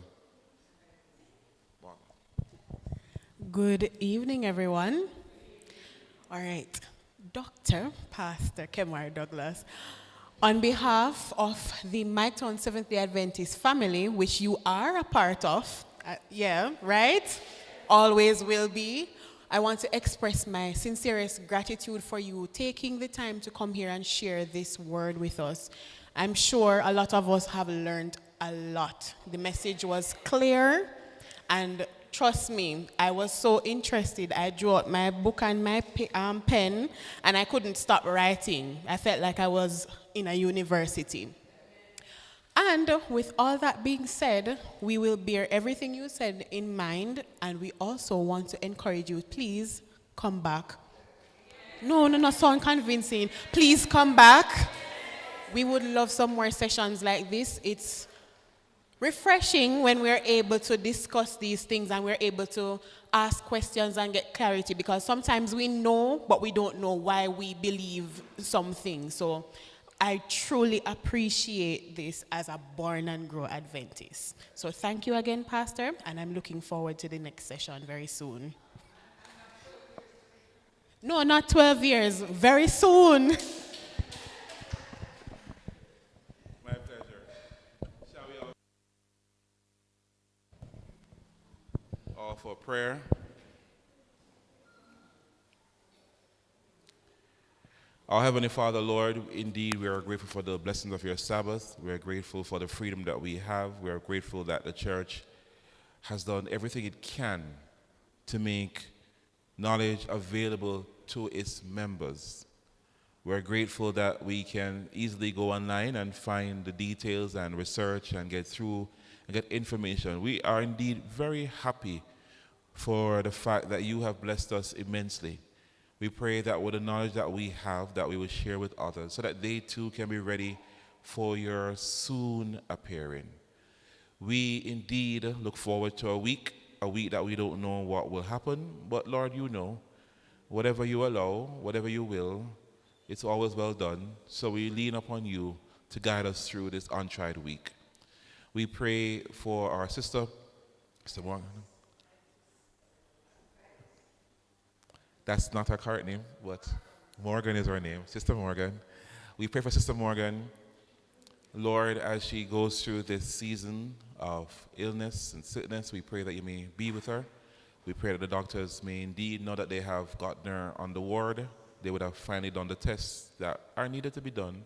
Good evening, everyone. All right. Dr. Pastor Kemar Douglas, on behalf of the Micton Seventh-day Adventist family, which you are a part of, right? Always will be. I want to express my sincerest gratitude for you taking the time to come here and share this word with us. I'm sure a lot of us have learned a lot. The message was clear, and trust me, I was so interested. I drew out my book and my pen, and I couldn't stop writing. I felt like I was in a university. And with all that being said, we will bear everything you said in mind, and we also want to encourage you, please come back. No, sound convincing. Please come back. We would love some more sessions like this. It's refreshing when we're able to discuss these things and we're able to ask questions and get clarity, because sometimes we know, but we don't know why we believe something. So I truly appreciate this as a born and grow Adventist. So thank you again, Pastor, and I'm looking forward to the next session very soon. No, not 12 years, very soon. My pleasure. Shall we all for prayer? Our Heavenly Father, Lord, indeed we are grateful for the blessings of your Sabbath. We are grateful for the freedom that we have. We are grateful that the church has done everything it can to make knowledge available to its members. We are grateful that we can easily go online and find the details and research and get through and get information. We are indeed very happy for the fact that you have blessed us immensely. We pray that with the knowledge that we have, that we will share with others so that they too can be ready for your soon appearing. We indeed look forward to a week that we don't know what will happen, but Lord, you know, whatever you allow, whatever you will, it's always well done. So we lean upon you to guide us through this untried week. We pray for our sister Morgan. That's not her current name, but Morgan is her name, Sister Morgan. We pray for Sister Morgan, Lord, as she goes through this season of illness and sickness. We pray that you may be with her. We pray that the doctors may indeed know that they have gotten her on the ward. They would have finally done the tests that are needed to be done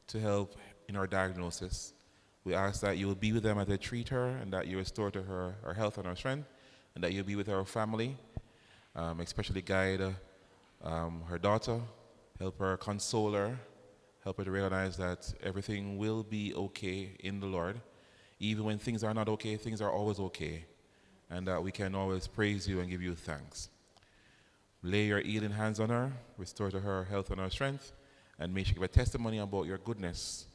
to help in her diagnosis. We ask that you will be with them as they treat her, and that you restore to her her health and her strength, and that you'll be with her family. Especially guide her daughter, help her console her, help her to realize that everything will be okay in the Lord. Even when things are not okay, things are always okay, and that we can always praise you and give you thanks. Lay your healing hands on her, restore to her health and her strength, and may she give a testimony about your goodness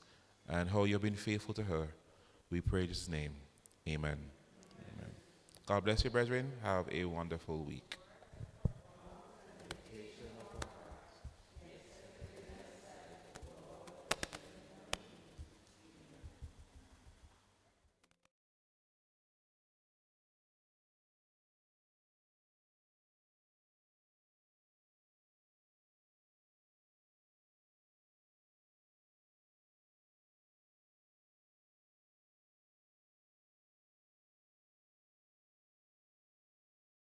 and how you've been faithful to her. We pray in Jesus' name. Amen. Amen. God bless you, brethren. Have a wonderful week.